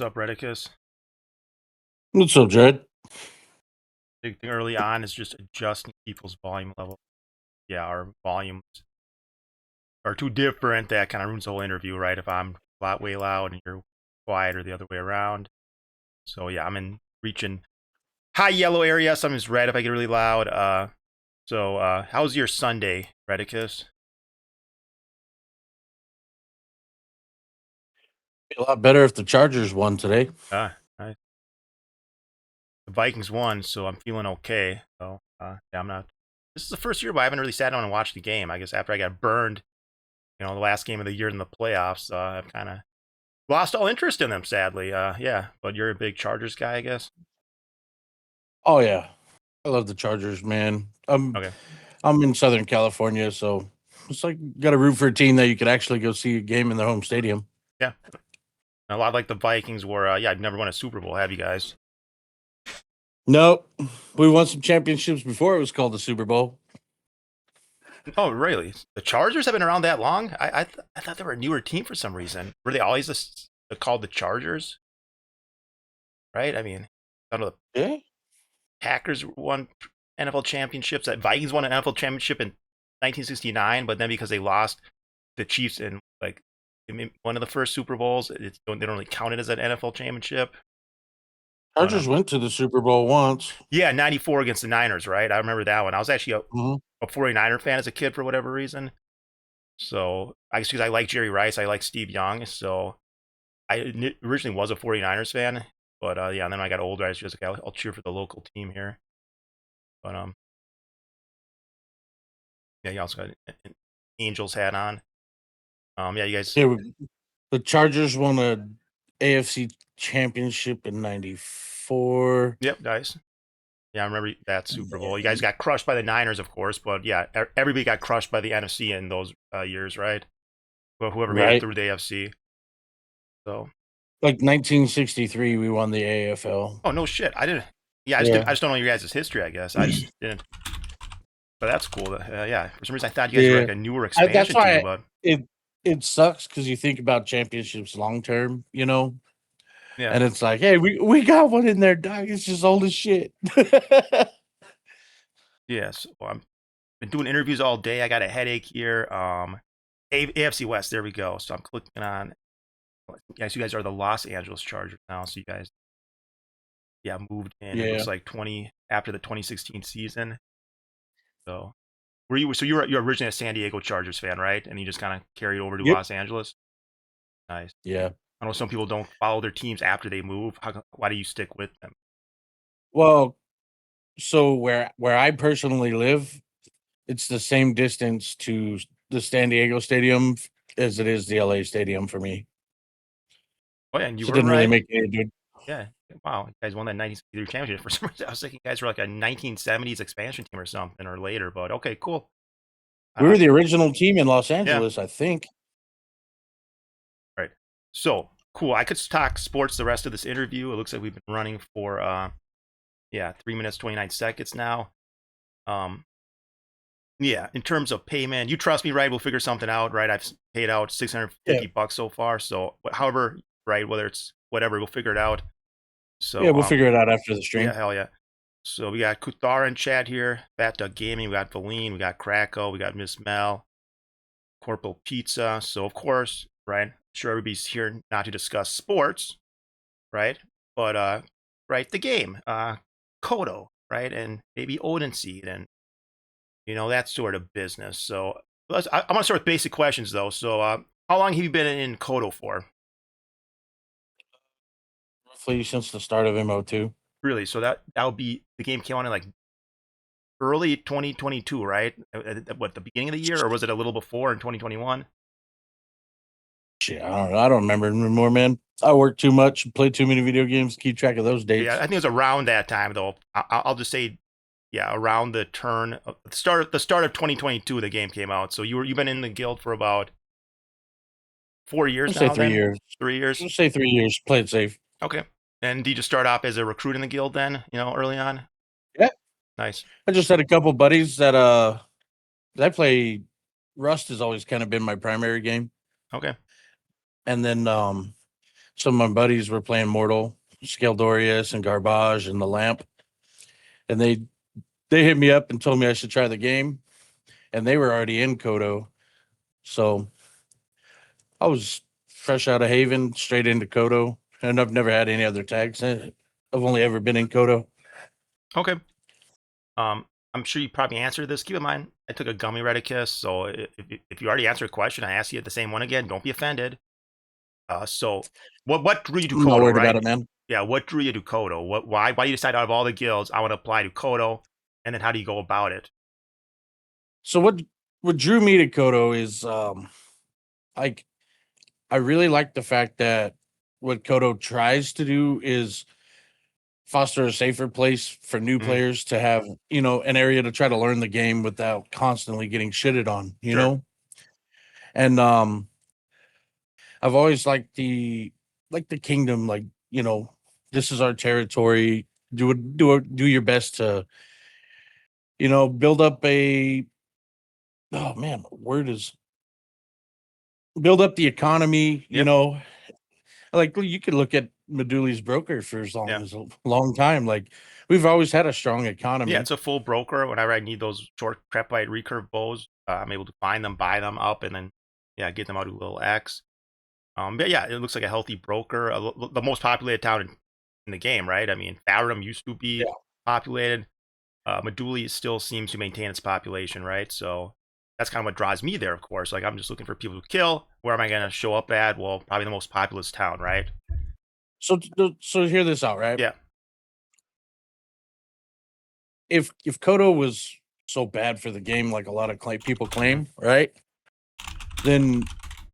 What's up, Reddikus? What's up, Jared? Big thing early on is just adjusting people's volume level. Yeah, our volumes are too different. That kind of ruins the whole interview, right? If I'm way loud and you're quiet, or the other way around. So yeah, I'm in reaching high yellow area. Sometimes red if I get really loud. How's your Sunday, Reddikus? Be a lot better if the Chargers won today. Nice. The Vikings won, so I'm feeling okay. So yeah, I'm not. This is the first year, but I haven't really sat down and watched the game. I guess after I got burned, the last game of the year in the playoffs, I've kind of lost all interest in them, sadly. Yeah, but you're a big Chargers guy, I guess. Oh yeah, I love the Chargers, man. Okay. I'm in Southern California, so it's like got to root for a team that you could actually go see a game in their home stadium. Yeah. A lot like the Vikings were. Yeah, I've never won a Super Bowl, have you guys? Nope, we won some championships before it was called the Super Bowl. Oh, really? The Chargers have been around that long? I thought they were a newer team for some reason. Were they always called the Chargers? Right? I mean, none of the Yeah, Packers won NFL championships. That Vikings won an NFL championship in 1969, but then because they lost the Chiefs in one of the first Super Bowls, they don't really count it as an NFL championship. Chargers went to the Super Bowl once. Yeah, 94 against the Niners, right? I remember that one. I was actually a 49er fan as a kid for whatever reason. So I guess because I like Jerry Rice, I like Steve Young. So I originally was a 49ers fan. But yeah, and then when I got older, I was just like, I'll cheer for the local team here. But yeah, you also got an Angels hat on. Yeah, you guys. Yeah, the Chargers won a AFC championship in '94. Yep, nice. Yeah, I remember that Super Bowl. You guys got crushed by the Niners, of course, but yeah, everybody got crushed by the NFC in those years, right? Well, whoever made it through the AFC. So, like 1963, we won the AFL. Oh no shit! I didn't. Yeah, I just don't know your guys' history. I guess I just didn't. But that's cool. Yeah, for some reason I thought you guys were like a newer expansion that's why team. But it sucks because you think about championships long term, Yeah. And it's like, hey, we got one in there, dog. It's just old as shit. Yes, well, I've been doing interviews all day. I got a headache here. AFC West. There we go. So I'm clicking on. Yes, you guys are the Los Angeles Chargers now. So you guys, moved in. It looks like after the 2016 season. So were you? So you're originally a San Diego Chargers fan, right? And you just kind of carried over to Los Angeles. Nice. Yeah. I know some people don't follow their teams after they move. Why do you stick with them? Well, so where I personally live, it's the same distance to the San Diego Stadium as it is the LA Stadium for me. Oh, yeah, and you didn't really make any good. Yeah. Wow, you guys won that 1963 championship. For some reason, I was thinking you guys were like a 1970s expansion team or something, or later. But okay, cool. We were the original team in Los Angeles, I think. Right. So cool. I could talk sports the rest of this interview. It looks like we've been running for 3 minutes 29 seconds now. Yeah, in terms of payment, you trust me, right? We'll figure something out, right? I've paid out $650 so far. So however, right, whether it's whatever, we'll figure it out. So yeah, we'll figure it out after the stream. Yeah, hell yeah. So we got Kuthar in chat here, Fat Duck Gaming, we got Valine, we got Krakow, we got Miss Mel, Corporal Pizza. So of course, right, I'm sure everybody's here not to discuss sports, right? But right, the game, Koto, right, and maybe Odin Seed and that sort of business. So I'm gonna start with basic questions though. So how long have you been in Koto for? Roughly since the start of MO2. Really? So that would be, the game came out in like early 2022, right? What, the beginning of the year, or was it a little before in 2021? Shit, I don't remember anymore, man. I work too much, play too many video games to keep track of those dates. Yeah, I think it was around that time though. I'll just say, yeah, around the start of 2022, the game came out. So you've been in the guild for about 4 years now. Say 3 years. 3 years. Let's say 3 years. Play it safe. Okay. And did you just start off as a recruit in the guild then? Early on. Yeah. Nice. I just had a couple buddies that I play. Rust has always kind of been my primary game. Okay. And then some of my buddies were playing Mortal, Scaldorius and Garbage and the Lamp, and they hit me up and told me I should try the game, and they were already in Koto, so I was fresh out of Haven, straight into Koto, and I've never had any other tags. I've only ever been in Koto. Okay. Um, I'm sure you probably answered this. Keep in mind, I took a gummy Reddikus, so if you already answered a question, I ask you the same one again. Don't be offended. So what drew you to I'm not Koto, worried about right? it, man. Yeah, what drew you to Koto? Why you decide out of all the guilds I want to apply to Koto, and then how do you go about it? So what drew me to Koto is like I really like the fact that what Koto tries to do is foster a safer place for new Mhm. players to have, an area to try to learn the game without constantly getting shitted on, Sure. And I've always liked the kingdom, like, this is our territory. Do your best to, build up a oh man, word is build up the economy, Yep. like you could look at Meduli's broker for as long Yeah. as a long time. Like we've always had a strong Yeah, economy. it's a full broker. Whenever I need those short crepite recurve bows, I'm able to find them, buy them up, and then yeah, get them out to a little X. But yeah, it looks like a healthy broker. The most populated town in the game, right? I mean, Farum used to be Yeah. populated. Meduli still seems to maintain its population, right? So that's kind of what draws me there, of course. Like I'm just looking for people to kill. Where am I going to show up at? Well, probably the most populous town, right? So hear this out, right? Yeah. If Kodo was so bad for the game, like a lot of people Mhm. claim, right? Then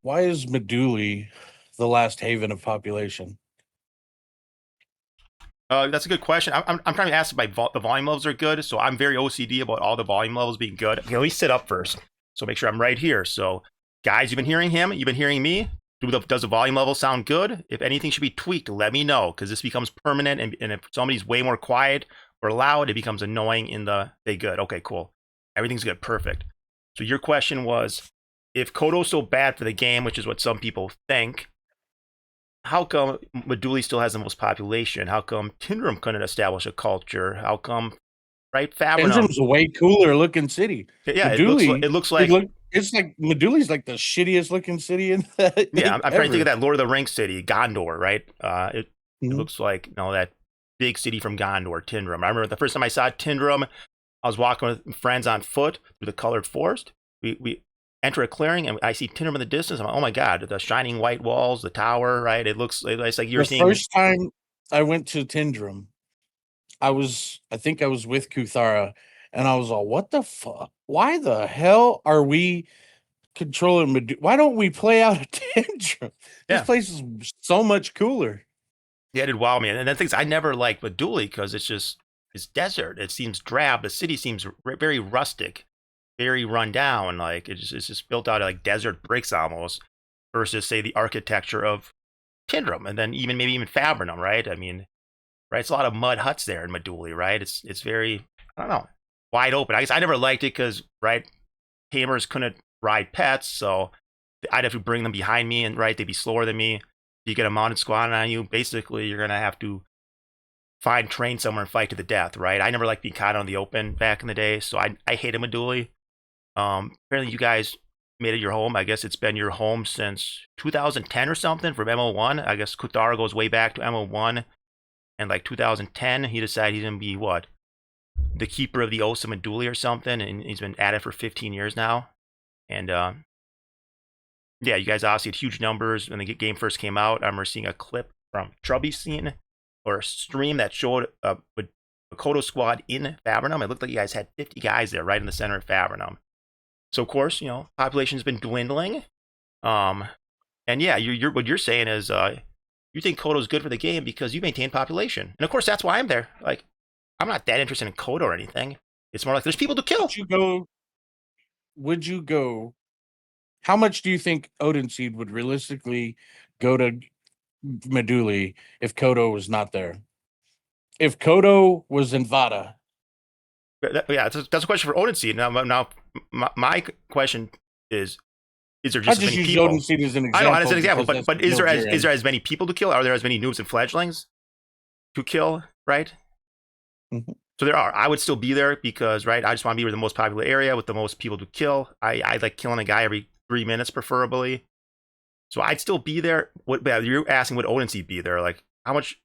why is Meduli the last haven of population? That's a good question. I'm trying to ask if the volume levels are good. So I'm very OCD about all the volume levels being good. Okay, let me sit up first. So make sure I'm right here. So guys, you've been hearing him. You've been hearing me. Does the volume level sound good? If anything should be tweaked, let me know because this becomes permanent. And if somebody's way more quiet or loud, it becomes annoying in the they good. Okay, cool. Everything's good. Perfect. So your question was if Koto's so bad for the game, which is what some people think, how come Meduli still has the most population? How come Tindrum couldn't establish a culture? How come, right, Fabrinum? Pendrum's a way cooler looking city. Yeah, Meduli, it looks like it's like Meduli's like the shittiest looking city in yeah. I'm trying to think of ever. that Lord of the Rings city, Gondor, right? It Mhm. looks like that big city from Gondor, Tindrum. I remember the first time I saw Tindrum, I was walking with friends on foot through the colored forest. We enter a clearing and I see Tindrum in the distance. I'm like, oh my god, the shining white walls, the tower, right? It's like you're The seeing. first time I went to Tindrum, I think I was with Kuthara, and I was all, "What the fuck? Why the hell are we controlling Why don't we play out of Tindrum? This Yeah. place is so much cooler." Yeah, it did wow me. And the things I never liked with Dooley because it's desert. It seems drab. The city seems very rustic, very run down. Like it's just built out of like desert bricks almost, versus say the architecture of Tindrum and then maybe even Fabrinum, right? I mean, right? It's a lot of mud huts there in Meduli, right? It's very I don't know wide open. I guess I never liked it because right, tamers couldn't ride pets, so I'd have to bring them behind me and right, they'd be slower than me. You get a mounted squad on you, basically you're gonna have to find train somewhere and fight to the death, right? I never liked being caught on the open back in the day, so I hated Meduli. Apparently you guys made it your home. I guess it's been your home since 2010 or something from MO1. I guess Kutara goes way back to MO1 and like 2010 he decided he's gonna be what the keeper of the Osa Meduli or something, and he's been at it for 15 years now. And yeah, you guys obviously had huge numbers when the game first came out. I remember seeing a clip from Trubby's scene or a stream that showed a Koto squad in Fabrinum. It looked like you guys had 50 guys there right in the center of Fabrinum. So of course, population's been dwindling. Um, and yeah, what you're saying is you think Koto's good for the game because you maintain population, and of course that's why I'm there. Like I'm not that interested in Koto or anything. It's more like there's people to Would kill. you go would you go how much do you think Odin Seed would realistically go to Meduli if Kodo was not there? If Kodo was in Vada, Yeah, that's a question for Odin Seed. Now my question is is there I just as just many use people? Odin Seed as an I know as example an example, because but that's what is there builds your is end. there as many people to kill? Are there as many noobs and fledglings to kill? Right. Mhm. So there are. I would still be there because, right, I just want to be with the most popular area with the most people to kill. I like killing a guy every 3 minutes, preferably. So I'd still be there. What you're asking? Would Odin Seed be there? Like how much?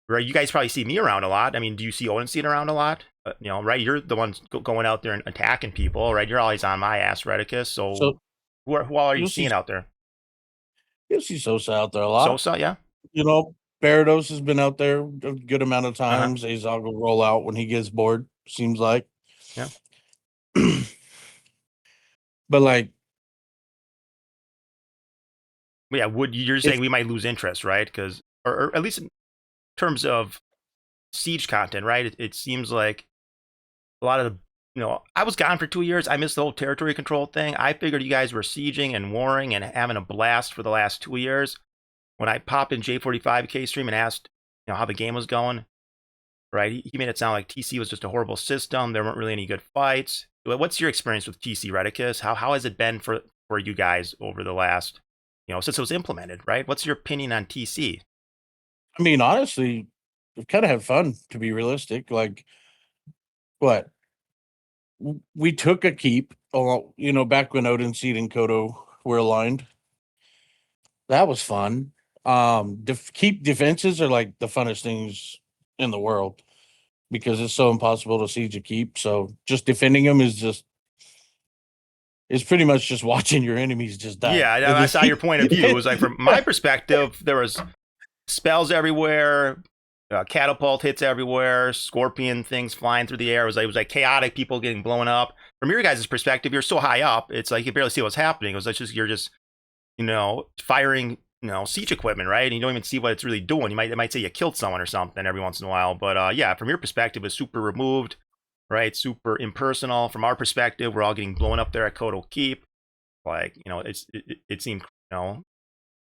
Right, you guys probably see me around a lot. I mean, do you see Odin Seed around a lot? Right, you're the ones going out there and attacking people. Right, you're always on my ass, Reddikus. So So who all are you you'll see seeing out there? you'll see Sosa out there a lot. Sosa, yeah, You know, Barados has been out there a good amount of uh huh, times. Azog will roll out when he gets bored, seems like. yeah, But like yeah. Would you're if saying we might lose interest, right? Because or at least in terms of siege content, right? It seems like a lot of the I was gone for 2 years. I missed the whole territory control thing. I figured you guys were sieging and warring and having a blast for the last 2 years. When I popped in J45K stream and asked, how the game was going, right? He made it sound like TC was just a horrible system. There weren't really any good fights. What's your experience with TC, Reddikus? How has it been for you guys over the last, since it was implemented, right? What's your opinion on TC? I mean, honestly, we've kind of had fun to be realistic. Like what we took a keep, back when Odin Seed and Koto were aligned. That was fun. Keep defenses are like the funnest things in the world because it's so impossible to siege a keep. So just defending them is pretty much just watching your enemies just die. Yeah, I saw your point of view. It was like from my perspective, there was spells everywhere, catapult hits everywhere, scorpion things flying through the air. It was like chaotic, people getting blown up. From your guys' perspective, you're so high up, it's like you barely see what's happening. It was like you're just firing siege equipment, right? And you don't even see what it's really doing. It might say you killed someone or something every once in a while, but yeah, from your perspective, it's super removed, right? Super impersonal. From our perspective, we're all getting blown up there at Koto Keep. Like it seemed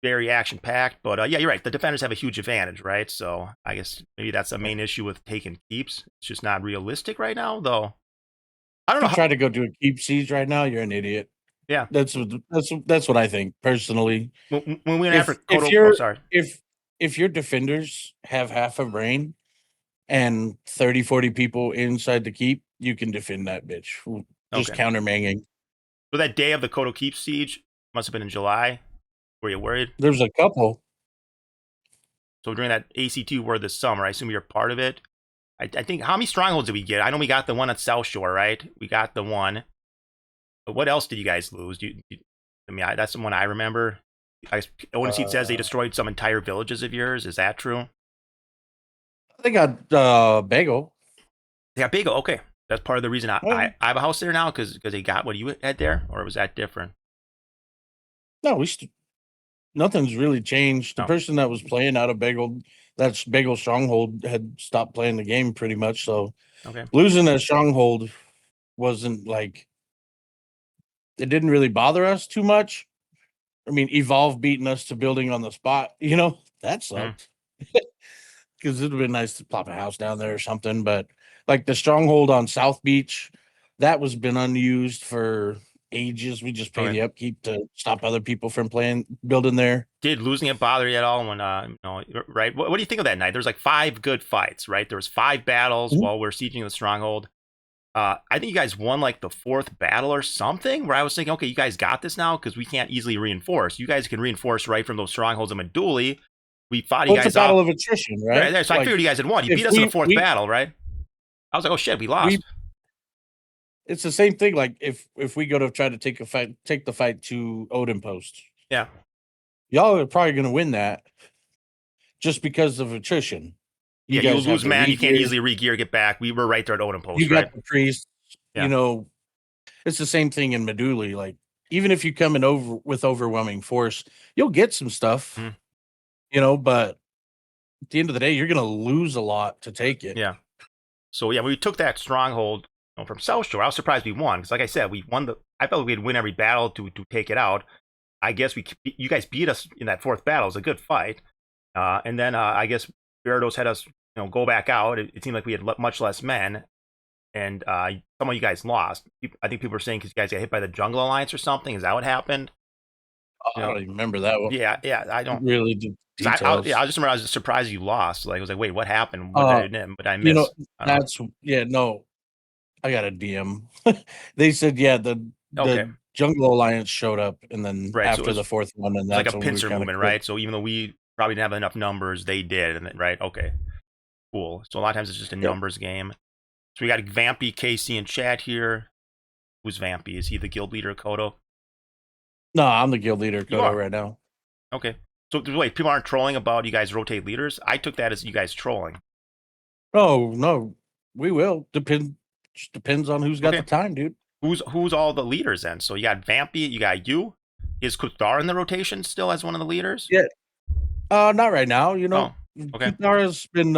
very action packed. But yeah, you're right. The defenders have a huge advantage, right? So I guess maybe that's the main issue with taking keeps. It's just not realistic right now, though. I don't know You how. try to go do a keep siege right now, you're an idiot. Yeah, That's what I think personally. when we went after If Koto. Oh, you're sorry. if your defenders have half a brain and 30, 40 people inside the keep, you can defend that bitch. Just Okay. countermanging. So that day of the Koto Keep siege must have been in July. Were you worried? There's a couple. So during that ACT war this summer, I assume you're part of it. I think how many strongholds did we get? I know we got the one at South Shore, right? We got the one. But what else did you guys lose? That's the one I remember. Odin Seed says they Uh, destroyed some entire villages of yours. Is that true? they got Bagel. Yeah, big. Okay, that's part of the reason Well, I have a house there now because they got what you had there, or was that different? no, nothing's really changed. The No. person that was playing out of Bagel, that's Bagel Stronghold, had stopped playing the game pretty much. So Okay. losing that Stronghold wasn't like it didn't really bother us too much. I mean, Evolve beating us to building on the spot, that Mm. sucked because it'd have been nice to plop a house down there or something. But like the Stronghold on South Beach, that was been unused for ages. We just pay Okay. the upkeep to stop other people from building there. Did losing it bother you at all when right? What do you think of that night? There's like 5 good fights, right? There was 5 battles Mhm. while we're sieging the stronghold. I think you guys won like the 4th battle or something. Where I was thinking, okay, you guys got this now because we can't easily reinforce. You guys can reinforce right from those strongholds in Meduli. We fought you Well, it's a guys battle off of attrition, right right? there, so I Like figured you guys had won. You if beat us in the 4th battle, right? I was like, oh shit, we we lost. it's the same thing. Like if we go to try to take the fight to Odin Post, Yeah, y'all are probably going to win that just because of attrition. You yeah. You guys have lose the men, you can't regear. easily re-gear, get back. We were right there at Odin You Post, right? got the priest. You Yeah. know, it's the same thing in Meduli. Like even if you come in over with overwhelming force, you'll get some stuff. Mhm. But at the end of the day, you're going to lose a lot to take it. Yeah. So yeah, we took that stronghold from South Shore. I was surprised we won because, like I said, we won the. I felt we'd win every battle to take it out. I guess you guys beat us in that 4th battle. It was a good fight. And then I guess Gyarados had us go back out. It seemed like we had much less men. and some of you guys lost. I think people were saying because you guys got hit by the Jungle Alliance or something. Is that what happened? I You know, don't even remember that one. yeah. I don't. Really, the Cause yeah, I details. just remember I was surprised you lost. Like I was like, wait, what happened? What did Uh, I do? But I you know, missed. I don't that's yeah, no, I got a DM. They said, yeah, the know. Okay, Jungle Alliance showed up, and then right. So after the fourth one, and it's like a that's when we pincer kind of movement, quit. right? So even though we probably didn't have enough numbers, they did, and right. Okay, cool. So a lot of times it's just a Yep. numbers game. So we got Vampy, Casey, and chat here. Who's Vampy? Is he the guild leader, Koto? No, I'm the guild leader, You Koto, are. right now. Okay. So wait, people aren't trolling about you guys rotate leaders. I took that as you guys trolling. Oh no, we will just depends on who's got the Okay. time, dude. Who's all the leaders then? So you got Vampy, you got you. Is Kuthar in the rotation still as one of the leaders? Yeah, not right now. Oh, okay. Kuthara's been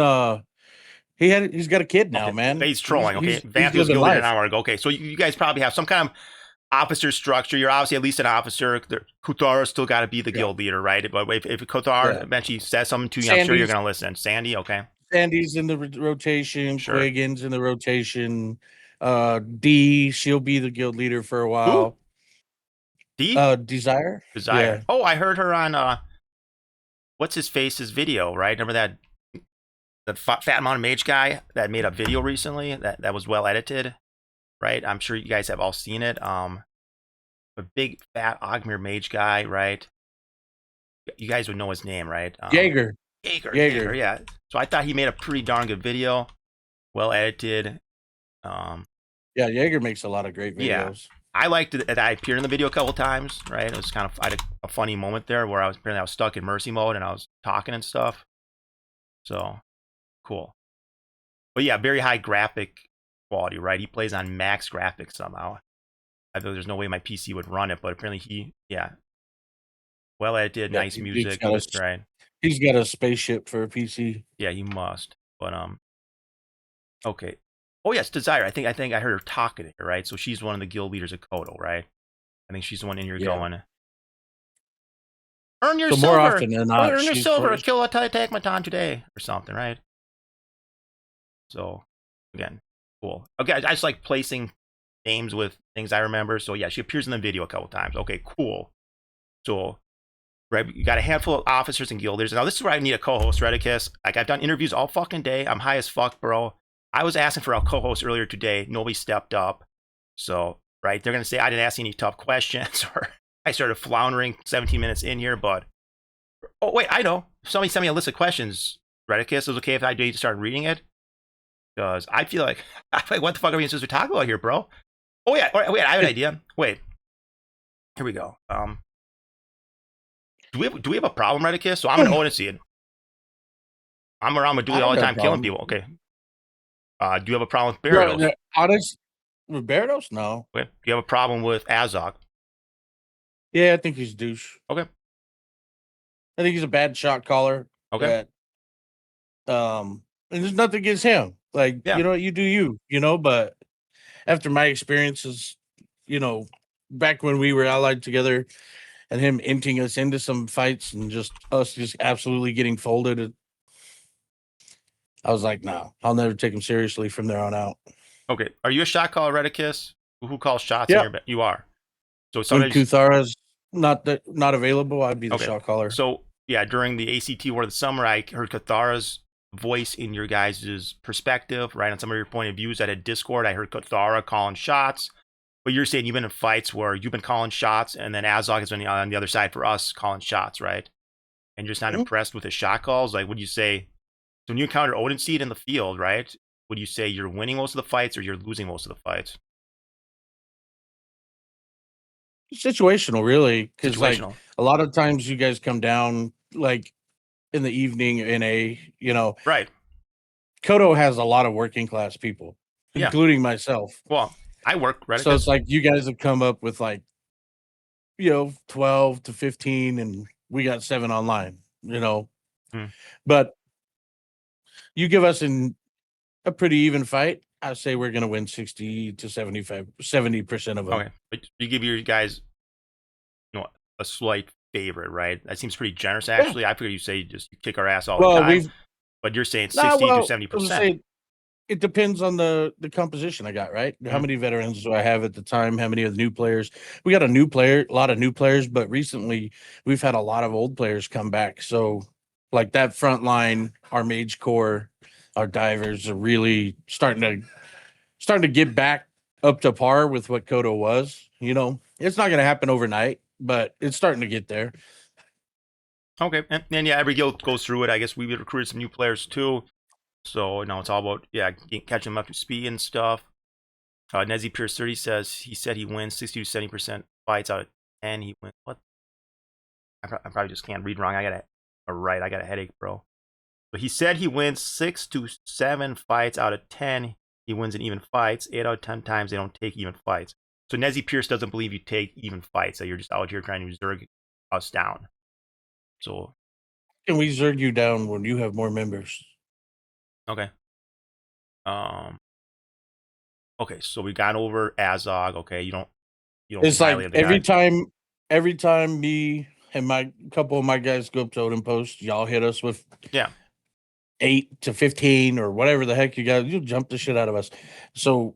he's got a kid now, Okay. man. He's trolling. Okay. He's Vampy was living guild leader an life. hour ago. Okay. So you guys probably have some kind of officer structure. You're obviously at least an officer. Kuthar still got to be the Yeah, guild leader, right? But if Kuthar yeah. eventually says something to you, I'm sure you're Sandy's going to listen. Sandy, okay. Sandy's in the rotation. Sure. Quiggin's in the rotation. D, she'll be the guild leader for a Who? while. D? Desire. Desire. Yeah, Oh, I heard her on what's his face's video, right? Remember that fat mountain mage guy that made a video recently that was well edited, right? I'm sure you guys have all seen it. A big fat Ogmir mage guy, right? You guys would know his name, right? Jaeger. Jaeger, Jaeger. yeah. So I thought he made a pretty darn good video, well edited. Um, Yeah, Jaeger makes a lot of great yeah, videos. I liked it that I appeared in the video a couple times, right? It was kind of I had a funny moment there where I was stuck in mercy mode and I was talking and stuff. So cool. But yeah, very high graphic quality, right? He plays on max graphics somehow. I feel there's no way my PC would run it, but apparently yeah, well edited, Yeah, nice music, right? he's got a spaceship for a PC. Yeah, you must. But okay. Oh yes, Desire. I think I heard her talking to her, right? So she's one of the guild leaders of Koto, right? I think she's the one in here Yeah. going, earn your So more silver, often than not, earn your she's silver, first. kill a Titanic today, or something, right? So again, cool. Okay, I just like placing names with things I remember. So yeah, she appears in the video a couple times. Okay, cool. So right, you got a handful of officers and guilders. Now this is where I need a co-host, Reddikus. Like I've done interviews all fucking day. I'm high as fuck, bro. I was asking for a co-host earlier today. Nobody stepped up. So right, they're gonna say I didn't ask any tough questions or I started floundering 17 minutes in here. But oh wait, I know. Somebody sent me a list of questions. Reddikus, is it okay if I do start reading it? Because I feel like what the fuck are we supposed to talk about here, bro? Oh yeah, wait, I have an idea. Wait, here we go. Do we have a problem, Reddikus? So I'm an Odin seed. I'm around I Meduli all don't the have a time killing problem. people. Okay. Do you have a problem with No, Gyarados? honest, Roberto's no. Okay. Do you have a problem with Azog? Yeah, I think he's a douche. Okay. I think he's a bad shot caller. Okay. That and there's nothing against him. Like, Yeah. you do you, but after my experiences, you know, back when we were allied together and him inting us into some fights and just us just absolutely getting folded, I was like, no, I'll never take him seriously from there on out. Okay. Are you a shot caller, Reddikus? Who calls shots in Yep. your bed? You are. So When sometimes. Kuthara's not available, I'd be the Okay. shot caller. So yeah, during the ACT War of the Summer, I heard Kathara's voice in your guys' perspective, right? On some of your point of views at a Discord, I heard Kathara calling shots. But you're saying you've been in fights where you've been calling shots, and then Azog has been on the other side for us calling shots, right? And you're just not Mhm. impressed with his shot calls. Like, would you say so when you encounter Odin Seed in the field, right? Would you say you're winning most of the fights or you're losing most of the fights? Situational, really, because like Situational, a lot of times you guys come down like in the evening in right? Koto has a lot of working class people, Yeah. including myself. Well, I work So it's Reddikus. like you guys have come up with like, 12 to 15 and we got 7 online. Hmm. But you give us a pretty even fight, I say we're going to win 60 to 70% of them. Okay, but you give your guys, a slight favorite, right? That seems pretty generous, Yeah. actually. I figure you say just you kick our ass all the Well, time, but you're saying nah, 60 to well, 70 I was percent. say it depends on the composition I got, right? How Mm. many veterans do I have at the time? How many of the new players? We got a lot of new players, but recently we've had a lot of old players come back. So like that front line, our mage core, our divers are really starting to get back up to par with what Koto was. You know, it's not going to happen overnight, but it's starting to get there. Okay, and yeah, every guild goes through it. I guess we recruited some new players too. So it's all about catching them up to speed and stuff. Nezzy Pierce 30 says he said he wins 60 to 70% fights out of 10. He wins what? I probably just can't read wrong. I got a headache, bro. But he said he wins 6 to 7 fights out of 10. He wins in even fights. 8 out of 10 times they don't take even fights. So Nezzy Pierce doesn't believe you take even fights. That you're just out here trying to zerg us down. So Can we zerg you down when you have more members? okay. Um. Okay, so we got over Azog. Okay, you don't It's think highly like of the guy. every time me and my couple of my guys go up to Odin Post, y'all hit us with Yeah. 8 to 15 or whatever the heck you got. You jump the shit out of us. So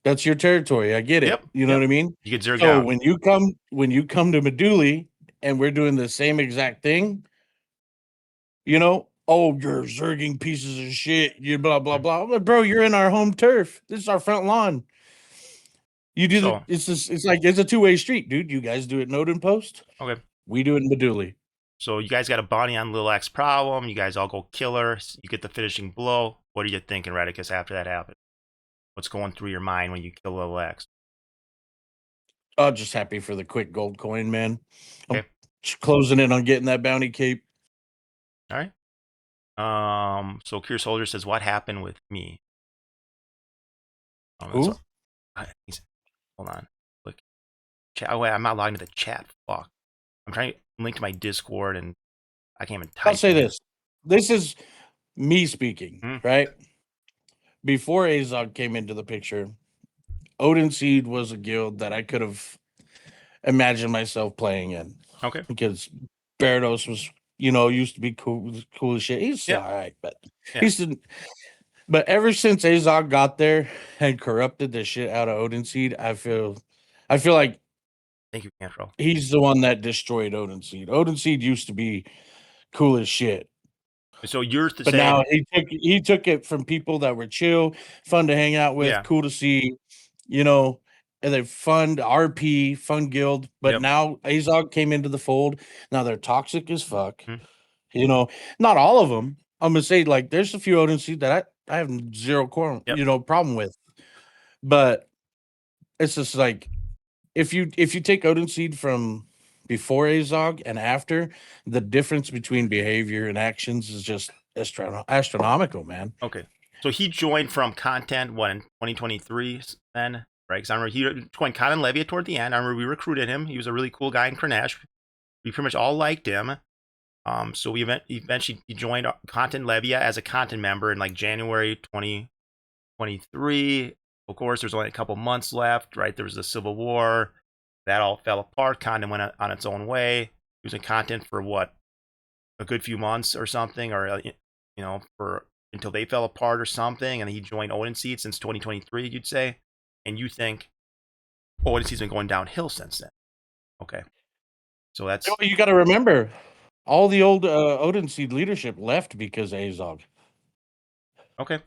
that's your territory. I get it. Yep. You know Yep. what I mean? You get zerg So down. when you come to Meduli and we're doing the same exact thing, you know, oh, you're zerging pieces of shit. You blah blah Mhm. blah. I'm like, bro, you're in our home turf. This is our front lawn. You do the So it's just it's like it's a two-way street, dude. You guys do it in Odin Post. okay. We do it in Meduli. So you guys got a bounty on Lil X problem. You guys all go killer. You get the finishing blow. What are you thinking, Reddikus, after that happened? What's going through your mind when you kill Lil X? I'm just happy for the quick gold coin, man. I'm Okay. closing in on getting that bounty cape. All right. So Cure Soldier says, "What happened with me?" That's Who? what. Hold on. Look. Chat. Oh wait, I'm not logged into the chat. Fuck. I'm trying to link to my Discord and I can't even I'll type say in. this. This is me speaking, Hmm. right? Before Azog came into the picture, Odin Seed was a guild that I could have imagined myself playing in Okay. because Barados was, used to be cool as shit. He's still Yep. all right, but Yeah. he's still, but ever since Azog got there and corrupted the shit out of Odin Seed, I feel like Thank you, Cantro. he's the one that destroyed Odin Seed. Odin Seed used to be cool as shit. So you're But saying, now he took it from people that were chill, fun to hang out with, yeah. cool to see, you know, and they fun RP, fun guild. But Yep. now Azog came into the fold. Now they're toxic as fuck. Hmm. You know, not all of them. I'm gonna say like there's a few Odin Seed that I have zero Yep. problem with. But it's just like if you take Odin Seed from before Azog and after, the difference between behavior and actions is just astronomical, man. Okay. So he joined from content what in 2023 then, right? Because I remember he joined Content Levia toward the end. I remember we recruited him. He was a really cool guy in Kranesh. We pretty much all liked him. So we eventually he joined Content Levia as a content member in like January 2023. Of course, there's only a couple months left, right? There was the Civil War. That all fell apart. Content went on its own way. He was in content for what, a good few months or something, or for until they fell apart or something, and he joined Odin Seed since 2023, you'd say, and you think Odin Seed's been going downhill since then. Okay, so that's You got to remember, all the old Odin Seed leadership left because of Azog. okay.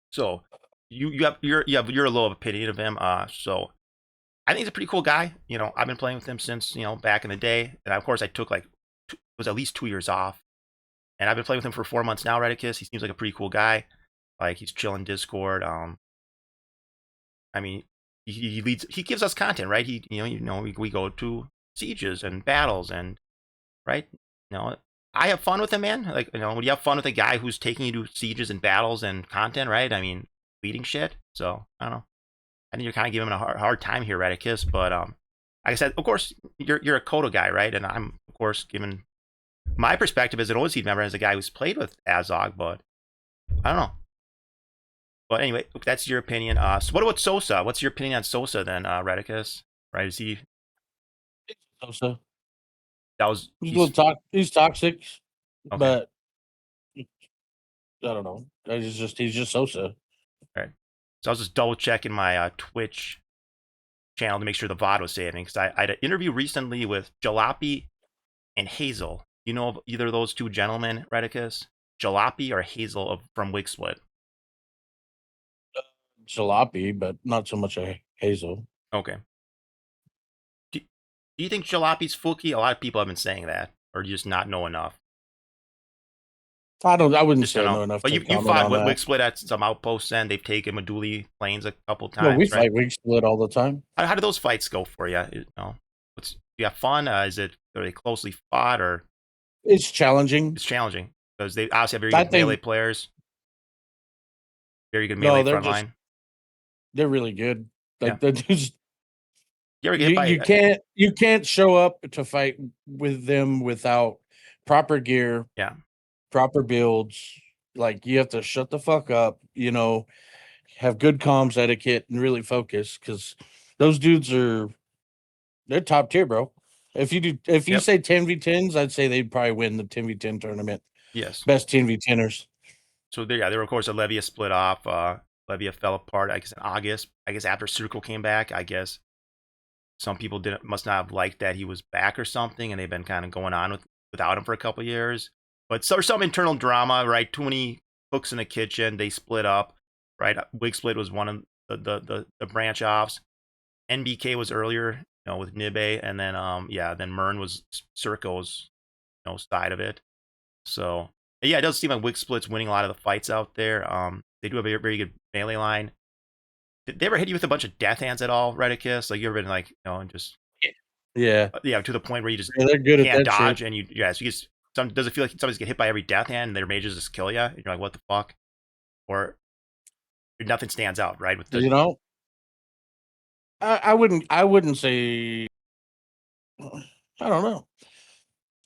So you're a little opinion of him. So I think he's a pretty cool guy. I've been playing with him since back in the day, and of course I took like it was at least 2 years off, and I've been playing with him for 4 months now. Reddikus, he seems like a pretty cool guy. Like he's chilling Discord. I mean, he leads. He gives us content, right? We go to sieges and battles, and right. I have fun with him, man. Like when you have fun with a guy who's taking you to sieges and battles and content, right? I mean, leading shit. So I don't know. I think you're kind of giving him a hard time here, Reddikus. But like I said, of course, you're a Koto guy, right? And I'm of course giving my perspective as an OSEED member, as a guy who's played with Azog, but I don't know. But anyway, that's your opinion. So what about Sosa? What's your opinion on Sosa then, Redicus? Right? Is he So that was he's a he's little he's toxic, okay. but I don't know. He's just Sosa. Right. So I was just double checking my Twitch channel to make sure the VOD was saving because I had an interview recently with Jalopy and Hazel. You know of either of those two gentlemen, Reddikus? Jalopy or Hazel from Wig Split? Jalopy, but not so much a Hazel. Okay. Do you think Jalopy's fluky? A lot of people have been saying that, or do you just not know enough? I wouldn't Just say don't I know. know enough But to you comment fought on with that. Wig Split at some outposts, and they've taken Meduli planes a couple No, we times, right? fight Wig Split all the time. How do those fights go for you? What's you have fun? Are they closely fought, or It's challenging. it's challenging because they obviously have very I good melee think players, very good no, melee front line. they're really good. Yeah. Like they're just You ever get hit by? you can't show up to fight with them without proper gear, Yeah. proper builds. Like you have to shut the fuck up, have good comms etiquette and really focus because those dudes they're top tier, bro. If you Yep. say 10v10s, I'd say they'd probably win the 10v10 tournament. Yes. Best 10v10ers. So there were of course Levia split off. Levia fell apart. I guess in August. I guess after Circle came back. I guess some people must not have liked that he was back or something, and they've been kind of going on without him for a couple of years. But so there's some internal drama, right? Too many cooks in the kitchen. They split up, right? Wig Split was one of the branch offs. NBK was earlier, with Nibe, and then then Mern was Circo's, side of it. So yeah, it does seem like Wig Split's winning a lot of the fights out there. They do have a very, very good melee line. Did they ever hit you with a bunch of death hands at all, Reddikus? Like you ever been like, and just Yeah. to the point where you just Yeah, they're good at can't that dodge, shit. and so you just does it feel like somebody's get hit by every death hand and their mages just kill you? And you're like, what the fuck? Or nothing stands out, right? With the You know, I wouldn't say I don't know.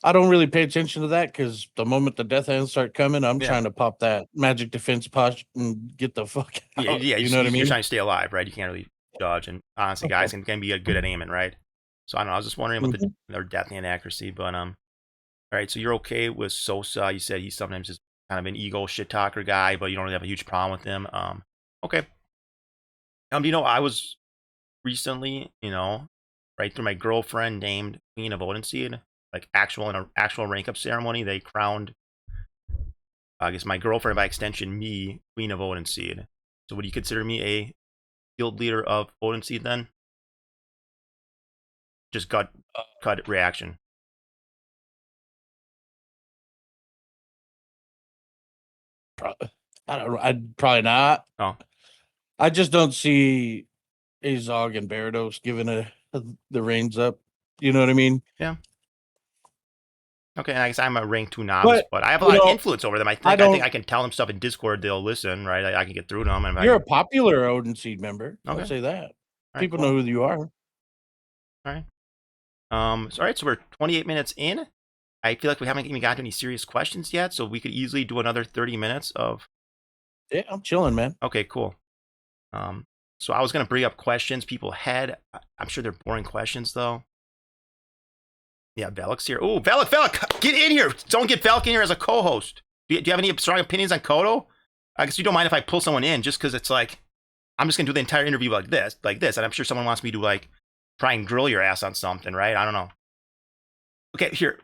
I don't really pay attention to that because the moment the death hands start coming, I'm yeah, trying to pop that magic defense push and get the fuck out. yeah, You know what I you're mean? trying to stay alive, right? You can't really dodge, and honestly, guys can be good at aiming, right? So I don't know. I was just wondering about Mhm. their death hand accuracy, but all right. So you're okay with Sosa? You said he's sometimes just kind of an ego shit talker guy, but you don't really have a huge problem with him. Okay. I was recently, right through my girlfriend named Queen of Odinseed, like in an actual rank up ceremony, they crowned, I guess, my girlfriend, by extension, me, Queen of Odinseed. So would you consider me a guild leader of Odinseed then? Just gut cut reaction. I don't know. I'd probably not. Oh, I just don't see Azog and Barados giving the reins up. You know what I mean? yeah. Okay, and I guess I'm a rank 2 novice, But but I have a you lot of know, influence over them. I I think I think don't. I can tell them stuff in Discord, they'll listen, right? I can get through to them. And if I You're a can, popular Odin Seed member. okay, I'll all say that. right, People cool, know who you are. all right. All right, so we're 28 minutes in. I feel like we haven't even gotten to any serious questions yet, so we could easily do another 30 minutes of. Yeah, I'm chilling, man. Okay, cool. Um, so I was gonna bring up questions people had. I'm sure they're boring questions though. Yeah, Velik's here. Oh, Velik, get in here! Don't get Velik in here as a co-host. Do you have any strong opinions on Koto? I guess you don't mind if I pull someone in, just because it's like I'm just gonna do the entire interview like this, and I'm sure someone wants me to like try and grill your ass on something, right? I don't know. Okay, here.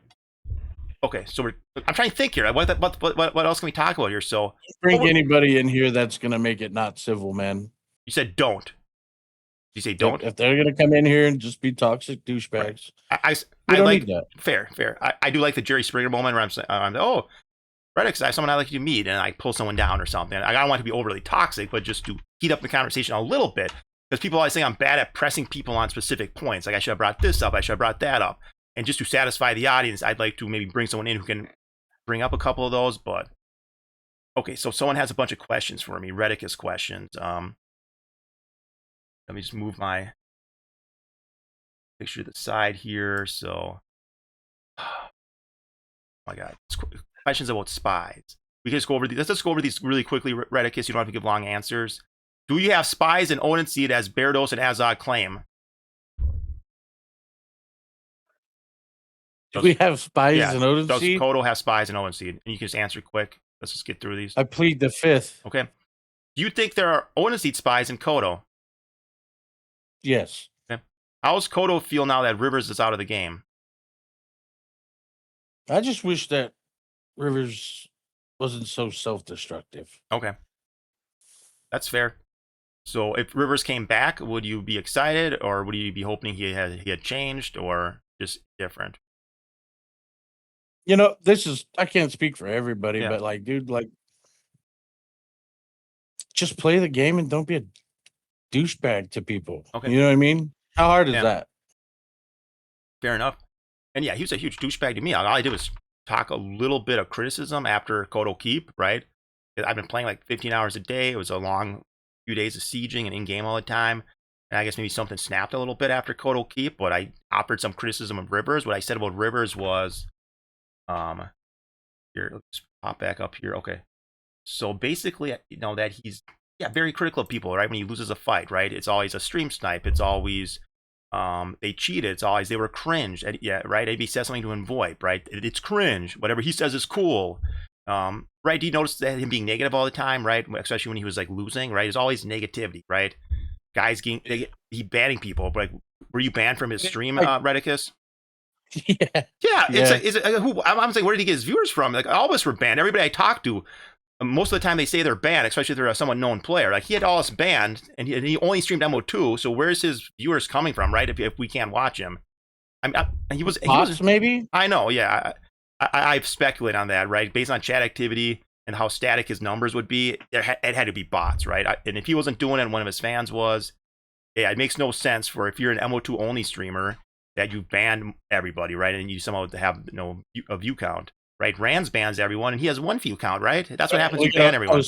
Okay, so I'm trying to think here. What else can we talk about here? So, Bring anybody in here that's gonna make it not civil, man. you said don't. Did you say Yep. don't? If they're gonna come in here and just be toxic Right. douchebags, I, we I don't need like that. fair. I do like the Jerry Springer moment where I'm saying, oh, Reddikus, I have someone I'd like you to meet, and I pull someone down or something. I don't want to be overly toxic, but just to heat up the conversation a little bit. Because people always say I'm bad at pressing people on specific points. Like I should have brought this up, I should have brought that up. And just to satisfy the audience, I'd like to maybe bring someone in who can bring up a couple of those. But okay, so someone has a bunch of questions for me, Reddikus questions. Let me just move my picture to the side here. So, oh my God, questions about spies. We can just go over these. Let's just go over these really quickly, Reddikus. You don't have to give long answers. Do you have spies in Odin Seed as Barados and Azog claim? Do we have spies Yeah. in Odin Does Seed? Koto have spies in Odin Seed? And you can just answer quick. Let's just get through these. I plead the fifth. Okay. Do you think there are Odin Seed spies in Koto? Yes. Okay. How does Koto feel now that Rivers is out of the game? I just wish that Rivers wasn't so self-destructive. Okay. That's fair. So if Rivers came back, would you be excited, or would you be hoping he had changed, or just different? You know, I can't speak for everybody, Yeah. but like, dude, like, just play the game and don't be a douchebag to people. Okay. You know what I mean? How hard is Yeah. that? Fair enough. And yeah, he was a huge douchebag to me. All I did was talk a little bit of criticism after Koto Keep, right? I've been playing like 15 hours a day. It was a long few days of sieging and in game all the time. And I guess maybe something snapped a little bit after Koto Keep, but I offered some criticism of Rivers. What I said about Rivers was, here, let's pop back up here. Okay. So basically, that he's, very critical of people, right? When he loses a fight, right? It's always a stream snipe. It's always, they cheated. It's always, they were cringe. And, yeah, right? AB says something to him, VoIP, right? It's cringe. Whatever he says is cool. Right? Do you notice that him being negative all the time, right? Especially when he was like losing, right? It's always negativity, right? Guys he banning people. Like, were you banned from his stream, Reddikus? Yeah. Yeah, Yeah. I'm saying, where did he get his viewers from? Like, all of us were banned. Everybody I talked to, most of the time they say they're banned, especially if they're a somewhat known player. Like, he had all us banned, and he only streamed MO2. So where's his viewers coming from, right? If we can't watch him, he was maybe. I know, yeah. I've speculated on that, right? Based on chat activity and how static his numbers would be, it had to be bots, right? And if he wasn't doing it, and one of his fans was, yeah, it makes no sense for, if you're an MO2 only streamer, that you ban everybody, right? And you somehow have a view count, right? Rans bans everyone, and he has one view count, right? That's what happens when you ban everyone.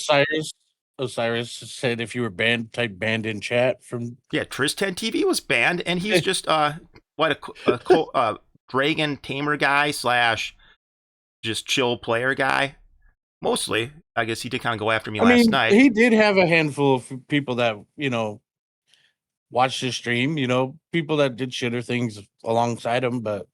Osiris said if you were banned, type banned in chat from. Yeah, Tristan TV was banned, and he's just a Dragon tamer guy / just chill player guy. Mostly, I guess he did kind of go after me last night. He did have a handful of people that watched his stream. People that did shitter things alongside him, but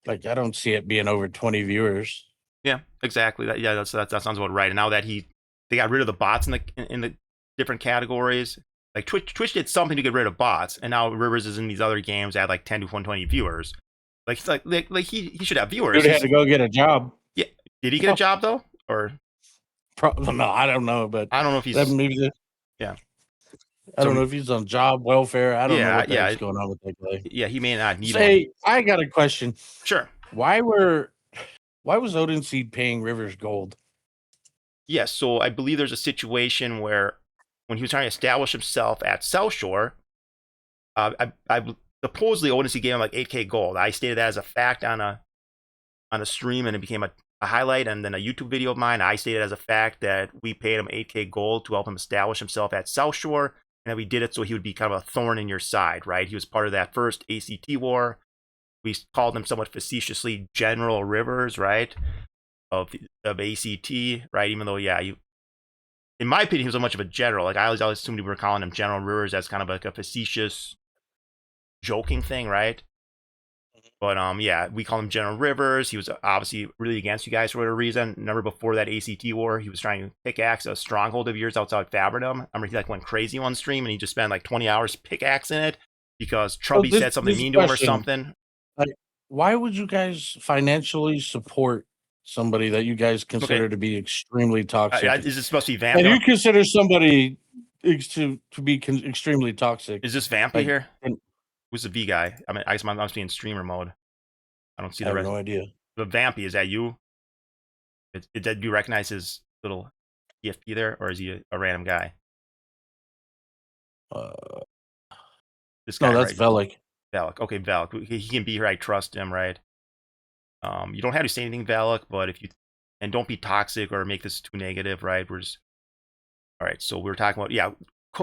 like I don't see it being over 20 viewers. Yeah, exactly. That sounds about right. And now that they got rid of the bots in the different categories. Like Twitch did something to get rid of bots, and now Rivers is in these other games at like 10 to 120 viewers. Like he should have viewers. Dude had to go get a job. Yeah, did he get a job though? Or no, I don't know, but I don't know if he's yeah. I don't know if he's on job welfare. I don't know what the heck's going on with that guy. Yeah, he may not need one. I got a question. Sure. Why was Odin Seed paying Rivers gold? Yes, so I believe there's a situation where when he was trying to establish himself at South Shore, I supposedly Odin Seed gave him like 8K gold. I stated that as a fact on a stream, and it became a highlight, and then a YouTube video of mine. I stated as a fact that we paid him 8K gold to help him establish himself at South Shore, and that we did it so he would be kind of a thorn in your side, right? He was part of that first ACT war. We called him somewhat facetiously General Rivers, right? Of ACT, right? Even though, in my opinion, he was so much of a general. Like, I always assumed we were calling him General Rivers as kind of like a facetious, joking thing, right? But we call him General Rivers. He was obviously really against you guys for whatever reason. Remember, before that ACT war, he was trying to pickaxe a stronghold of yours outside Fabrinum. I remember he went crazy on stream, and he just spent like 20 hours pickaxing it because Trubby said something mean to him or something. Like, why would you guys financially support somebody that you guys consider to be extremely toxic? Is this supposed to be Vampy? And you consider somebody to be extremely toxic? Is this Vampy here? Who's the V guy? I mean, I guess I must be in streamer mode. I don't see the rest. I have no idea. The Vampy, is that you? Do you recognize his little EFP there, or is he a random guy? This guy, no, that's Velik. Velik. Okay, Velik. He can be here. I trust him, right? You don't have to say anything, Velik, but and don't be toxic or make this too negative, right? All right. So we're talking about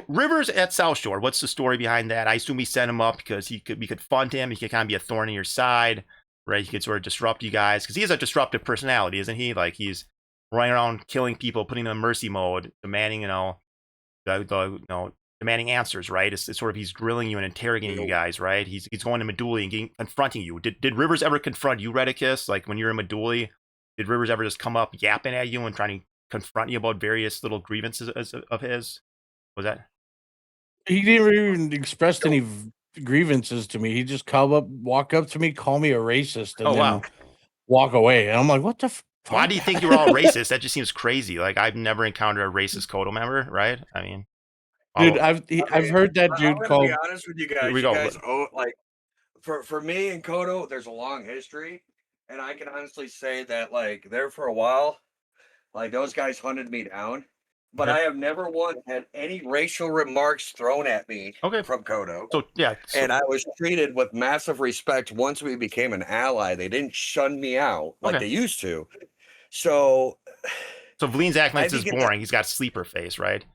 Rivers at South Shore. What's the story behind that? I assume we sent him up because we could fund him. He could kind of be a thorn in your side, right? He could sort of disrupt you guys because he has a disruptive personality, isn't he? Like, he's running around killing people, putting them in mercy mode, demanding, demanding answers, right? It's sort of, he's grilling you and interrogating you guys, right? He's going to Meduli and confronting you. Did Rivers ever confront you, Reddikus? Like when you're in Meduli, Did Rivers ever just come up yapping at you and trying to confront you about various little grievances of his? Was that? He never even expressed any grievances to me. He just walk up to me, call me a racist, Oh and then wow. walk away. And I'm like, what the Why fuck? do you think you were all racist? That just seems crazy. Like I've never encountered a racist Koto member, right? I mean, Dude, all I I've mean, heard that I'm dude gonna be called. honest with you here we guys. You go. guys owe like for me and Kodo, there's a long history, and I can honestly say that like there for a while, like those guys hunted me down, but Okay. I have never once had any racial remarks thrown at me Okay. from Kodo, So yeah. and So I was treated with massive respect once we became an ally. They didn't shun me out like okay. they used to. So So Vleen's acting like I this is think it's boring. He's got sleeper face, right?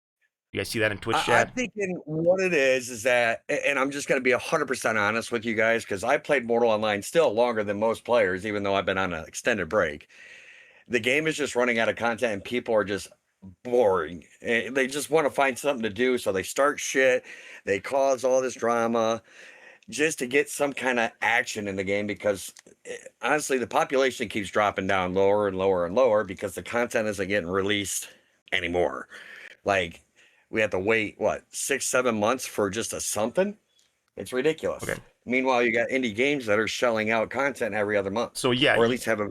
You guys see that in Twitch I'm chat? thinking what it is that, and I'm just going to be 100% honest with you guys because I played Mortal Online still longer than most players, even though I've been on an extended break. The game is just running out of content and people are just boring. They just want to find something to do. So they start shit, they cause all this drama just to get some kind of action in the game because honestly, the population keeps dropping down lower and lower and lower because the content isn't getting released anymore. Like we have to wait what 6, 7 months for just a something. It's Okay. ridiculous. Meanwhile, you got indie games that are shelling out content every other month, So yeah, or at least have a.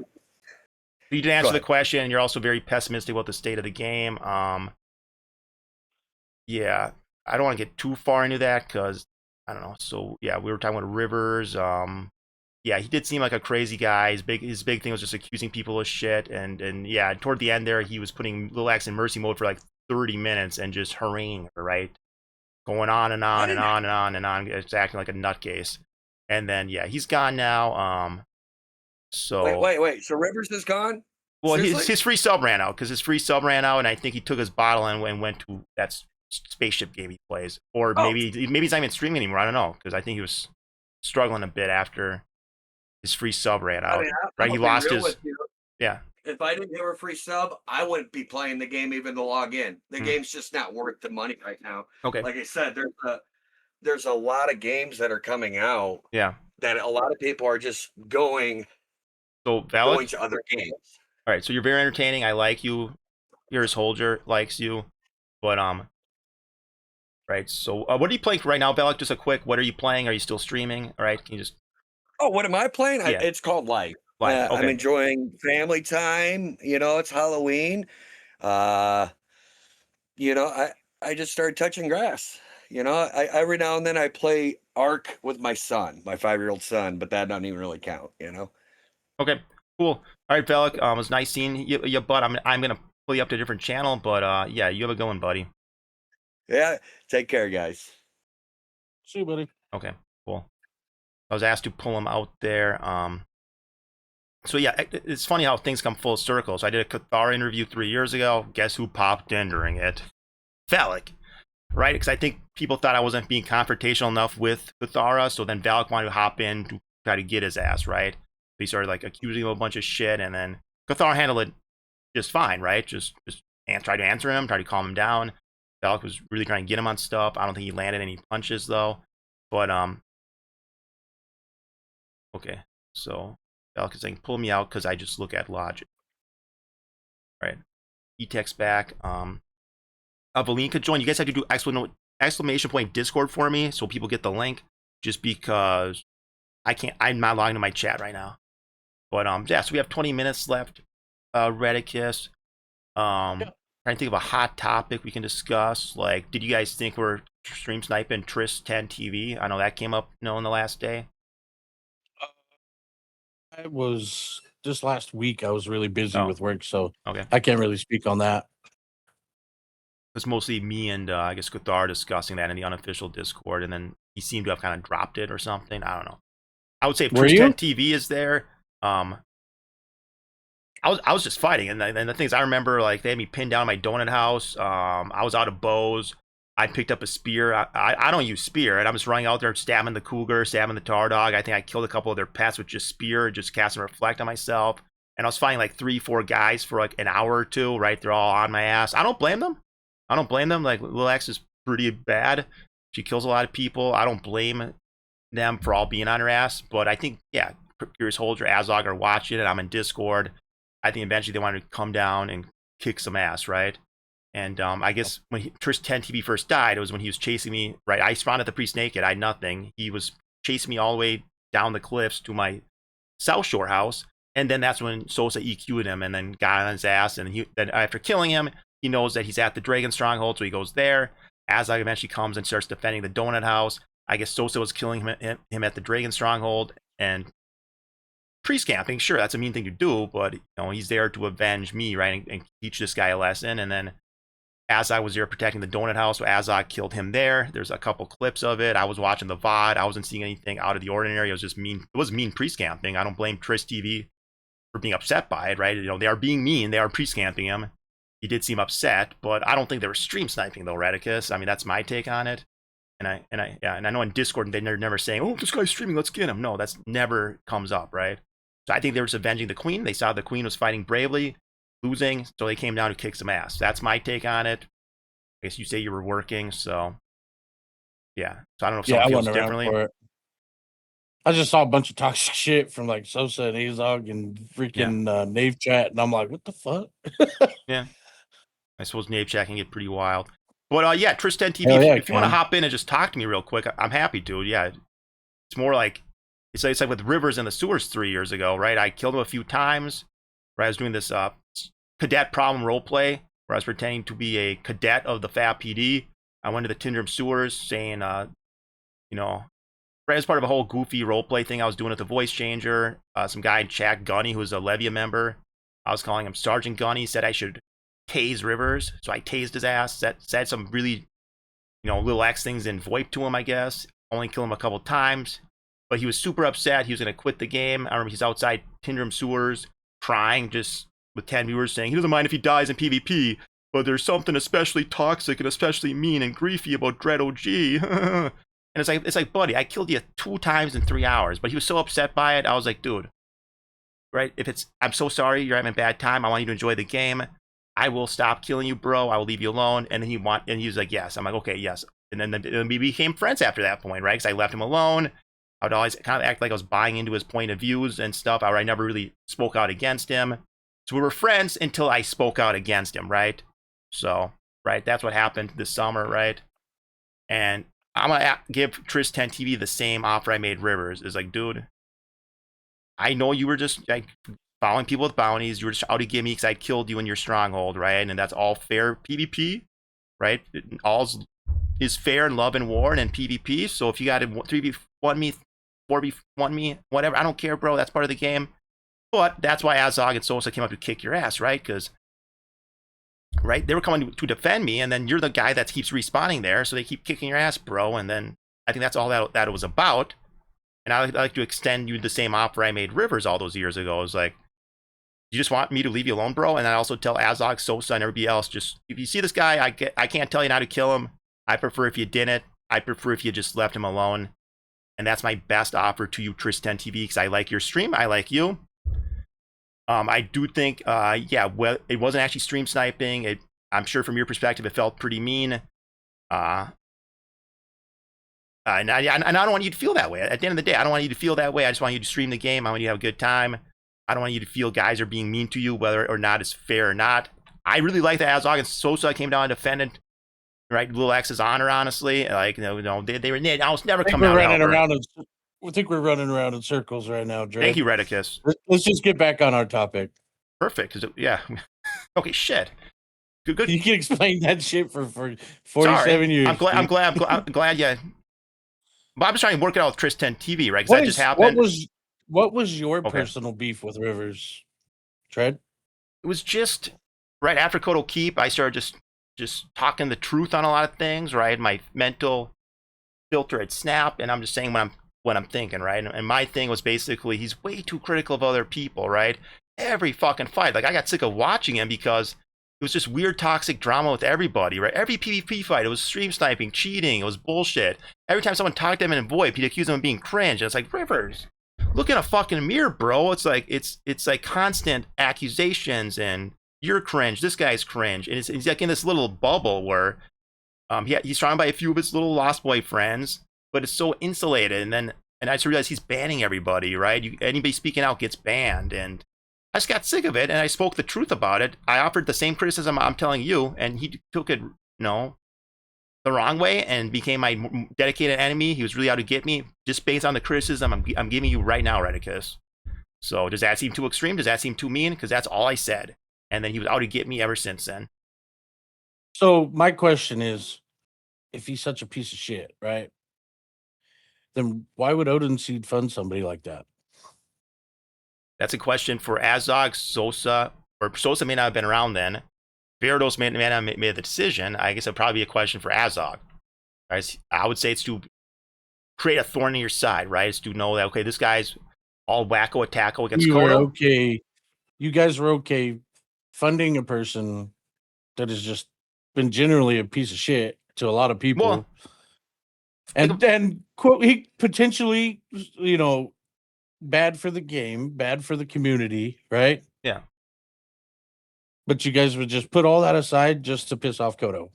you didn't Go answer the ahead. question. You're also very pessimistic about the state of the game. Yeah, I don't want to get too far into that because I don't know. So yeah, we were talking about Rivers. Yeah, he did seem like a crazy guy. His big thing was just accusing people of shit, and yeah, toward the end there, he was putting Lil X in mercy mode for like 30 minutes and just haranguing her, right? Going on and I on and didn't. on and on and on. It's acting like a nutcase. And then yeah, he's gone now. Wait, So wait, wait. So Rivers is gone. well, his Seriously? his free sub ran out because his free sub ran out, and I think he took his bottle and went to that spaceship game he plays, or Oh, maybe he's not even streaming anymore. I don't know because I think he was struggling a bit after his free sub ran I out. mean, I'm Right, he gonna be lost real his with you. yeah. If I didn't have a free sub, I wouldn't be playing the game even to log in. The Mm, game's just not worth the money right now. okay, Like I said, there's a lot of games that are coming out yeah. that a lot of people are just So going Valak, to other games. all right. So you're very entertaining. I like you. Your soldier likes you, but right. So what are you playing right now, Valak? Just a quick. What are you playing? Are you still streaming? All right. Can you just Oh, what am I playing? yeah, It's called Life. live? I'm Okay. enjoying family time. It's Halloween. Uh, I just started touching grass. I every now and then I play Ark with my son, my 5-year-old son, but that doesn't even really count. Okay, cool. All right, Velik. It was nice seeing you, bud. I'm gonna pull you up to a different channel, but yeah, you have a good one, buddy. Yeah, take care, guys. See you, buddy. Okay, cool. I was asked to pull him out there. So yeah, it's funny how things come full circle. So I did a Cathar interview 3 years ago. Guess who popped in during it? Valak, right? Because I think people thought I wasn't being confrontational enough with Cathara, so then Valak wanted to hop in to try to get his ass, right? He started like accusing him of a bunch of shit, and then Cathar handled it just fine, right? Just tried to answer him, tried to calm him down. Valak was really trying to get him on stuff. I don't think he landed any punches though. But okay. So Valak is saying pull me out because I just look at logic. Right. E-text back. Valine could join. You guys have to do exclamation point Discord for me so people get the link. Just because I can't I'm not logging to my chat right now. But yeah, so we have 20 minutes left. Reddikus. Yeah. Trying to think of a hot topic we can discuss. Like, did you guys think we're stream sniping Tris 10 TV? I know that came up, in the last day. I was just last week. I was really busy Oh, with work, so okay. I can't really speak on that. It's mostly me and I guess Guthar discussing that in the unofficial Discord, and then he seemed to have kind of dropped it or something. I don't know. I would say if Were Tris 10 you? TV is there, I was just fighting, and the things I remember, like they had me pinned down in my donut house. I was out of bows. I picked up a spear. I don't use spear, and I'm just running out there stabbing the cougar, stabbing the tar dog. I think I killed a couple of their pets with just spear, just cast and reflect on myself. And I was fighting like 3, 4 guys for like an hour or two. Right, they're all on my ass. I don't blame them. I don't blame them. Like Lil X is pretty bad. She kills a lot of people. I don't blame them for all being on her ass. But I think yeah, Curious Holder, Azog are watching it. I'm in Discord. I think eventually they wanted to come down and kick some ass, right? And I guess when Trish 10 TV first died, it was when he was chasing me, right? I spawned at the priest naked. I had nothing. He was chasing me all the way down the cliffs to my South Shore house. And then that's when Sosa EQ'd him and then got on his ass. And then after killing him, he knows that he's at the Dragon Stronghold, so he goes there. Azog eventually comes and starts defending the Donut House. I guess Sosa was killing him at the Dragon Stronghold and priest camping. Sure, that's a mean thing to do, but he's there to avenge me, right, and teach this guy a lesson. And then Azog was there protecting the Donut House, so Azog killed him there. There's a couple clips of it. I was watching the VOD. I wasn't seeing anything out of the ordinary. It was just mean. It was mean priest camping. I don't blame Trish TV for being upset by it, right? They are being mean. They are priest camping him. He did seem upset, but I don't think they were stream sniping though, Reddikus. I mean, that's my take on it. And I know in Discord they're never saying, "Oh, this guy's streaming, let's get him." No, that's never comes up, right? So I think they were just avenging the queen. They saw the queen was fighting bravely, losing, so they came down to kick some ass. That's my take on it. I guess you say you were working, so yeah. So I don't know if someone feels differently. For it. I just saw a bunch of toxic shit from like Sosa and Azog and freaking Nave chat, and I'm like, what the fuck? Yeah. I suppose Nave chat can get pretty wild. But yeah, Tristan TV, if you want to hop in and just talk to me real quick, I'm happy to. Yeah. It's more like it's like with Rivers in the sewers 3 years ago, right? I killed him a few times. Right? I was doing this cadet problem role play where I was pretending to be a cadet of the FAP PD. I went to the Tindrum sewers saying, right, as part of a whole goofy role play thing I was doing with the voice changer. Some guy in chat, Gunny, who's a Levia member. I was calling him Sergeant Gunny, said I should tase Rivers. So I tased his ass, said some really, little X things in VoIP to him, I guess. Only killed him a couple times. But he was super upset. He was going to quit the game. I remember he's outside Tindrum sewers crying just with 10 viewers saying he doesn't mind if he dies in PvP, but there's something especially toxic and especially mean and griefy about Dread OG. And it's like, buddy, I killed you 2 times in 3 hours. But he was so upset by it. I was like, dude, right? I'm so sorry you're having a bad time. I want you to enjoy the game. I will stop killing you, bro. I will leave you alone. And he was like, yes. I'm like, okay, yes. And then we became friends after that point, right? Because I left him alone. I would always kind of act like I was buying into his point of views and stuff. I never really spoke out against him. So we were friends until I spoke out against him, right? So, right, that's what happened this summer, right? And I'm going to give Trish 10 TV the same offer I made Rivers. It's like, dude, I know you were just like following people with bounties. You were just out to get me because I killed you in your stronghold, right? And that's all fair PvP, right? All is fair in love and war and in PvP. So if you got to 3v1 me, 4v1 me, whatever, I don't care, bro. That's part of the game. But that's why Azog and Sosa came up to kick your ass, right? Because, right, they were coming to defend me, and then you're the guy that keeps respawning there, so they keep kicking your ass, bro. And then I think that's all that it was about. And I like to extend you the same offer I made Rivers all those years ago. It was like, you just want me to leave you alone, bro? And I also tell Azog, Sosa, and everybody else, just, if you see this guy, I can't tell you how to kill him. I prefer if you didn't. I prefer if you just left him alone. And that's my best offer to you, Tristan TV, because I like your stream. I like you. I do think, well, it wasn't actually stream sniping. I'm sure from your perspective, it felt pretty mean. And I don't want you to feel that way. At the end of the day, I don't want you to feel that way. I just want you to stream the game. I want you to have a good time. I don't want you to feel guys are being mean to you, whether or not it's fair or not. I really like that Azog and Sosa came down and defended, right, Lil X's honor, honestly. Like, they were, I was never coming out. I think we're running around in circles right now, Dre. Thank you, Reddikus. Let's just get back on our topic. Perfect. Yeah. Okay, shit. Good. You can explain that shit for 47 years. I'm glad. Yeah. But I'm just trying to work it out with Tristan TV, right? Because that just happened. What was your personal beef with Rivers, Tread? It was just right after Koto Keep. I started just talking the truth on a lot of things, right? My mental filter had snapped, and I'm just saying what I'm thinking, right? And my thing was basically he's way too critical of other people, right? Every fucking fight, like I got sick of watching him because it was just weird toxic drama with everybody, right? Every PvP fight, it was stream sniping, cheating, it was bullshit. Every time someone talked to him in VoIP, he'd accuse him of being cringe. And it's like, Rivers, look in a fucking mirror, bro. It's like like constant accusations and you're cringe, this guy's cringe. And he's like in this little bubble where he's surrounded by a few of his little lost boy friends, but it's so insulated. And I just realized he's banning everybody, right? Anybody speaking out gets banned. And I just got sick of it, and I spoke the truth about it. I offered the same criticism I'm telling you, and he took it, the wrong way and became my dedicated enemy. He was really out to get me just based on the criticism I'm giving you right now, Reddikus. So does that seem too extreme? Does that seem too mean? Because that's all I said. And then he was out to get me ever since then. So my question is, if he's such a piece of shit, right? Then why would Odin Seed fund somebody like that? That's a question for Azog, Sosa, or Sosa may not have been around then. Gyarados may not have made the decision. I guess it'd probably be a question for Azog. Right? I would say it's to create a thorn in your side, right? It's to know that, okay, this guy's all wacko attacko against Koto. Okay. You guys were okay funding a person that has just been generally a piece of shit to a lot of people. Well, and quote, he potentially, bad for the game, bad for the community, right? Yeah. But you guys would just put all that aside just to piss off Koto.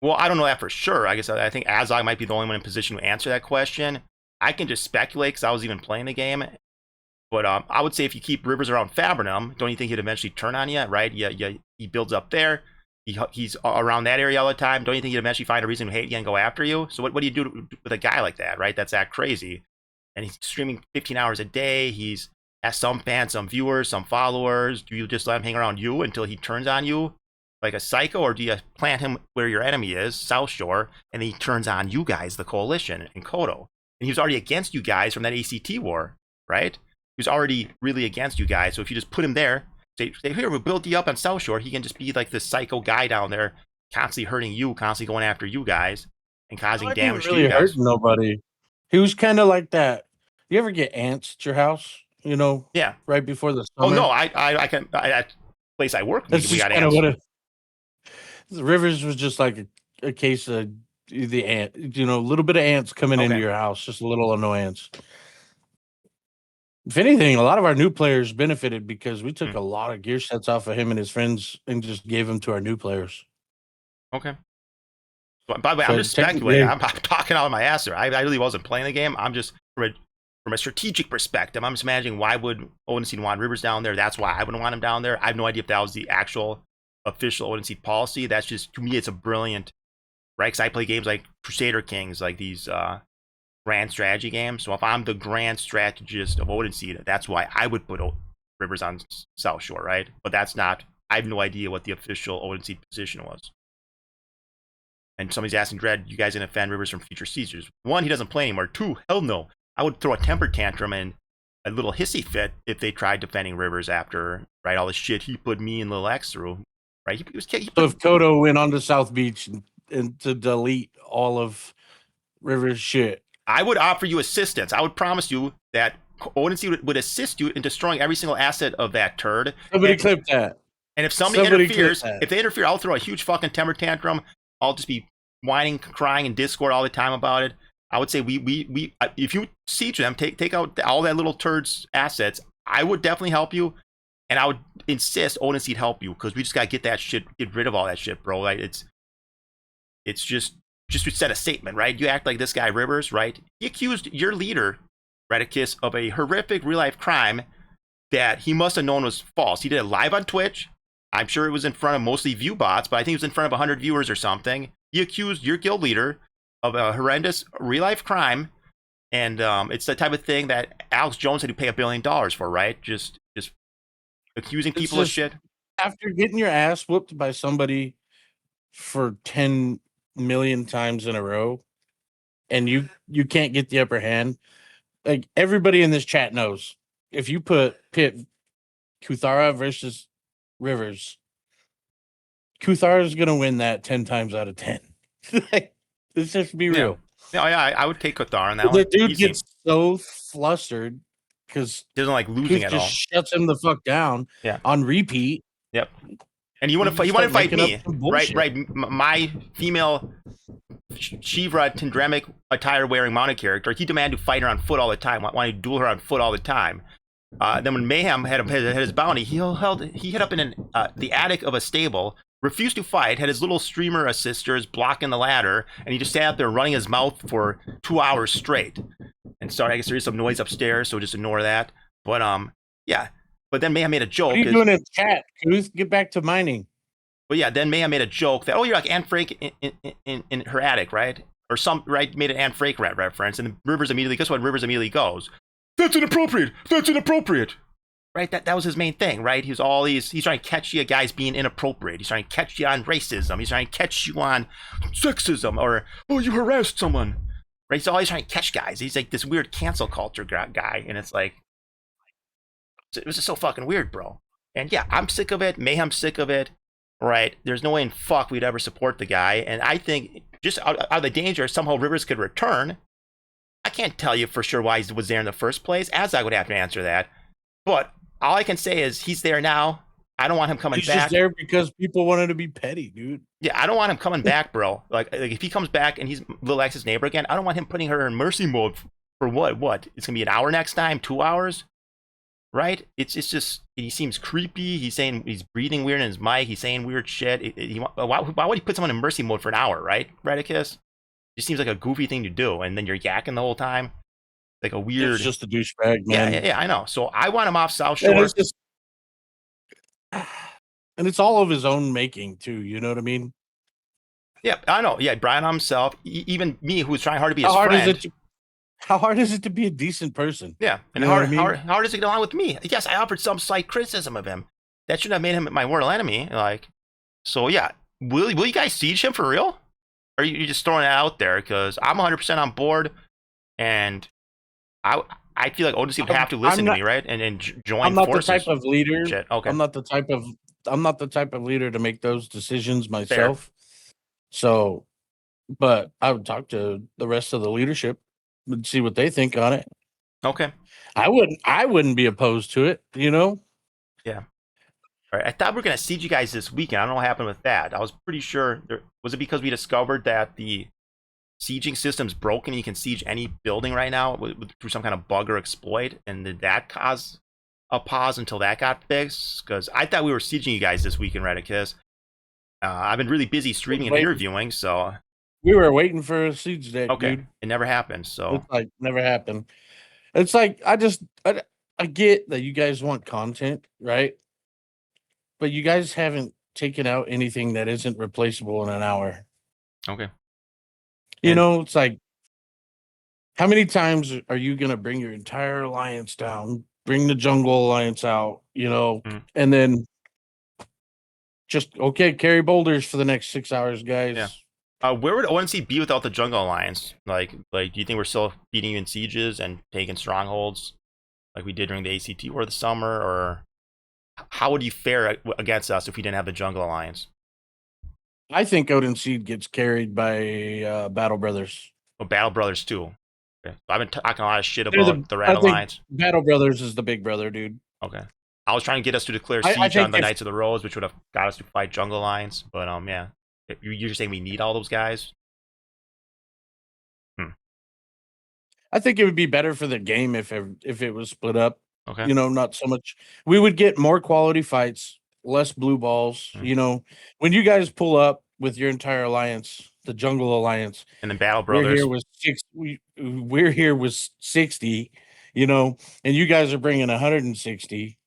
Well, I don't know that for sure. I guess I think Azog might be the only one in position to answer that question. I can just speculate because I was even playing the game. But I would say if you keep Rivers around Fabrinum, don't you think he'd eventually turn on you, right? Yeah, he builds up there. He's around that area all the time. Don't you think he'd eventually find a reason to hate you and go after you? So what do you do with a guy like that, right? That's that crazy. And he's streaming 15 hours a day. He's has some fans, some viewers, some followers. Do you just let him hang around you until he turns on you like a psycho? Or do you plant him where your enemy is, South Shore, and then he turns on you guys, the coalition, and Koto? And he was already against you guys from that ACT war, right? He was already really against you guys. So if you just put him there, say here, we'll build you up on South Shore, he can just be like this psycho guy down there, constantly hurting you, constantly going after you guys, and causing damage to you guys. Hurt nobody. He was kind of like that. You ever get ants at your house? Yeah. Right before the Oh summer? no, I can. That place I work, That's we just got kind of ants. what Rivers was just like a case of the ant. A little bit of ants coming into your house, just a little annoyance. If anything, a lot of our new players benefited because we took a lot of gear sets off of him and his friends and just gave them to our new players. Okay. By the way, I'm just speculating. I'm talking out of my ass here. I really wasn't playing the game. I'm just from a strategic perspective, I'm just imagining why would Odin Seed want Rivers down there? That's why I wouldn't want him down there. I have no idea if that was the actual official Odin Seed policy. That's just, to me, it's a brilliant, right? Because I play games like Crusader Kings, like these grand strategy games. So if I'm the grand strategist of Odin Seed, that's why I would put Rivers on South Shore, right? But that's not, I have no idea what the official Odin Seed position was. And somebody's asking Dread, you guys gonna defend Rivers from future seizures? One, he doesn't play anymore. Two, hell no. I would throw a temper tantrum and a little hissy fit if they tried defending Rivers after, right, all the shit he put me and Lil X through, right? So if Koto went on to South Beach and to delete all of Rivers' shit, I would offer you assistance. I would promise you that Odin Seed would assist you in destroying every single asset of that turd. Somebody clip that. And if somebody interferes, if they interfere, I'll throw a huge fucking temper tantrum. I'll just be whining, crying in Discord all the time about it. I would say we if you siege them, take out all that little turd's assets, I would definitely help you, and I would insist Odin Seed help you because we just gotta get rid of all that shit, bro. Like it's just to set a statement, right? You act like this guy Rivers, right? He accused your leader, Reddikus, of a horrific real life crime that he must have known was false. He did it live on Twitch. I'm sure it was in front of mostly view bots, but I think it was in front of 100 viewers or something. He accused your guild leader of a horrendous real-life crime, and it's the type of thing that Alex Jones had to pay $1 billion for, right? Just accusing people of shit. After getting your ass whooped by somebody for 10 million times in a row, and you can't get the upper hand, like everybody in this chat knows, if you pit Kuthara versus Rivers, Kuthara is going to win that 10 times out of 10. Let's just be real. Yeah, I would take Kothar on that one. The dude gets so flustered because he doesn't like losing at all. Just shuts him the fuck down. Yeah. On repeat. Yep. And you want to fight me, right? My female Shivra Tindremic attire wearing mono character. He demanded to fight her on foot all the time. Wanted to duel her on foot all the time. Then when Mayhem had his bounty, he hid up in the attic of a stable, refused to fight, had his little streamer sisters blocking the ladder, and he just sat up there running his mouth for 2 hours straight. And sorry, I guess there is some noise upstairs, so just ignore that. But yeah. But then Mayhem made a joke. What are you doing in chat, Kuth? Get back to mining. But yeah, then Mayhem made a joke that, oh, you're like Anne Frank in her attic, right? Or made an Anne Frank reference, and Rivers immediately, guess what? Rivers immediately goes, that's inappropriate. That's inappropriate. Right? That was his main thing, right? He's trying to catch you guys being inappropriate. He's trying to catch you on racism. He's trying to catch you on sexism, or, oh, you harassed someone. Right? He's always trying to catch guys. He's like this weird cancel culture guy, and it's like, it was just so fucking weird, bro. And yeah, I'm sick of it. Mayhem's sick of it. Right? There's no way in fuck we'd ever support the guy. And I think just out of the danger, somehow Rivers could return. I can't tell you for sure why he was there in the first place, as I would have to answer that. But all I can say is he's there now. I don't want him coming back. He's just there because people wanted to be petty, dude. Yeah, I don't want him coming back, bro. Like if he comes back and he's Lil X's neighbor again, I don't want him putting her in mercy mode for what? What? It's gonna be an hour next time? 2 hours? Right? It's just, he seems creepy. He's saying, he's breathing weird in his mic. He's saying weird shit. Why would he put someone in mercy mode for an hour, right? Reddikus? It just seems like a goofy thing to do. And then you're yakking the whole time. Like a weird. It's just a douchebag, man. Yeah, I know. So I want him off South Shore. And it's all of his own making, too. You know what I mean? Yeah, I know. Yeah, Brian himself, even me, who's trying hard to be his friend. How hard is it to be a decent person? Yeah, and how hard is it to get along with me? Yes, I offered some slight criticism of him. That shouldn't have made him my mortal enemy. Like, so yeah, will you guys siege him for real? Or are you just throwing it out there? Because I'm 100% on board, and I feel like Odyssey would have to listen to me, right? And join. I'm not forces. the type of leader. Shit. Okay. I'm not the type of leader to make those decisions myself. Fair. So, but I would talk to the rest of the leadership and see what they think on it. Okay. I wouldn't be opposed to it, you know? Yeah. All right. I thought we were going to siege you guys this weekend. I don't know what happened with that. I was pretty sure. Was it because we discovered that the sieging system's broken and you can siege any building right now through some kind of bug or exploit? And did that cause a pause until that got fixed? Because I thought we were sieging you guys this weekend, Reddikus. I've been really busy streaming and interviewing, so... We were waiting for a siege deck, dude. It never happened, so... It's like, never happened. It's like, I get that you guys want content, right? But you guys haven't taken out anything that isn't replaceable in an hour. Okay. You know, it's like, how many times are you going to bring your entire alliance down, bring the jungle alliance out, you know, and then just, okay, carry boulders for the next 6 hours, guys. Yeah. Where would ONC be without the jungle alliance? Like, do you think we're still beating you in sieges and taking strongholds like we did during the ACT War this summer? Or how would you fare against us if we didn't have the jungle alliance? I think Odin Seed gets carried by Battle Brothers. Oh, Battle Brothers too. Okay. I've been talking a lot of shit about the Red Alliance. Battle Brothers is the big brother, dude. Okay. I was trying to get us to declare siege on the Knights of the Rose, which would have got us to fight Jungle Alliance. But yeah, you're just saying we need all those guys. I think it would be better for the game if it was split up. Okay. You know, not so much. We would get more quality fights, less blue balls. You know, when you guys pull up with your entire alliance, the Jungle Alliance, and then Battle Brothers, we're here with 60. You know, and you guys are bringing 160.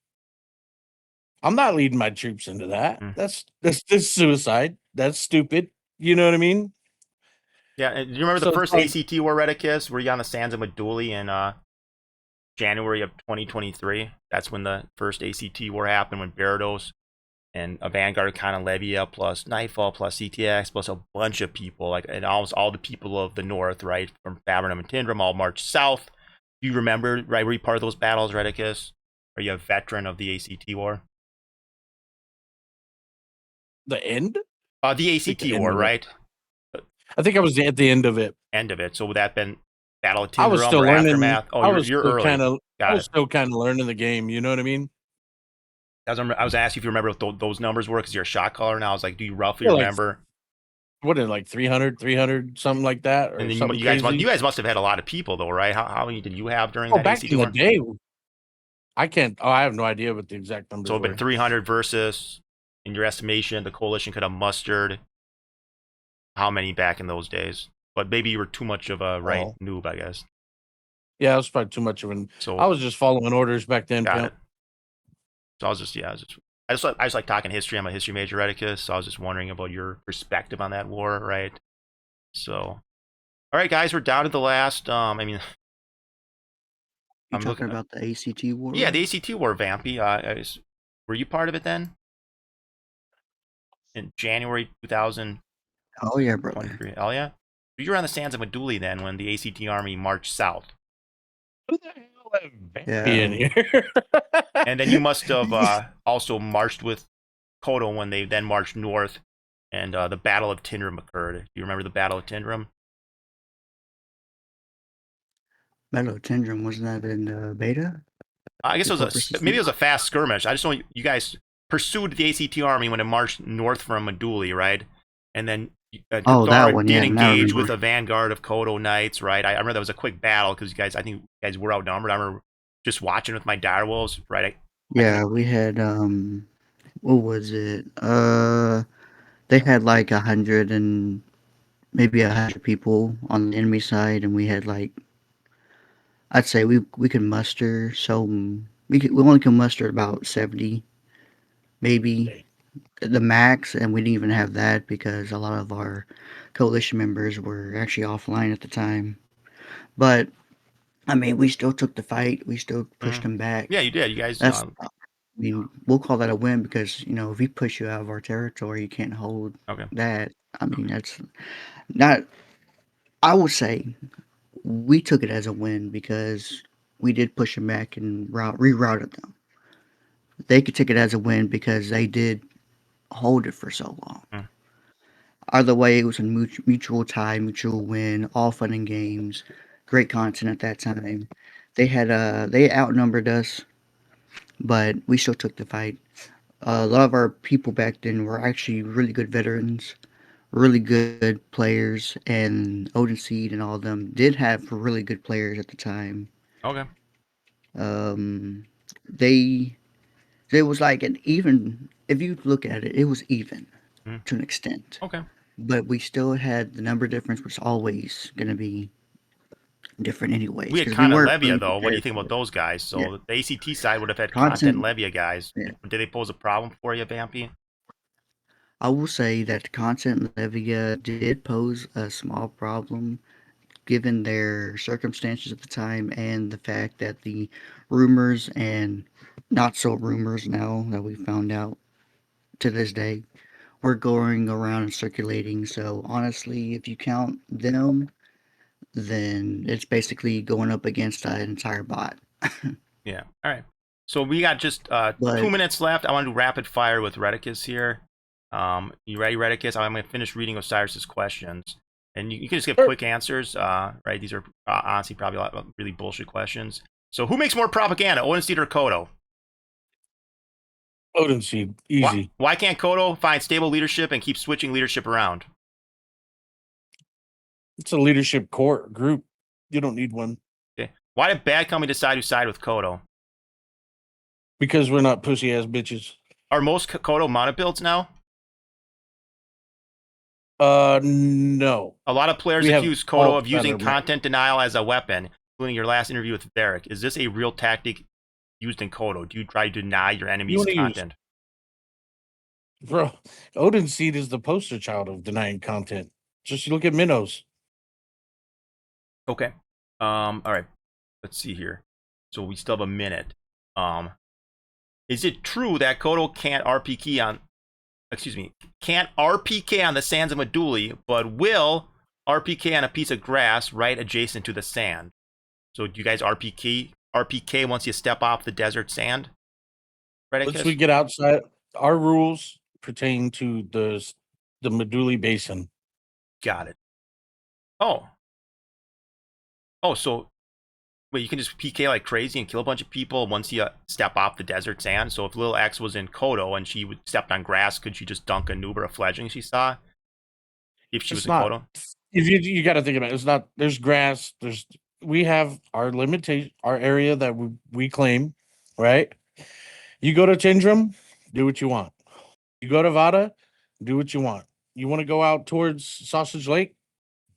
I'm not leading my troops into that. That's suicide. That's stupid. You know what I mean? Yeah. And do you remember the first ACT War, Reddikus, where you on the sands of Meduli in January of 2023? That's when the first ACT War happened, when Barados and a Vanguard kind of Levia plus Nightfall plus CTX plus a bunch of people, like, and almost all the people of the North, right, from Fabrinum and Tindrum all marched south. Do you remember, right, were you part of those battles, Reddikus? Are you a veteran of the ACT War? The end? The ACT War, right? I think I was at the end of it. End of it. So would that been Battle of Tindrum I was still or learning. Aftermath? Oh, you're early. I was still kind of learning the game. You know what I mean? I was asking if you remember what those numbers were because you're a shot caller now. I was like, do you roughly remember? What is like 300, something like that? Or and then you guys must have had a lot of people though, right? How many did you have during that back ACT in War? the day? I have no idea what the exact numbers So were. it'd been 300 versus, in your estimation, the coalition could have mustered how many back in those days? But maybe you were too much of a noob, I guess. Yeah, I was probably too much of an. So I was just following orders back then. Got it. So I was just I just like talking history. I'm a history major, Reddikus, so I was just wondering about your perspective on that war, right? So, all right, guys, we're down to the last. I mean, You I'm talking looking. about the ACT war? Yeah, the ACT war, Vampy. Were you part of it then? In January 2023. Oh yeah, brother. Oh yeah, you were on the sands of Meduli then when the ACT army marched south, Who the hell have Yeah. Vampy in here? and then you must have also marched with Koto when they then marched north, and the Battle of Tindrum occurred. Do you remember the Battle of Tindrum? Battle of Tendrum, wasn't that in beta? I guess it Before was maybe it was a fast skirmish. I just know you guys pursued the ACT army when it marched north from Meduli, right? And then Oh, that Cathara one, did yeah, now I engage with remember. a vanguard of Koto Knights, right? I remember that was a quick battle because I think you guys were outnumbered. I remember just watching with my direwolves, right? Yeah, we had what was it? They had like 100 and maybe 100 people on the enemy side, and we had like I'd say we could muster we only can muster about 70 maybe the max, and we didn't even have that because a lot of our coalition members were actually offline at the time. But I mean, we still took the fight. We still pushed them Yeah, back. you did. You guys, That's I mean, we'll call that a win because if we push you out of our territory, you can't hold okay. that. I mean, that's not. I would say we took it as a win because we did push them back and rerouted them. They could take it as a win because they did hold it for so long. Mm. Either way, it was a mutual tie, mutual win, all fun and games, great content at that time. They outnumbered us, but we still took the fight. A lot of our people back then were actually really good veterans, really good players, and Odin Seed and all of them did have really good players at the time. Okay. Um, they it was like an even. If you look at it, it was even Mm. to an extent. Okay. But we still had the number difference was always going to be different anyways We had because we Khan and weren't Levia really though. What do you prepared think for about it. those guys? Yeah, So the ACT side would have had Content and content. Levia guys. Yeah, Did they pose a problem for you, Vampy? I will say that the content Levia did pose a small problem given their circumstances at the time and the fact that the rumors and not so rumors now that we found out to this day were going around and circulating. So honestly, if you count them, then it's basically going up against an entire bot. Yeah. All right. So we got just But 2 minutes left. I want to do rapid fire with Reddikus here. You ready, Reddikus? I'm going to finish reading Osiris's questions, and you can just give Sure. quick answers. Right? These are honestly probably a lot of really bullshit questions. So who makes more propaganda, Odin Seed or Koto? Odin Seed, easy. Why can't Koto find stable leadership and keep switching leadership around? It's a leadership core group. You don't need one Okay. Why did Bad Company decide to side with Koto? because we're not pussy ass bitches. Are most Koto mono builds now? No. A lot of players We have accuse Koto alt of using better, man. content denial as a weapon, including your last interview with Derek. Is this a real tactic used in Koto? Do you try to deny your enemy's wanna use- content? Bro, Odin Seed is the poster child of denying content. Just look at Minnows. Okay. All right. Let's see here. So we still have a minute. Is it true that Koto can't RPK on the sands of Meduli, but will RPK on a piece of grass right adjacent to the sand? So do you guys RPK once you step off the desert sand? Once we get outside, our rules pertain to the Meduli Basin. Got it. Oh, so wait, you can just PK like crazy and kill a bunch of people once you step off the desert sand. So if Lil X was in Koto and she would stepped on grass, could she just dunk a noob or a fledgling she saw? If she was in Koto? If you got to think about it, it's not. There's grass. We have our limitation, our area that we claim, right? You go to Tindrum, do what you want. You go to Vada, do what you want. You want to go out towards Sausage Lake,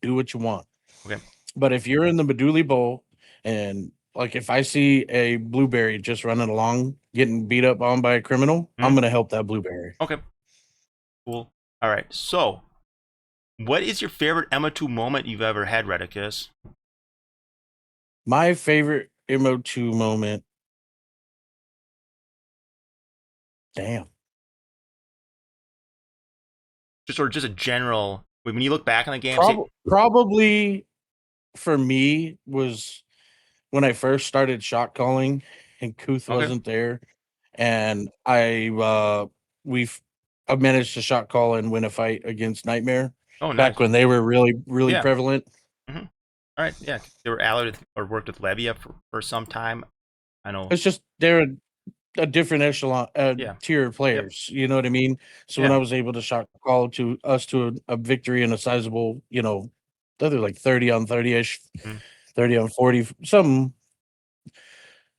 do what you want. Okay. But if you're in the Meduli Bowl, and like if I see a blueberry just running along getting beat up on by a criminal, I'm gonna help that blueberry. Okay. Cool. All right. So, what is your favorite MO2 moment you've ever had, Reddikus? My favorite MO2 moment. Damn. Just a general. When you look back on the game, say, Probably for me was when I first started shot calling and Kuth Okay. wasn't there, and I managed to shot call and win a fight against Nightmare oh, nice. back when they were really Yeah. prevalent. All right. Yeah, they were allied with, or worked with Levia for some time. I know. It's just they're a different echelon Yeah. tier of players. You know what I mean? So when Yeah. I was able to shot call to us to a victory and a sizable, they're like 30 on 30-ish, Mhm. 30 on 40, something.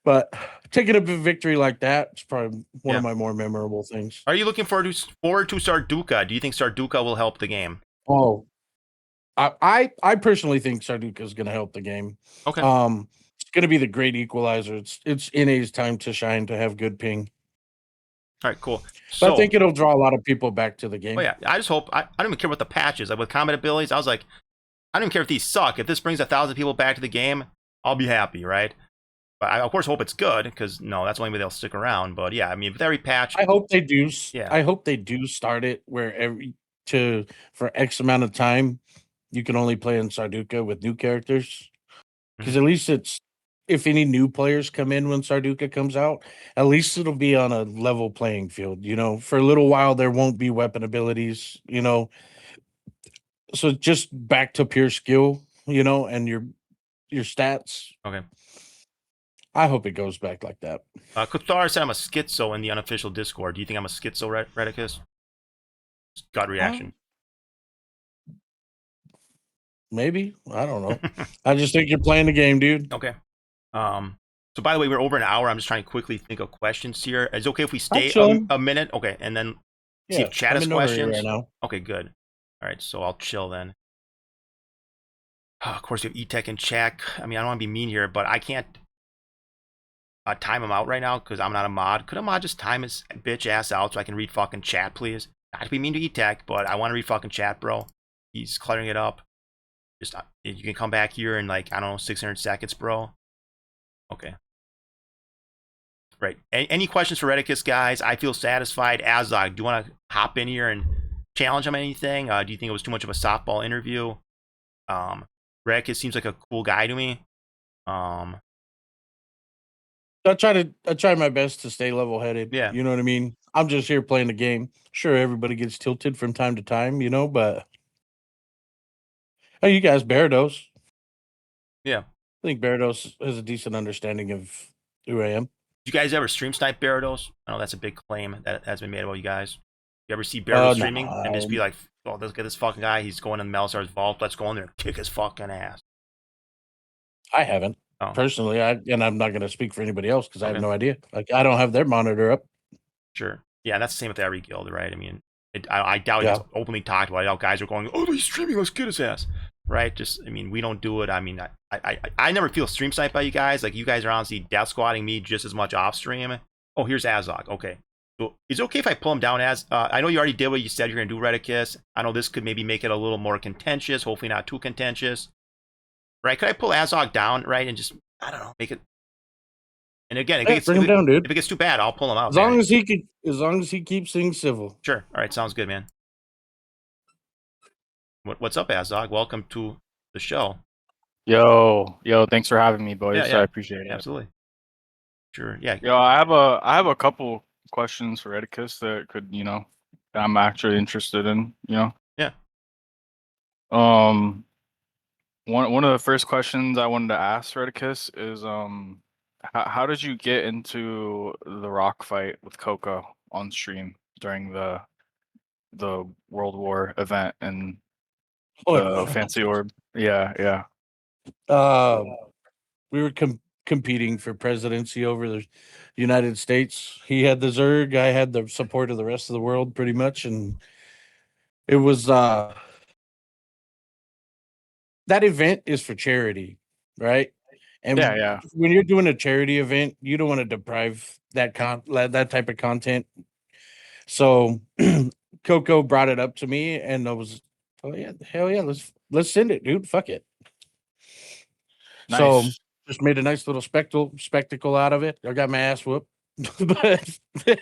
But taking a victory like that is probably one of Yeah. my more memorable things. Are you looking forward to Sarduka? Do you think Sarduka will help the game? Oh, I personally think Sarduka is going to help the game. Okay. It's going to be the great equalizer. It's NA's time to shine, to have good ping. All right. Cool. But So, I think it'll draw a lot of people back to the game. oh yeah, I just hope I don't even care what the patch is. Like with combat abilities, I was like, I don't even care if these suck. If this brings 1,000 people back to the game, I'll be happy, right? But I of course hope it's good because no, that's the only way they'll stick around. But yeah, I mean, with every patch, I hope they do. Yeah. I hope they do start it where for X amount of time you can only play in Sarduka with new characters. Because at least if any new players come in when Sarduka comes out, at least it'll be on a level playing field. For a little while there won't be weapon abilities. So just back to pure skill. And your stats. Okay. I hope it goes back like that. Kuthar said I'm a schizo in the unofficial Discord. Do you think I'm a schizo, Reddikus? Gut reaction. Maybe. I don't know. I just think you're playing the game, dude. Okay. So by the way, we're over an hour. I'm just trying to quickly think of questions here. Is it okay if we stay a minute? Okay, and then see if chat has questions. Right now. Okay, good. All right, so I'll chill then. Of course, we have E-Tech and chat. I mean, I don't want to be mean here, but I can't time him out right now because I'm not a mod. Could a mod just time his bitch ass out so I can read fucking chat, please? Not to be mean to E-Tech, but I want to read fucking chat, bro. He's cluttering it up. Just you can come back here in like, I don't know, 600 seconds, bro. Okay. Right. Any questions for Reddikus, guys? I feel satisfied. Azog, do you want to hop in here and challenge him on anything? Do you think it was too much of a softball interview? Reddikus seems like a cool guy to me. I try my best to stay level headed. Yeah. You know what I mean? I'm just here playing the game. Sure, everybody gets tilted from time to time, but you guys, Barados. Yeah. I think Barados has a decent understanding of who I am. Did you guys ever stream snipe Barados? I know that's a big claim that has been made about you guys. You ever see Barados streaming and just be like, oh, look at this fucking guy. He's going in Melisar's vault. Let's go in there and kick his fucking ass. I haven't. Personally, and I'm not going to speak for anybody else because I have no idea. Like, I don't have their monitor up. Sure. Yeah, that's the same with every guild, right? I mean, I doubt it's openly talked about it. Guys are going, oh, he's streaming. Let's get his ass. Right? Just, I mean, we don't do it. I mean, I never feel stream sniped by you guys. Like, you guys are honestly death squatting me just as much off stream. Oh, here's Azog. Okay. So, is it okay if I pull him down as? I know you already did what you said you're going to do, Reddikus. I know this could maybe make it a little more contentious. Hopefully not too contentious. Right? Could I pull Azog down, right? And just, I don't know, make it. And again, bring him down, dude. If it gets too bad, I'll pull him out. As long as he keeps things civil. Sure. All right. Sounds good, man. What's up, Azog? Welcome to the show. Yo, thanks for having me, boys. Yeah. I appreciate it. Absolutely. Sure. Yeah. Yo, I have a couple questions for Reddikus that could, that I'm actually interested in, Yeah. One of the first questions I wanted to ask Reddikus is how did you get into the rock fight with Coco on stream during the World War event and the Fancy Orb? Yeah. We were competing for presidency over the United States. He had the Zerg, I had the support of the rest of the world, pretty much, and it was that event is for charity, right? And Yeah. when you're doing a charity event, you don't want to deprive that type of content. So Coco brought it up to me, and I was, oh yeah, hell yeah, let's send it, dude. Fuck it. So Nice. just made a nice little spectacle out of it. I got my ass whooped, but It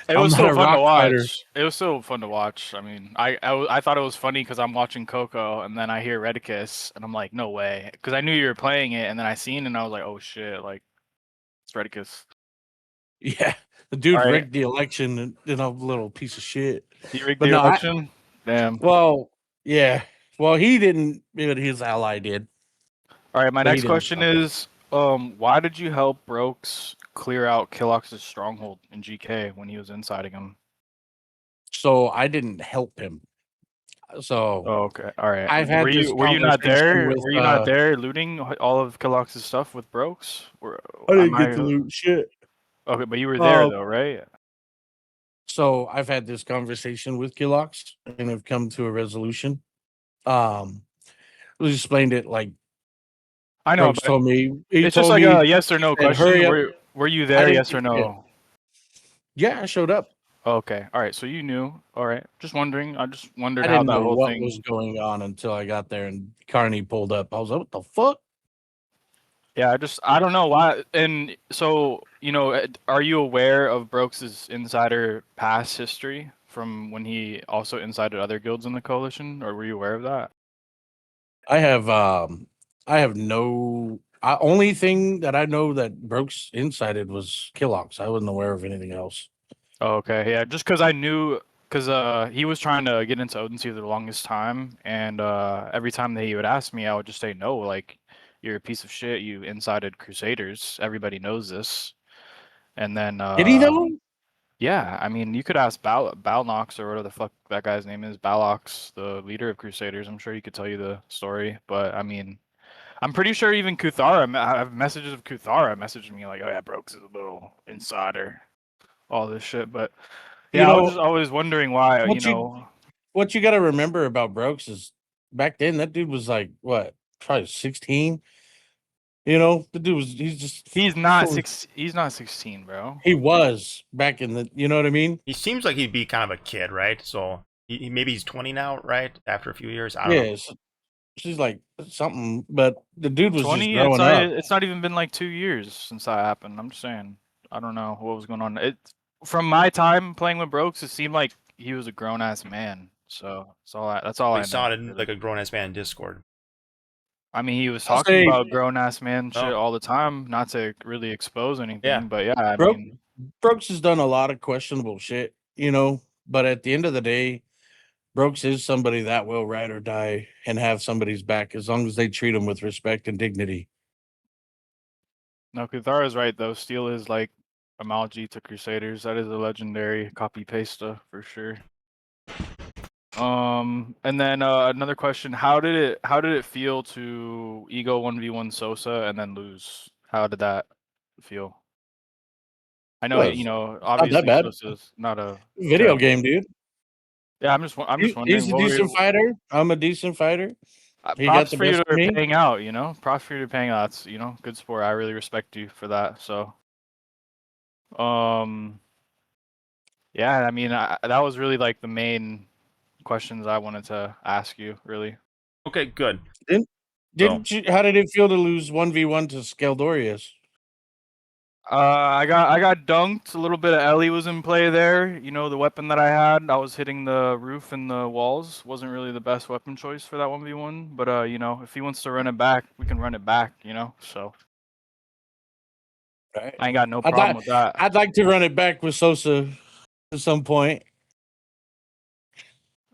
I'm was not so a fun to rock fighter. watch. It was so fun to watch. I mean, I thought it was funny because I'm watching Coco and then I hear Reddikus and I'm like, no way, because I knew you were playing it and then I seen it and I was like, oh shit, like it's Reddikus. Yeah, the All dude right, rigged the election, and a little piece of shit. he rigged But the no, election. Damn. well, yeah, well, he didn't, but his ally did, All right, my but he next didn't question stop. is, why did you help Brokes clear out Killox's stronghold in GK when he was inciting him? So I didn't help him. So Oh, okay. All right. I've had this Were you not conversation there? with. Were you not there looting all of Killox's stuff with Brokes? Or I am didn't get I to loot shit. okay? But you were there Um, though, right? so I've had this conversation with Kilox, and have come to a resolution. We explained it like I know, Brooks but told me. He it's just told like me, a yes or he no said, "Hurry question. up." Were you I there? didn't Yes give or a shit. no? Yeah, I showed up. Okay. All right. So you knew. All right. Just wondering. I just wondered I how didn't that know whole what was thing. going on until I got there and Carney pulled up. I was like, "What the fuck?" Yeah. I don't know why. And so are you aware of Brokes' insider past history from when he also insided other guilds in the coalition, or were you aware of that? I have no. Only thing that I know that Brooks incited was Killox. I wasn't aware of anything else. Oh, okay, yeah, just because I knew, because he was trying to get into Odin the longest time, and every time that he would ask me, I would just say no, like, you're a piece of shit, you incited Crusaders, everybody knows this. And then, Did he though? yeah, I mean, you could ask Balnox or whatever the fuck that guy's name is, Balox, the leader of Crusaders, I'm sure he could tell you the story, but I mean, I'm pretty sure even Kuthara, I have messages of Kuthara messaging me like, oh yeah, Brooks is a little insider, all this shit, but You yeah, I was know just always wondering why, what you got to remember about Brooks is back then that dude was like what, probably 16. The dude was he's just he's not 16, bro. he was back in the, you know what I mean? He seems like he'd be kind of a kid, right? So maybe he's 20 now, right? After a few years, I don't know. Yes, she's like something, but the dude was just 20, growing up. it's not even been like 2 years since that happened. I'm just saying. I don't know what was going on. It from my time playing with Brokes, it seemed like he was a grown ass man. So that's all He I know, sounded really. like a grown ass man in Discord. I mean, he was I'll talking say about grown ass man shit Oh, all the time, not to really expose yeah. anything, but yeah, I Broke mean, Brooks has done a lot of questionable shit, but at the end of the day, Brooks is somebody that will ride or die and have somebody's back as long as they treat him with respect and dignity. no, Kuthara's right though. Steel is like Amalji to Crusaders. That is a legendary copy pasta for sure. And then another question: how did it feel to ego 1v1 Sosa and then lose? How did that feel? I know Was it's not that obviously bad. Sosa's not a Video terrible. game, dude. Yeah, I'm just He's wondering a what were decent you, fighter. I'm a decent fighter. He got props the for you best of to me. paying out. Props for you to paying out. That's good sport. I really respect you for that. So um. Yeah, I mean, that was really like the main questions I wanted to ask you, really. Okay, good. Didn't So didn't you? How did it feel to lose 1v1 to Skeldorius? I got dunked. A little bit of Ellie was in play there. The weapon that I had, I was hitting the roof and the walls. Wasn't really the best weapon choice for that 1v1. But if he wants to run it back, we can run it back. So Right. I ain't got no I'd problem like with that. I'd like to run it back with Sosa at some point.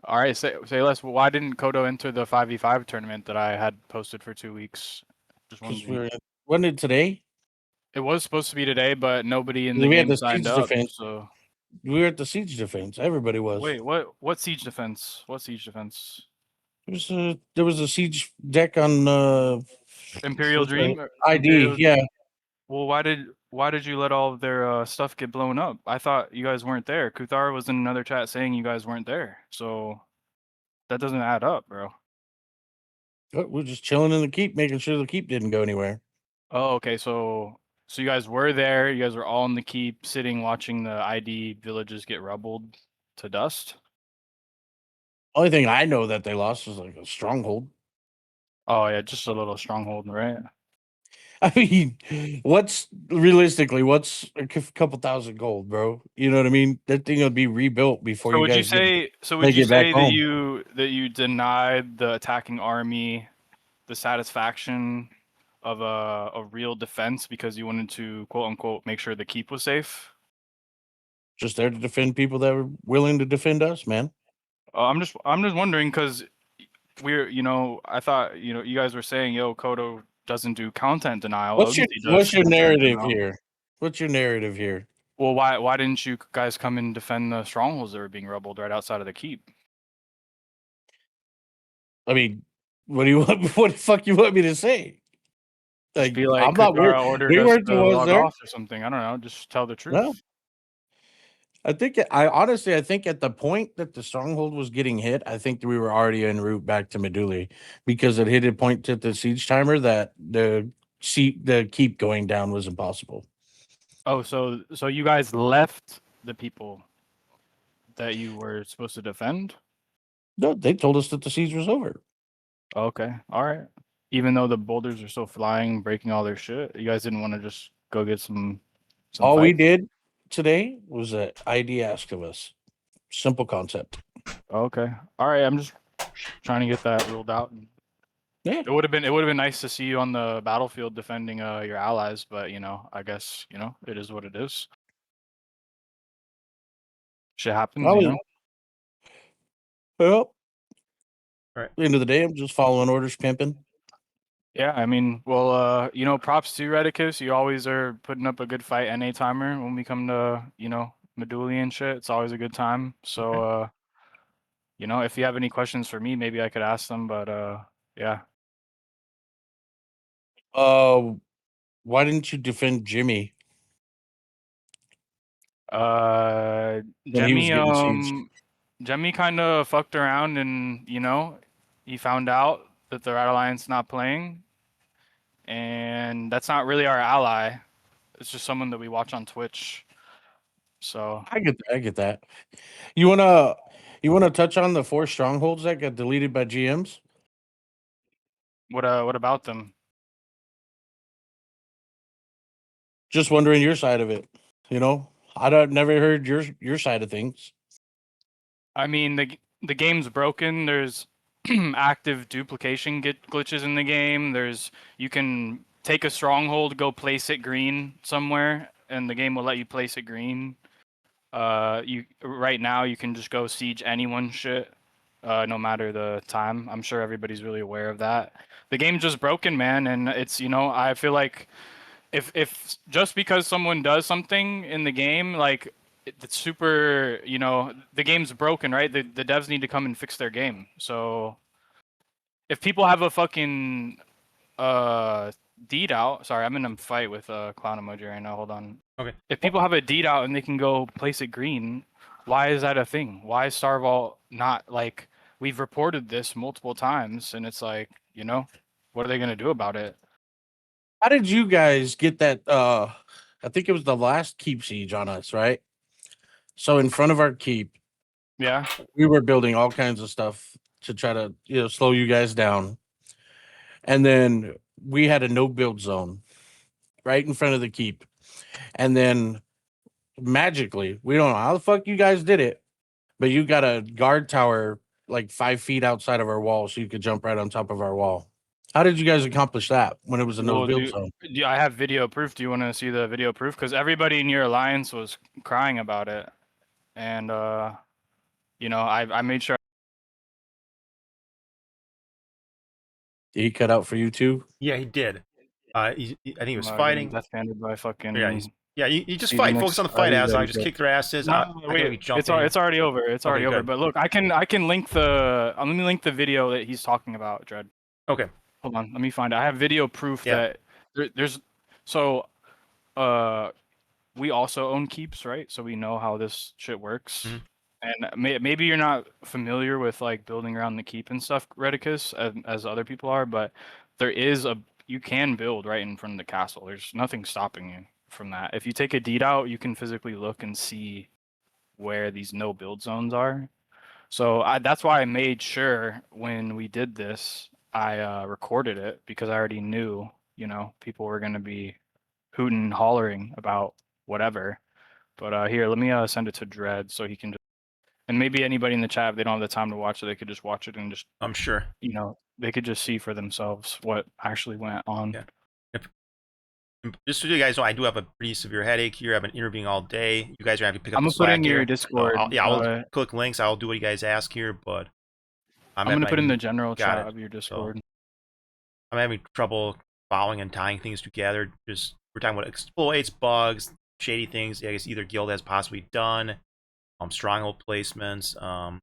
All right, say less. Why didn't Koto enter the 5v5 tournament that I had posted for 2 weeks? Just Because wondering. wasn't it today? It was supposed to be today, but nobody in the We had game the signed siege up. defense. So We were at the siege defense. Everybody was. wait, what siege defense? What siege defense? There was a siege deck on Imperial what's that? Dream? ID. Imperial. Yeah, Well, why did you let all of their stuff get blown up? I thought you guys weren't there. Kuthar was in another chat saying you guys weren't there. So that doesn't add up, bro. we're just chilling in the keep, making sure the keep didn't go anywhere. Oh, okay. So you guys were there. You guys were all in the keep, sitting, watching the ID villages get rubbled to dust. Only thing I know that they lost was like a stronghold. Oh yeah, just a little stronghold, right? I mean, what's realistically, what's a couple thousand gold, bro? You know what I mean? That thing will be rebuilt before So you would you guys say? So would make you it back say home. that you denied the attacking army the satisfaction of a real defense because you wanted to quote unquote make sure the keep was safe? Just there to defend people that were willing to defend us, man. I'm just wondering because we're I thought you guys were saying yo Koto doesn't do content denial. At least he does What's your content narrative denial. here? What's your narrative here? Well, why didn't you guys come and defend the strongholds that were being rubbled right outside of the keep? I mean, what do you want? What the fuck you want me to say? Just Like, be like I'm not. Katara ordered We us weren't the to ones log there. off or something. I don't know. Just tell the No, truth. I honestly, I think at the point that the stronghold was getting hit, I think we were already en route back to Meduli because it hit a point to the siege timer that the keep going down was impossible. Oh, so you guys left the people that you were supposed to defend? No, they told us that the siege was over. Okay, all right. Even though the boulders are still flying, breaking all their shit, you guys didn't want to just go get some All we fight? did today was a ID asked of us. Simple concept. Okay, all right. I'm just trying to get that ruled out. Yeah. It would have been nice to see you on the battlefield defending your allies, but I guess it is what it is. Shit happens, I was, well, All right. end of the day, I'm just following orders, pimping. Yeah, I mean, well, props to Reddikus. You always are putting up a good fight, NA timer. When we come to, Meduli and shit, it's always a good time. So, Okay. if you have any questions for me, maybe I could ask them. But, yeah. Why didn't you defend Jimmy Uh, when he was getting sieged? Jemmy kind of fucked around, and he found out that the Red Alliance not playing, and that's not really our ally. It's just someone that we watch on Twitch. So. I get that. You wanna touch on the 4 strongholds that got deleted by GMs? What about them? Just wondering your side of it. You know, I don't never heard your side of things. I mean, the game's broken. There's active duplication glitches in the game. You can take a stronghold, go place it green somewhere, and the game will let you place it green. You right now you can just go siege anyone's shit, no matter the time. I'm sure everybody's really aware of that. The game's just broken, man, and it's I feel like if just because someone does something in the game, like it's super, the game's broken, right? The devs need to come and fix their game. So if people have a fucking uh deed out, sorry, I'm in a fight with clown emoji right now. Hold on. Okay. If Well, people have a deed out and they can go place it green, why is that a thing? Why is Starvault not like we've reported this multiple times and it's like, what are they gonna do about it? How did you guys get that? I think it was the last keep siege on us, right? So in front of our keep, Yeah. we were building all kinds of stuff to try to slow you guys down, and then we had a no build zone right in front of the keep, and then magically, we don't know how the fuck you guys did it, but you got a guard tower like 5 feet outside of our wall, so you could jump right on top of our wall. How did you guys accomplish that when it was a no Well, build zone? I have video proof. Do you want to see the video proof? Because everybody in your alliance was crying about it, and I made sure. Did he cut out for you too? yeah, he did. I think he was I'm getting fighting. death handed by Yeah, he's fucking yeah. You just fight. Focus Phoenix. on the fight, He's as dead. I He's just dead. kick their asses. No, I can maybe wait. jump in. It's already over. It's already Okay, over. good. But look, I can link the. Let me link the video that he's talking about, Dread. Okay. Hold on. Let me find it. I have video proof Yeah. that there's. So, uh, we also own keeps, right? So we know how this shit works. Mhm. And maybe you're not familiar with like building around the keep and stuff, Reddikus, as other people are, but there is you can build right in front of the castle. There's nothing stopping you from that. If you take a deed out, you can physically look and see where these no build zones are. So that's why I made sure when we did this, I recorded it because I already knew, people were going to be hooting and hollering about whatever. But here, let me send it to Dread so he can just, and maybe anybody in the chat, if they don't have the time to watch it, they could just watch it and just, I'm sure. they could just see for themselves what actually went on. Yeah. Just so you guys know, I do have a pretty severe headache here. I've been interviewing all day. You guys are going to have to pick up I'm the gonna put slack in here. your Discord. So I'll click links. I'll do what you guys ask here, but I'm gonna put in the general Got chat it. of your So Discord. I'm having trouble following and tying things together. Just we're talking about exploits, bugs, shady things. I guess either guild has possibly done. Stronghold placements. I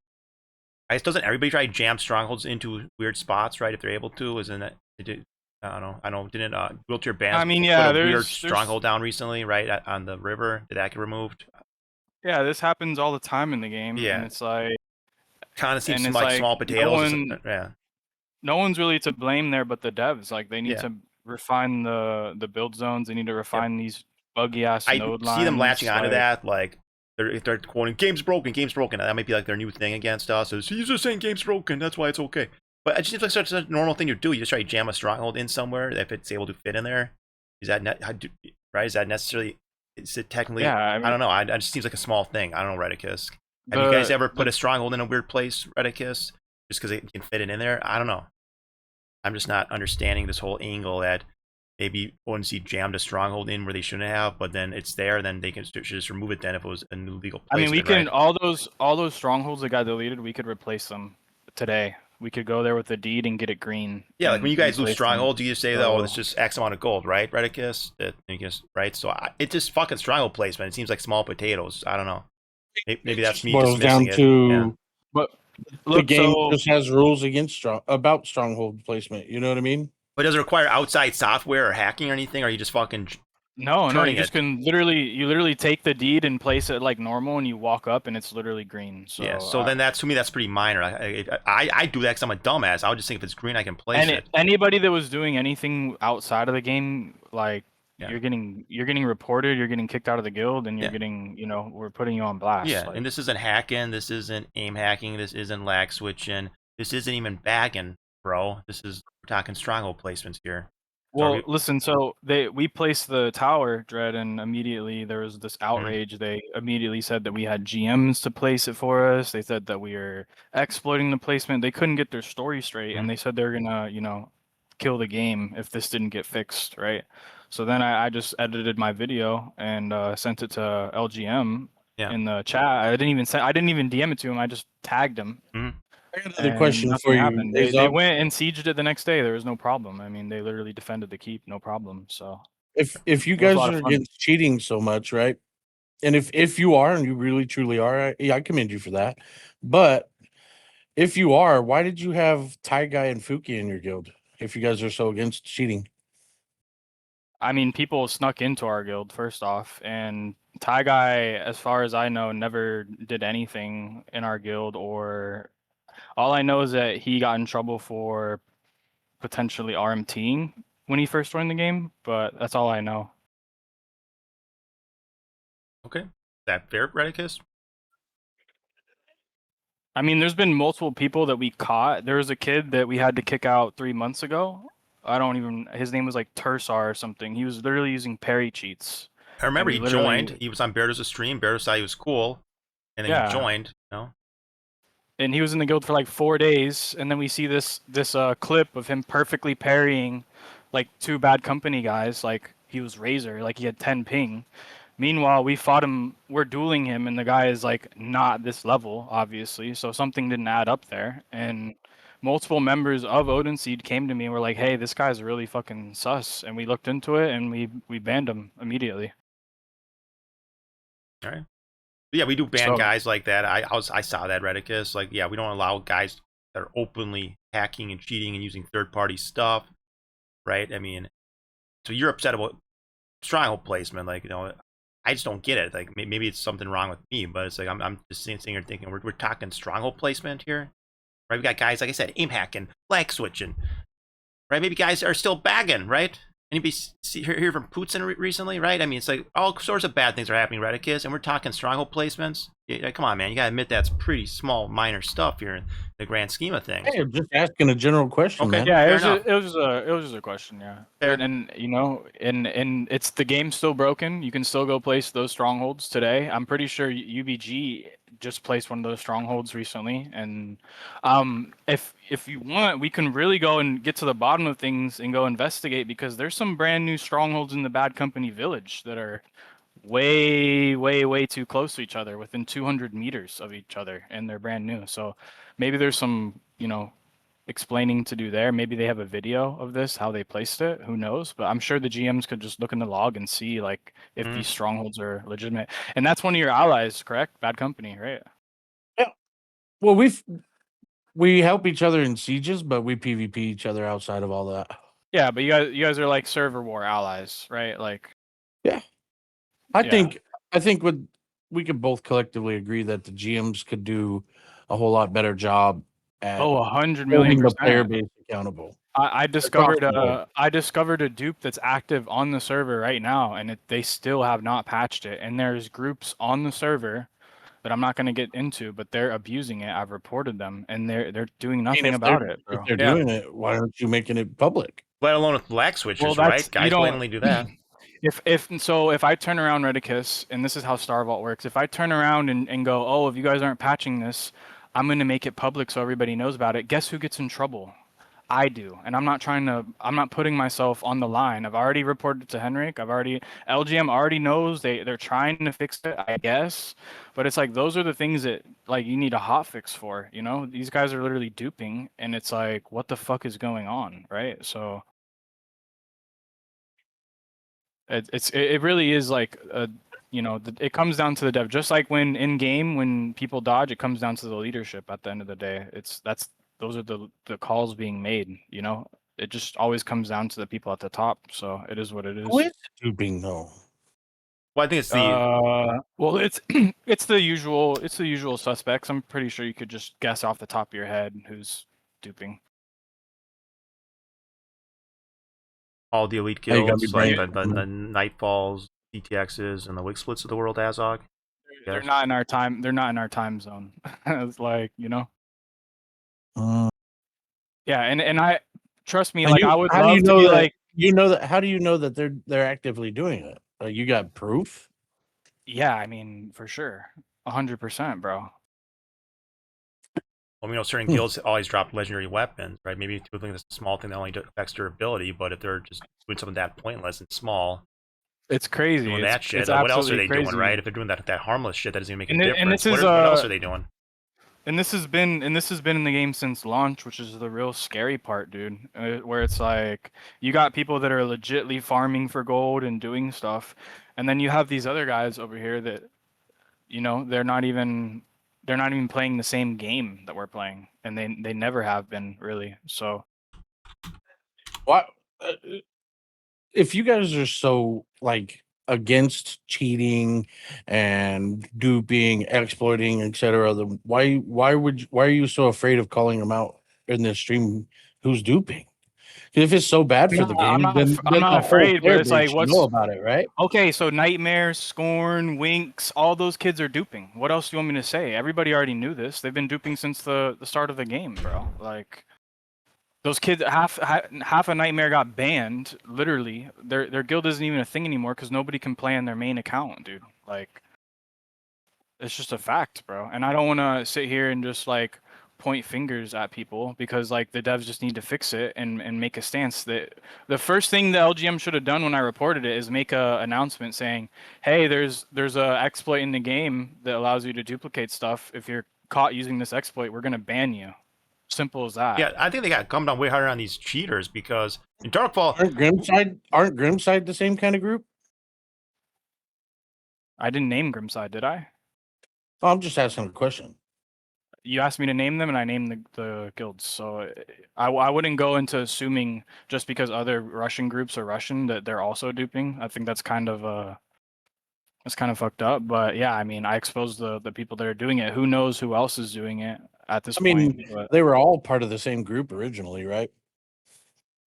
guess doesn't everybody try to jam strongholds into weird spots, right? If they're able to, isn't it? I don't know. I know. Didn't wheelchair bands I mean, put yeah, a weird there's stronghold down recently, right, on the river? Did that get removed? yeah, this happens all the time in the game, Yeah. and it's like, Kind of seems and it's like like small potatoes. Yeah. no one's really to blame there but the devs. Like they need Yeah. to refine the build zones. They need to refine these buggy ass I node see them latching lines. onto Like, that, like they're quoting "game's broken, game's broken." That might be like their new thing against us. Is he's just saying game's broken, that's why it's okay. But it just seems like such a normal thing to do. You just try to jam a stronghold in somewhere if it's able to fit in there. Is that right? Is that necessarily? Is it technically? yeah, I I mean, don't know. It just seems like a small thing. I don't know, Reddikus. Have you guys ever put a stronghold in a weird place, Reddikus, just because it can fit it in there? I don't know. I'm just not understanding this whole angle that maybe ONC jammed a stronghold in where they shouldn't have, but then it's there, then they should just remove it then if it was a new legal placement. I mean, we can right? all those strongholds that got deleted, we could replace them today. We could go there with the deed and get it green. Yeah, like when you guys lose replace them. strongholds, you just say, So- "Oh, it's just X amount of gold," right, Reddikus? Right? So it's just fucking stronghold placement. It seems like small potatoes. I don't know. Maybe that's me boils down dismissing it. to Yeah. But the look, game so just has rules against about stronghold placement. You know what I mean? But does it require outside software or hacking or anything? Or are you just fucking no, you turning just it? can literally take the deed and place it like normal, and you walk up and it's literally green. So yeah. So then that's to me that's pretty minor. I do that because I'm a dumbass. I would just think if it's green, I can place it. Anybody that was doing anything outside of the game, like Yeah. you're getting reported, you're getting kicked out of the guild, and you're Yeah. getting, we're putting you on blast. Yeah, like, and this isn't hacking, this isn't aim hacking, this isn't lag switching, this isn't even bagging, bro. We're talking stronghold placements here. Well, listen, so we placed the tower, Dread, and immediately there was this outrage. They immediately said that we had GMs to place it for us. They said that we were exploiting the placement. They couldn't get their story straight, and they said they were gonna, kill the game if this didn't get fixed, right? So then I just edited my video and sent it to LGM in the chat. I didn't even DM it to him. I just tagged him. I got another question for you. Happened. They went and sieged it the next day. There was no problem. I mean, they literally defended the keep, no problem. So if you guys are against cheating so much, right? And if you are, and you really truly are, I commend you for that. But if you are, why did you have Ty Guy and Fuki in your guild? If you guys are so against cheating, I mean, people snuck into our guild first off, and Ty Guy, as far as I know, never did anything in our guild. Or all I know is that he got in trouble for potentially RMTing when he first joined the game, but that's all I know. Okay, that fair, Reddikus? I mean, there's been multiple people that we caught. There was a kid that we had to kick out 3 months ago. His name was like Tursar or something. He was literally using parry cheats. I remember he joined. He was on Beardo's stream. Beardo saw he was cool, and then he joined. And he was in the guild for like 4 days, and then we see this clip of him perfectly parrying like 2 bad company guys. Like he was Razor, like he had 10 ping. Meanwhile, we fought him. We're dueling him, and the guy is like not this level, obviously. So something didn't add up there. And multiple members of Odin Seed came to me and were like, "Hey, this guy's really fucking sus." And we looked into it, and we banned him immediately. All right. Yeah, we do ban guys like that. I saw that, Reddikus. Like, yeah, we don't allow guys that are openly hacking and cheating and using third-party stuff, right? I mean, so you're upset about stronghold placement, like, I just don't get it. Like, maybe it's something wrong with me, but it's like I'm just sitting here thinking we're talking stronghold placement here, right? We got guys, like I said, aim hacking, lag switching, right? Maybe guys are still bagging, right? Anybody hear from Putin recently, right? I mean, it's like all sorts of bad things are happening, Reddikus, and we're talking stronghold placements. Yeah, come on, man, you gotta admit that's pretty small, minor stuff here in the grand scheme of things. Hey, I'm just asking a general question, Okay. man. Yeah, Fair enough. it was just a question, yeah. Fair. And you know, and it's the game's still broken. You can still go place those strongholds today. I'm pretty sure UBG just placed one of those strongholds recently. And if you want, we can really go and get to the bottom of things and go investigate, because there's some brand new strongholds in the Bad Company village that are way too close to each other, within 200 meters of each other, and they're brand new. So maybe there's some, you know, explaining to do there. Maybe they have a video of this, how they placed it. Who knows? But I'm sure the GMs could just look in the log and see like if these strongholds are legitimate. And that's one of your allies, correct? Bad Company, right? Yeah. Well, we help each other in sieges, but we PvP each other outside of all that. Yeah, but you guys are like server war allies, right? Like, Yeah. I Yeah. think we could both collectively agree that the GMs could do a whole lot better job at 100 holding million the player percent. base accountable. I Across discovered the board. I discovered a dupe that's active on the server right now, and they still have not patched it. And there's groups on the server that I'm not going to get into, but they're abusing it. I've reported them, and they're doing I mean, nothing if about they're it, if bro. they're Yeah. doing it, why aren't you making it public? Let alone with lag switches, Well, right? that's you Guys don't. blatantly do that. If I turn around Reddikus, and this is how Star Vault works, if I turn around and go, oh, if you guys aren't patching this, I'm going to make it public so everybody knows about it. Guess who gets in trouble? I do, and I'm not putting myself on the line. I've already reported to Henrik. LGM already knows they're trying to fix it, I guess. But it's like those are the things that like you need a hot fix for, you know? These guys are literally duping, and it's like, what the fuck is going on, right? So it really is like you know, it comes down to the dev. Just like when in game, when people dodge, it comes down to the leadership at the end of the day. Those are the calls being made, you know. It just always comes down to the people at the top. So it is what it Who is. is duping though? Well, I think it's the Well, it's it's the usual suspects. I'm pretty sure you could just guess off the top of your head who's duping. all the elite Hey, you got me guilds, like brain. the Nightfalls, DTXs, and the Wig Splits of the world, Azog. They're Yes. not in our time. They're not in our time zone. It's like, you know. Yeah, and I trust me, And like you, I would how do you love to know be that? like, You know that? How do you know that they're actively doing it? You got proof? yeah, I mean, for sure. 100%, bro. Well, you know, certain Hmm. guilds always drop legendary weapons, right? Maybe people think it's a small thing that only affects durability, but if they're just doing something that pointless and small, It's crazy. doing that shit, It's like, what else are absolutely they crazy. doing, right? If they're doing that harmless shit that doesn't even make a And difference, this is what else are they doing? and this has been in the game since launch, which is the real scary part, dude. Where it's like you got people that are legitly farming for gold and doing stuff, and then you have these other guys over here that, you know, they're not even playing the same game that we're playing, and they never have been really. So Why? If you guys are so like against cheating and duping, exploiting, etc., then why are you so afraid of calling them out in this stream? Who's duping? If it's so bad for the game, then I'm then not the whole afraid, but player it's base like should know what's about it, right? okay, so Nightmare, Scorn, Winks, all those kids are duping. What else do you want me to say? Everybody already knew this. They've been duping since the start of the game, bro. Like those kids, half a Nightmare got banned. Literally, their guild isn't even a thing anymore because nobody can play on their main account, dude. Like it's just a fact, bro. And I don't want to sit here and just like point fingers at people because like the devs just need to fix it and make a stance. That the first thing the LGM should have done when I reported it is make a announcement saying, "Hey, there's a exploit in the game that allows you to duplicate stuff. If you're caught using this exploit, we're gonna ban you." Simple as that. Yeah, I think they got come down way harder on these cheaters because in Darkfall, Aren't Grimside the same kind of group? I didn't name Grimside, did I? Oh, I'm just asking a question. You asked me to name them, and I named the guilds. So I wouldn't go into assuming just because other Russian groups are Russian that they're also duping. I think that's kind of fucked up. But yeah, I mean, I exposed the people that are doing it. Who knows who else is doing it at this I point? mean, But they were all part of the same group originally, right?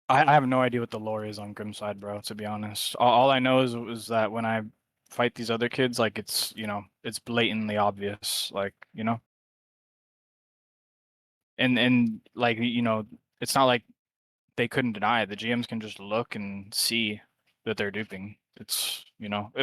I have no idea what the lore is on Grim's side, bro. To be honest, all I know is that when I fight these other kids, like it's it's blatantly obvious, like and like it's not like they couldn't deny it. The GMs can just look and see that they're duping. It's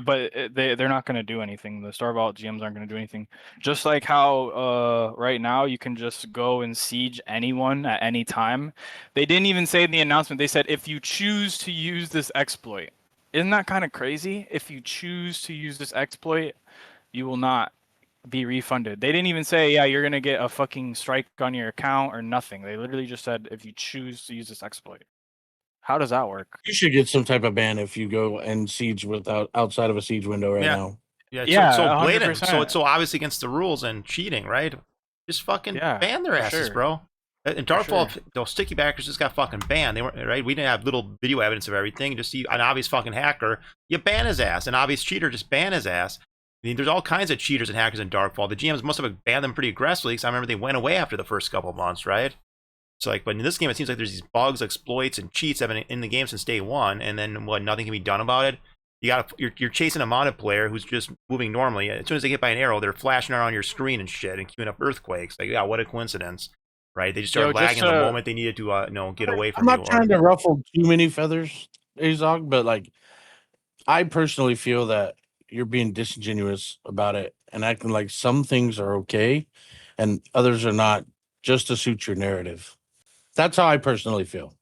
but they're not going to do anything. The Star Vault GMs aren't going to do anything. Just like how right now you can just go and siege anyone at any time. They didn't even say in the announcement. They said if you choose to use this exploit. Isn't that kind of crazy? If you choose to use this exploit, you will not be refunded. They didn't even say, yeah, you're gonna get a fucking strike on your account or nothing. They literally just said if you choose to use this exploit. How does that work? You should get some type of ban if you go and siege outside of a siege window right Yeah. now. Yeah, it's Yeah, so blatant. 100%. So it's so obvious against the rules and cheating, right? Just fucking Yeah, ban their for asses, sure. bro. In For Darkfall, sure. those sticky backers just got fucking banned. They weren't right. We didn't have little video evidence of everything. Just see an obvious fucking hacker, you ban his ass. An obvious cheater, just ban his ass. I mean, there's all kinds of cheaters and hackers in Darkfall. The GMs must have banned them pretty aggressively because I remember they went away after the first couple of months, right? So like, but in this game, it seems like there's these bugs, exploits, and cheats that have been in the game since day one, and then what? Nothing can be done about it. You're chasing a modded player who's just moving normally. As soon as they get by an arrow, they're flashing around your screen and shit and queuing up earthquakes. Like, yeah, what a coincidence, right? They just started lagging the moment they needed to get away I'm from you. not trying to ruffle too many feathers, Azog, but like I personally feel that you're being disingenuous about it and acting like some things are okay and others are not, just to suit your narrative. That's how I personally feel.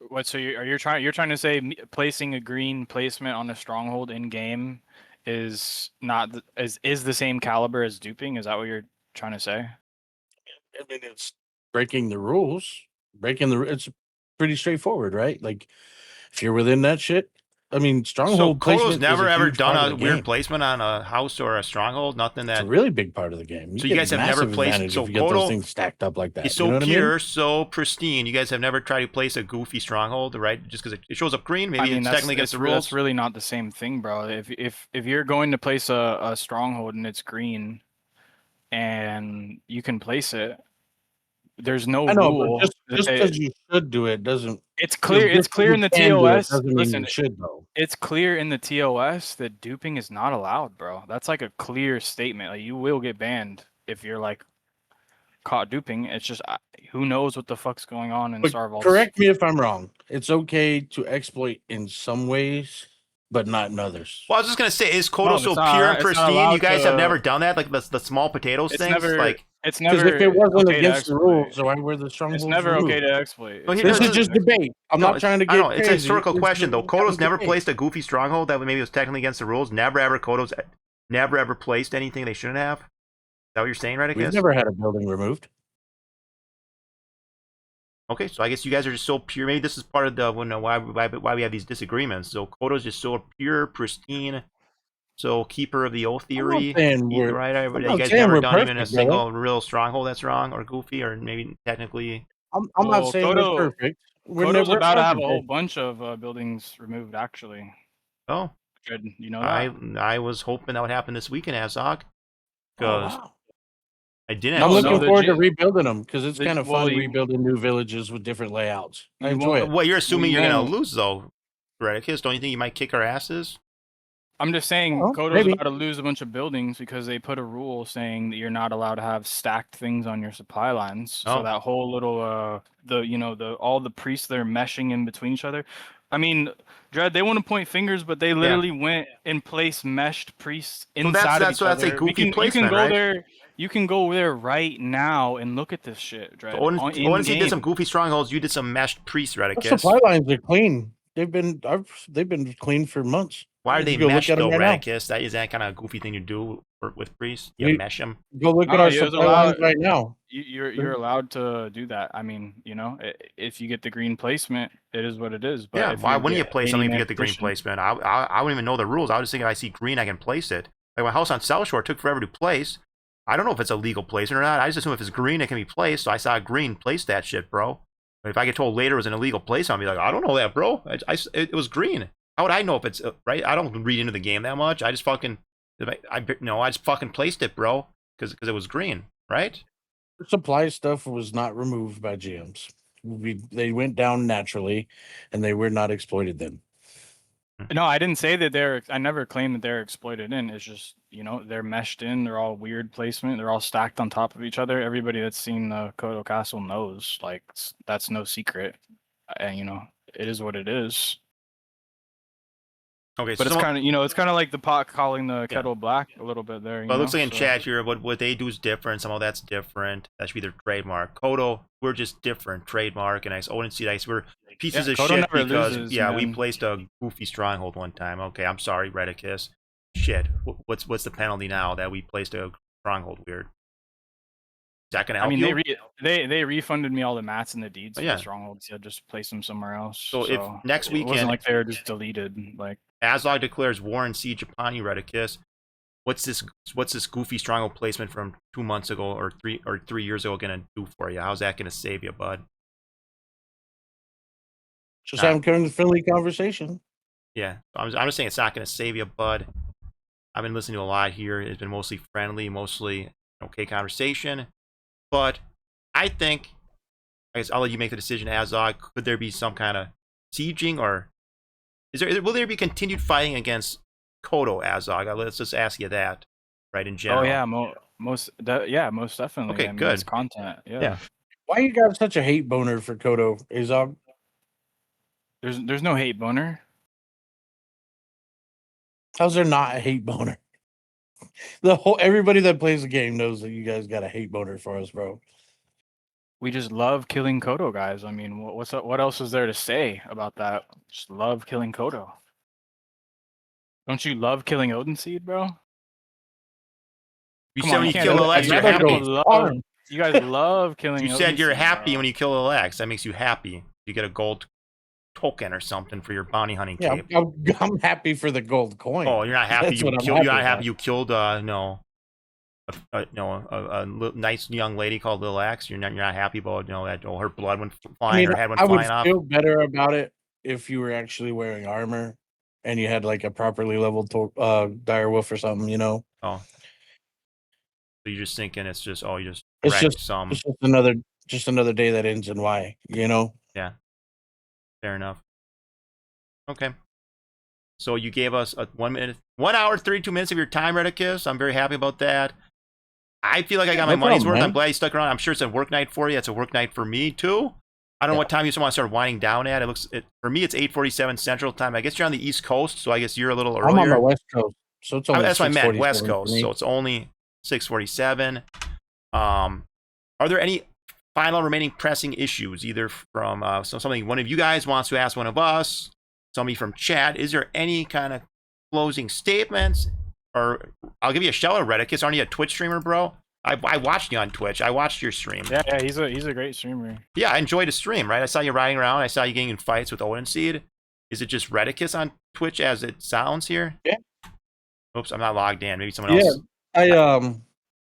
What? So you're trying to say placing a green placement on a stronghold in game is not is the same caliber as duping? Is that what you're trying to say? I mean, it's breaking the rules. It's pretty straightforward, right? Like if you're within that shit, I mean, So stronghold Koto's placement is never a ever huge done part a of the weird game. placement on a house or a stronghold. Nothing It's a that. really big part of the game. So you guys have never massive placed. advantage So if you get those Koto things stacked up like that. is You know so what I pure, mean? so pristine. You guys have never tried to place a goofy stronghold, right? Just because it shows up green, maybe I mean, it's technically against the rules. that's really not the same thing, bro. If you're going to place a stronghold and it's green and you can place it, there's no I know, but rule just that because you should do it doesn't. it's Just clear because in you the can do it TOS. doesn't mean Listen, you should though. it's clear in the TOS that duping is not allowed, bro. That's like a clear statement. Like you will get banned if you're like caught duping. It's just who knows what the fuck's going on in But Star Vaults. correct me if I'm wrong. It's okay to exploit in some ways, but not in others. Well, I was just gonna say, is Koto No, so pure and it's not pristine? You allowed guys have never to. done that, like the small potatoes things, like. It's Because never if it wasn't okay to against the exploit. rules, why were the It's strongholds never okay removed? to exploit. Well, It's he This never is does. okay just to exploit. debate. I'm No, not trying to I get know it's a crazy. historical This question is though. just kind Koto's of never debate. placed a goofy stronghold that maybe was technically against the rules. Never ever Koto's never ever placed anything they shouldn't have. Is that what you're saying, We've Reddikus? never had a building removed. Okay, so I guess you guys are just so pure. Maybe this is part of the why we have these disagreements. So Koto's just so pure, pristine. So keeper of the oath I'm not theory, saying we're. right? I'm You not guys saying never we're done even a perfect, brother. single real stronghold that's wrong or goofy or maybe technically. I'm not Well, saying we're perfect. We're Koto's never about to have a whole perfect. bunch of buildings removed. Actually, Oh, Good, you know that. I was hoping that would happen this weekend, Azog, Oh because wow! I didn't. I'm No, looking the forward to G- rebuilding them because it's kind of well, fun rebuilding new villages with different layouts. I you enjoy won't. it. Well, you're assuming you you're gonna won't. lose though, Reddikus. Don't you think you might kick our asses? I'm just saying, Well, Koto's maybe. about to lose a bunch of buildings because they put a rule saying that you're not allowed to have stacked things on your supply lines. So Oh. that whole little all the priests that are meshing in between each other. I mean, Dread, they want to point fingers, but they literally went and placed meshed priests inside of each So that's a other. goofy You can placement, go right? there. You can go there right now and look at this shit, So Dread. In Odyssey did some game. goofy strongholds. You did some meshed priests, Our Reddikus. supply lines are clean. They've been clean for months. Why are You they go look meshed at them though, right now. Reddikus? That is that kind of a goofy thing to do with priests. You You mesh them. go look at No, our it was supply lines allowed. right now. You're allowed to do that. I mean, if you get the green placement, it is what it is. But Yeah, if why you wouldn't you get place any something if you man get the green position, placement? I wouldn't even know the rules. I was just thinking if I see green, I can place it. Like my house on South Shore took forever to place. I don't know if it's a legal placement or not. I just assume if it's green, it can be placed. So I saw green, place that shit, bro. But if I get told later it was an illegal placement, I'll be like, I don't know that, bro. It was green. How would I know if it's right? I don't read into the game that much. I just fucking, I just fucking placed it, bro, because it was green, right? The supply stuff was not removed by GMs. They went down naturally, and they were not exploited then. No, I didn't say that I never claimed that they're exploited in. It's just, they're meshed in. They're all weird placement. They're all stacked on top of each other. Everybody that's seen the Koto Castle knows, like, that's no secret. And, it is what it is. Okay, But so it's kind of, it's kind of like the pot calling the kettle black a little bit there. But it looks like in so. chat here, what they do is different. Some of that's different. That should be their trademark. Koto, we're just different. Trademark. And Odin Seed Ice, we're pieces of Koto shit never because, loses, we man. placed a goofy stronghold one time. Okay, I'm sorry, Reddikus. Shit. What's the penalty now that we placed a stronghold weird? Is that going to help you? They refunded me all the mats and the deeds for yeah. the strongholds. Yeah, just place them somewhere else. So if next it weekend wasn't like they were just deleted. Like Azog declares war and siege upon you, Reddikus. What's this goofy stronghold placement from 2 months ago or 3 years ago gonna do for you? How's that gonna save you, bud? Just having kind of friendly conversation. Yeah, I'm just saying it's not gonna save you, bud. I've been listening to a lot here. It's been mostly friendly, mostly okay conversation. But I think, I guess I'll let you make the decision, Azog. Could there be some kind of sieging, or will there be continued fighting against Koto, Azog? Let's just ask you that, right? In general. Oh yeah, most definitely. Okay, I mean, good. it's content. Yeah. Why you got such a hate boner for Koto, Azog? There's no hate boner. How's there not a hate boner? Everybody that plays the game knows that you guys got a hate boner for us, bro. We just love killing Koto, guys. I mean, what else is there to say about that? Just love killing Koto. Don't you love killing Odin Seed, bro? You Come said on, when you you can't kill do the that. legs, You you're guys happy. You guys love killing. You Odin said you're Seed, happy bro. when you kill the legs. That makes you happy. You get a gold token or something for your bounty hunting cape. I'm happy for the gold coin. Oh, you're not happy. You're not happy you killed a nice young lady called Lil Axe. You're not happy about that her blood went flying, her head went flying off. I would feel better about it if you were actually wearing armor and you had like a properly leveled dire wolf or something, Oh, so you're just thinking it's just it's just another day that ends in Y, Yeah, fair enough. Okay. So you gave us 1 hour, 32 minutes of your time, Reddikus. I'm very happy about that. I feel like I got my money's worth. Man. I'm glad you stuck around. I'm sure it's a work night for you. It's a work night for me too. I don't know what time you want to start winding down at. For me, it's 8:47 Central Time. I guess you're on the East Coast, so I guess you're a little earlier. I'm on the West Coast, so it's only that's what I meant, West Coast. So it's only 6:47. Are there any final remaining pressing issues, either from something one of you guys wants to ask one of us, somebody from chat? Is there any kind of closing statements? Or I'll give you a shout out, Reddikus. Aren't you a Twitch streamer, bro? I watched you on Twitch. I watched your stream. Yeah, he's a great streamer. Yeah, I enjoyed the stream, right? I saw you riding around. I saw you getting in fights with Odin Seed. Is it just Reddikus on Twitch as it sounds here? Yeah. Oops, I'm not logged in. Maybe someone else. I someone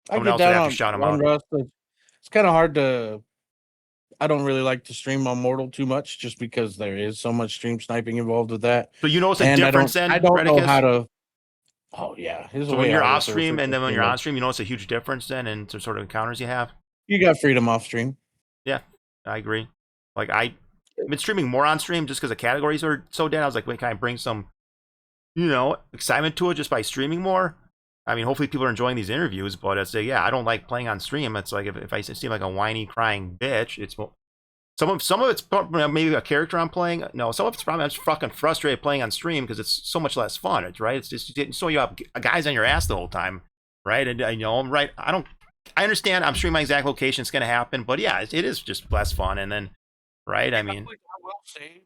get else down would have on to shout him one out. Rust. It's kind of hard to. I don't really like to stream on Mortal too much, just because there is so much stream sniping involved with that. So you notice a difference then, I don't Reddikus? know how to. Oh yeah, so when you're off stream and then when you're on stream, you notice a huge difference then in the sort of encounters you have. You got freedom off stream. Yeah, I agree. Like I've been streaming more on stream just because the categories are so dead. I was like, wait, can I bring some, excitement to it just by streaming more? I mean, hopefully people are enjoying these interviews, but it's like, I don't like playing on stream. It's like if I seem like a whiny, crying bitch, it's some of it's maybe a character I'm playing. No, some of it's probably I'm just fucking frustrated playing on stream because it's so much less fun. It's right. It's just so you have guys on your ass the whole time, right? And right. I understand. I'm streaming my exact location. It's gonna happen, but yeah, it is just less fun. And then, right? I mean, I will say,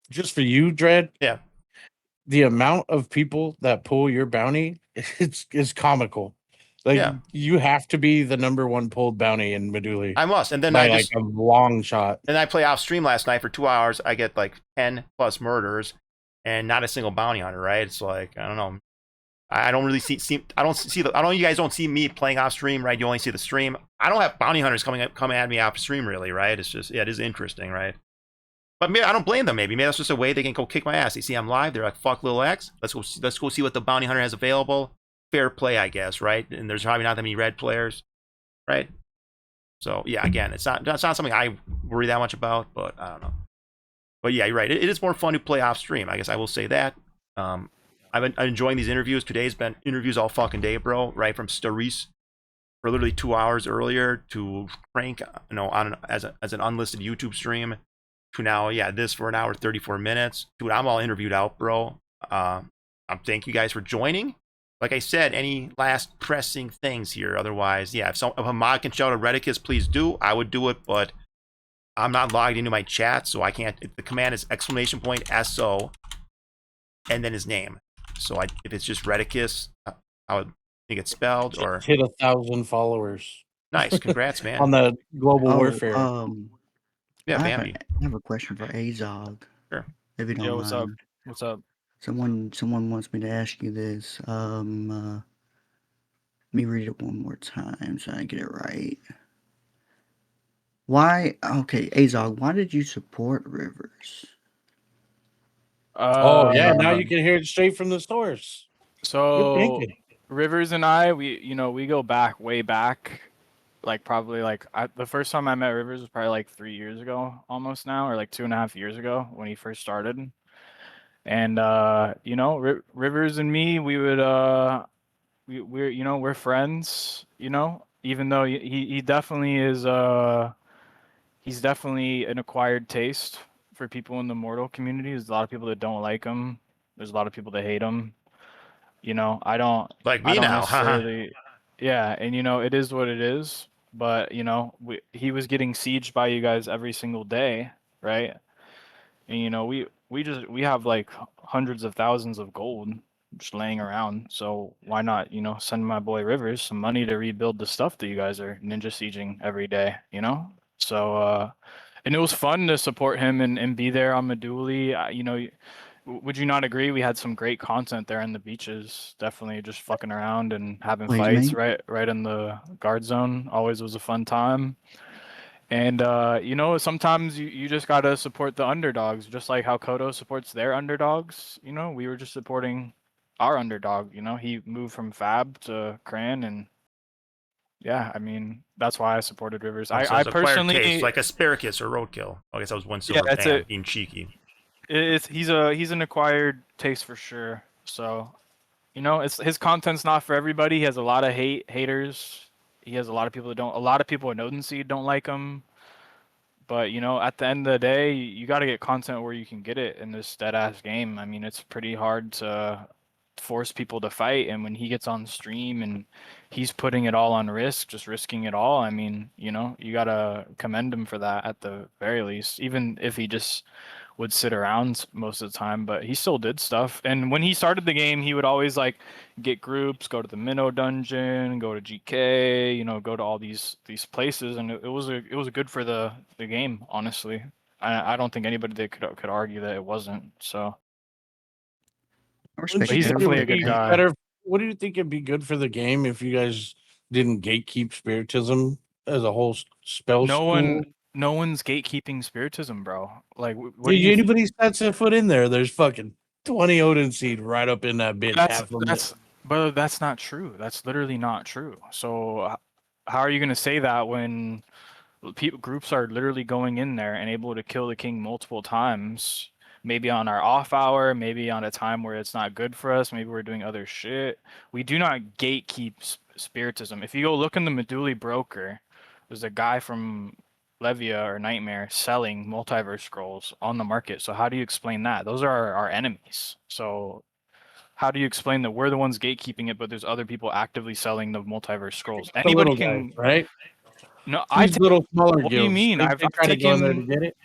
just for you, Dread. Yeah. The amount of people that pull your bounty, is comical. Like you have to be the number one pulled bounty in Meduli. I must, and then by a long shot. And I play off stream last night for 2 hours. I get like 10 plus murders, and not a single bounty hunter. Right? It's like I don't know. I don't really see. I don't see the. I don't. You guys don't see me playing off stream, right? You only see the stream. I don't have bounty hunters coming at me off stream, really, right? It's just it is interesting, right? But maybe I don't blame them. Maybe that's just a way they can go kick my ass. They see I'm live. They're like, "Fuck Lil X. Let's go see what the bounty hunter has available." Fair play, I guess, right? And there's probably not that many red players, right? So yeah, again, it's not something I worry that much about, but I don't know. But yeah, you're right. It is more fun to play off stream. I guess I will say that. I've been enjoying these interviews. Today's been interviews all fucking day, bro. Right from Stories for literally 2 hours earlier to Frank, on as an unlisted YouTube stream to now, yeah, this for an hour 34 minutes. Dude, I'm all interviewed out, bro. Thank you guys for joining. Like I said, any last pressing things here? Otherwise, yeah, if a mod can shout out Reddikus, please do. I would do it, but I'm not logged into my chat, so I can't. The command is !SO and then his name. So if it's just Reddikus, I would think it's spelled or hit 1,000 followers. Nice, congrats, man. On the global Oh, warfare. Yeah, I Bambi. have a question for Azog. Sure. If you don't Yo, mind. what's up? What's up? Someone wants me to ask you this. Let me read it one more time so I get it right. Why? Okay, Azog, why did you support Rivers? Oh yeah, now you can hear it straight from the source. Good So thinking. Rivers and I, we go back way back, like probably the first time I met Rivers was probably like 3 years ago, almost now, or like 2.5 years ago when he first started. And Rivers and me, we would we're friends, even though he definitely is he's definitely an acquired taste for people in the Mortal community. There's a lot of people that don't like him. There's a lot of people that hate him. I don't Like me now, haha. necessarily. Yeah, and it is what it is. But he was getting sieged by you guys every single day, right? And we have like hundreds of thousands of gold just laying around. So why not, send my boy Rivers some money to rebuild the stuff that you guys are ninja sieging every day, So and it was fun to support him and be there on Meduli. Would you not agree? We had some great content there in the beaches. Definitely just fucking around and having Please, fights mate. right in the guard zone. Always was a fun time. And sometimes you just gotta support the underdogs, just like how Koto supports their underdogs. We were just supporting our underdog. He moved from Fab to Cran, and yeah, I mean that's why I supported Rivers. So I it's acquired taste, personally, like Asparagus or Roadkill. I guess I was one yeah, silver it's fan, being cheeky. he's an acquired taste for sure. So it's his content's not for everybody. He has a lot of haters. He has a lot of people that don't. A lot of people in Odenseed don't like him. But at the end of the day, you got to get content where you can get it in this dead ass game. I mean, it's pretty hard to force people to fight, and when he gets on stream and he's putting it all on risk, just risking it all. I mean, you got to commend him for that at the very least, even if he just would sit around most of the time, but he still did stuff. And when he started the game, he would always like get groups, go to the Minnow dungeon, go to GK, go to all these places, and it was good for the game, honestly. I don't think anybody that could argue that it wasn't. So I Wouldn't respect but you he's that. think it'd definitely a be good guy. better? What do you think it'd be good for the game if you guys didn't gatekeep Spiritism as a whole spell No school? one's gatekeeping Spiritism, bro. Like, what do If you? anybody sets a foot in there, there's fucking 20 Odin seed right up in that bitch. Half of them. But that's not true. That's literally not true. So how are you gonna say that when groups are literally going in there and able to kill the king multiple times, maybe on our off hour, maybe on a time where it's not good for us, maybe we're doing other shit. We do not gatekeep Spiritism. If you go look in the Meduli broker, there's a guy from Levia or Nightmare selling multiverse scrolls on the market. So how do you explain that? Those are our enemies. So how do you explain that we're the ones gatekeeping it, but there's other people actively selling the multiverse scrolls? The Anybody little guys, can. right? No, These little smaller what do you guilds. mean? They I've try to go in there to taken get it.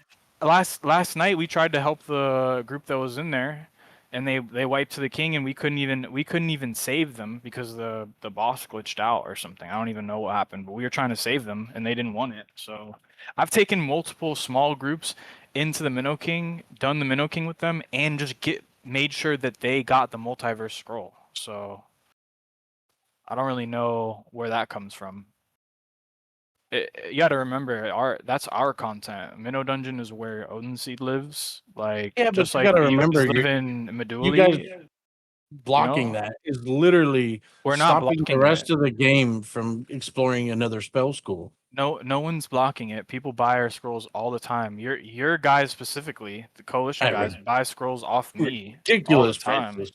last night we tried to help the group that was in there, and they wiped to the king, and we couldn't even save them because the boss glitched out or something. I don't even know what happened, but we were trying to save them and they didn't want it. So I've taken multiple small groups into the Minnow King, done the Minnow King with them, and just made sure that they got the multiverse scroll. So I don't really know where that comes from. You got to remember, that's our content. Minnow Dungeon is where Odinseed lives. Like, Yeah, but just you like got to you remember, guys live in you guys Meduli, blocking that is literally we're not stopping the blocking rest it. of the game from exploring another spell school. No one's blocking it. People buy our scrolls all the time. Your guys specifically, the coalition At guys, buy scrolls off me all the ridiculous time. prices.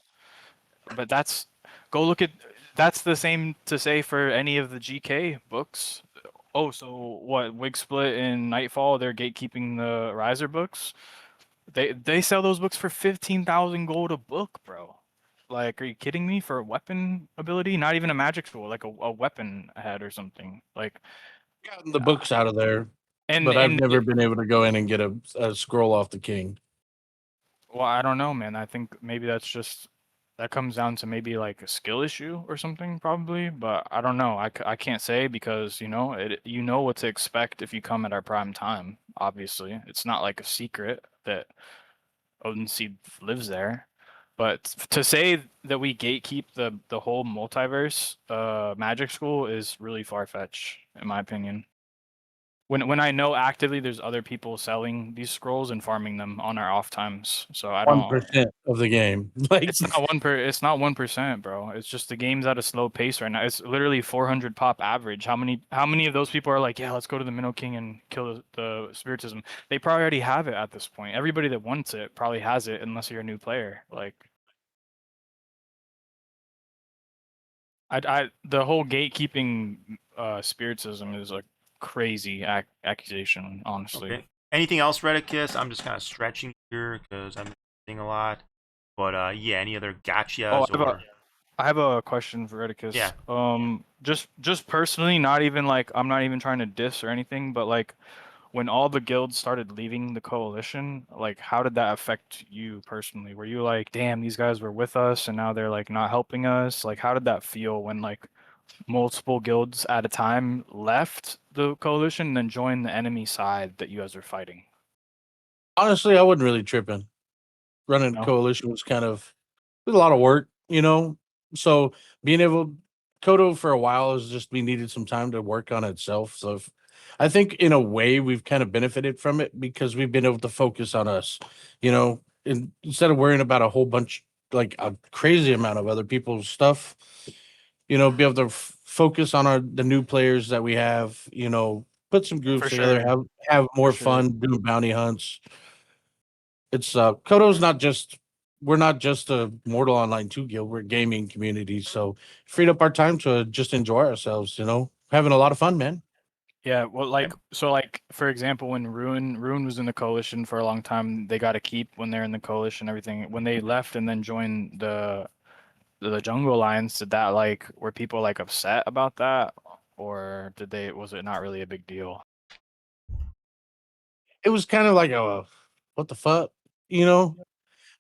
But go look at that's the same to say for any of the GK books. Oh, so what? Wig Split and Nightfall, they're gatekeeping the Riser books. They sell those books for 15,000 gold a book, bro. Like, are you kidding me? For a weapon ability, not even a magic tool, like a weapon head or something. Like, Gotten the books out of there, and but I've and never been able to go in and get a scroll off the king. well, I don't know, man. I think maybe that comes down to maybe like a skill issue or something, probably. But I don't know. I can't say because you know what to expect if you come at our prime time. Obviously, it's not like a secret that Odin Seed lives there. But to say that we gatekeep the whole multiverse, Magic School is really far fetched, in my opinion. When I know actively there's other people selling these scrolls and farming them on our off times, so I don't. 1% of the game. Like It's not 1%, bro. It's just the game's at a slow pace right now. It's literally 400 pop average. How many of those people are like, yeah, let's go to the Minnow King and kill the Spiritism? They probably already have it at this point. Everybody that wants it probably has it, unless you're a new player. Like, the whole gatekeeping Spiritism is a crazy accusation, honestly. Okay. Anything else, Reddikus? I'm just kind of stretching here because I'm seeing a lot. But yeah, any other Oh, gotchas or I have a question for Reddikus. yeah. Just personally, not even like I'm not even trying to diss or anything, but like when all the guilds started leaving the coalition, like how did that affect you personally? Were you like, damn, these guys were with us and now they're like not helping us? Like how did that feel when like multiple guilds at a time left the coalition and then joined the enemy side that you guys are fighting? honestly, I wasn't really tripping. Running a No? coalition was it was a lot of work, you know. So being able Kodo for a while is just we needed some time to work on itself. So I think in a way we've kind of benefited from it because we've been able to focus on us, you know, instead of worrying about a whole bunch like a crazy amount of other people's stuff, you know, be able to focus on the new players that we have, you know, put some groups For together, sure. have For more sure. fun doing bounty hunts. It's Koto's not just we're not just a Mortal Online 2 guild, we're a gaming community. So freed up our time to just enjoy ourselves, you know, having a lot of fun, man. Yeah, well, like for example, when Ruin was in the coalition for a long time, they got to keep when they're in the coalition, everything. When they left and then joined the Jungle Alliance, did that like were people like upset about that, or was it not really a big deal? It was kind of like a what the fuck, you know?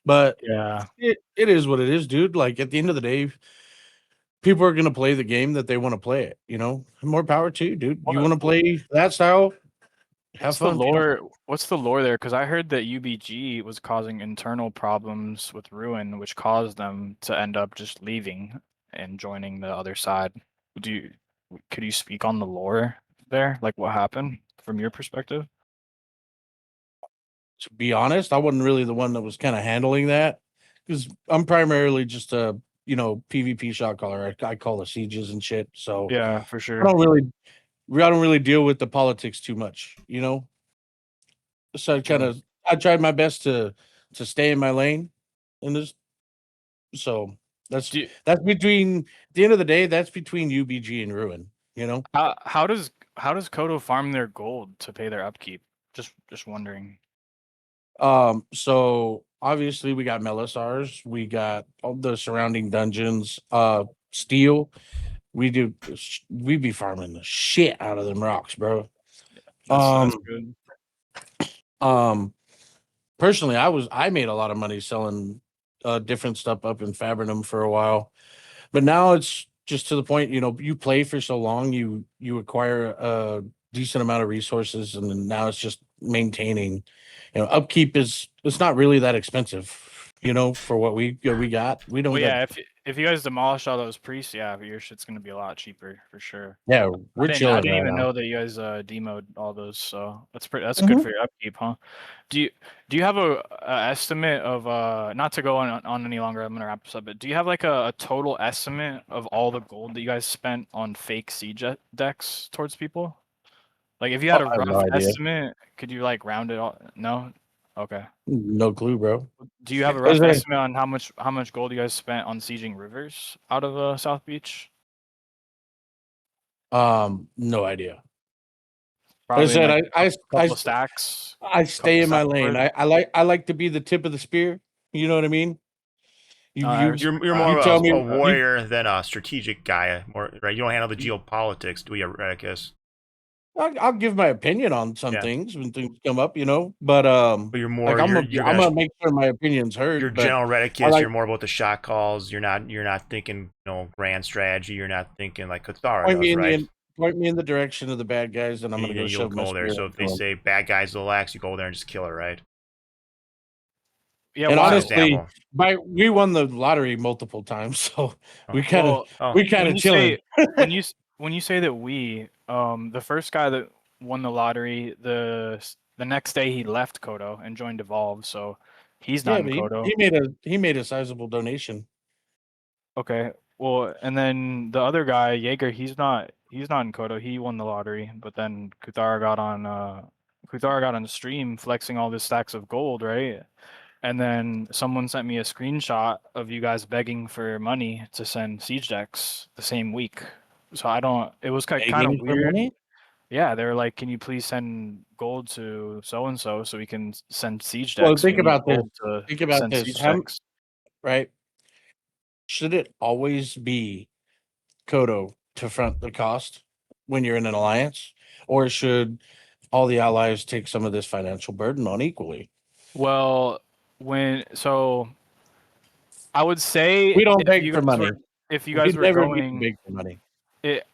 But Yeah, it is what it is, dude. Like at the end of the day, people are gonna play the game that they want to play it, you know. More power to you, dude. You want to play that style, have fun. What's the lore there? Because I heard that UBG was causing internal problems with Ruin, which caused them to end up just leaving and joining the other side. Do you, could you speak on the lore there? Like what happened from your perspective? To be honest, I wasn't really the one that was kind of handling that because I'm primarily just a PvP shot caller. I call the sieges and shit. So Yeah, for I sure. don't really I don't really deal with the politics too much, you know. So Yeah. I tried my best to stay in my lane in this. So that's Do you, that's between at the end of the day, that's between UBG and Ruin, you know. how does Koto farm their gold to pay their upkeep? Just wondering. So obviously we got Melisars, we got all the surrounding dungeons, steel. We be farming the shit out of them rocks, bro. That's Um, good. um, personally, I made a lot of money selling different stuff up in Fabrinum for a while, but now it's just to the point, you know, you play for so long, you acquire a decent amount of resources, and then now it's just maintaining. You know, upkeep is it's not really that expensive, you know, for what we got. We don't Well, got yeah, if you guys demolish all those priests, yeah, your shit's gonna be a lot cheaper for sure. yeah, I we're didn't chilling I didn't right even now. know that you guys demoed all those, so that's good Mhm. for your upkeep, huh? Do you do you have a estimate of not to go on any longer, I'm gonna wrap this up, but do you have like a total estimate of all the gold that you guys spent on fake siege decks towards people? Like if you had a I have rough no idea. estimate, could you like round it all? No? Okay. No clue, bro. Do you have a Is rough there- estimate on how much gold you guys spent on sieging rivers out of South Beach? No idea. Like I Probably in said, like I, couple of stacks. I stay Couple in my stacks lane. worth. I like to be the tip of the spear. You know what I mean? I You're You more tell of me. a warrior than a strategic guy, more right? You don't handle the geopolitics, do you, Reddikus? I'll give my opinion on some Yeah, things when things come up, but but you're like more I'm gonna make sure my opinion's you're heard. But general I Reddikus. like You're more about the shot calls. You're not thinking grand strategy. You're not thinking like Katara point does, me in right? the point me in the direction of the bad guys, and I'm gonna And go you'll shove my go there. spear So if into they 'em. say bad guys will X, you go there and just kill it, right? yeah, And Just an why? honestly, example. we won the lottery multiple times, so Oh, Well, oh, when you chilling. say when you say that the first guy that won the lottery, the next day he left Koto and joined Evolve, so he's not Yeah, in but Koto. he made a sizable donation. Okay. Well, and then the other guy, Jaeger, he's not in Koto. He won the lottery, but then Kuthara got on the stream flexing all these stacks of gold, right? And then someone sent me a screenshot of you guys begging for money to send siege decks the same week. So I don't. It was kind of Begging for weird. money. Yeah, they were like, "Can you please send gold to so and so we can send siege Well, decks? We think need about this. gold to Think about send this. siege decks." Right? Should it always be Kodo to front the cost when you're in an alliance, or should all the allies take some of this financial burden on equally? Well, I would say We don't beg for money. if you We guys were never need to going beg for money.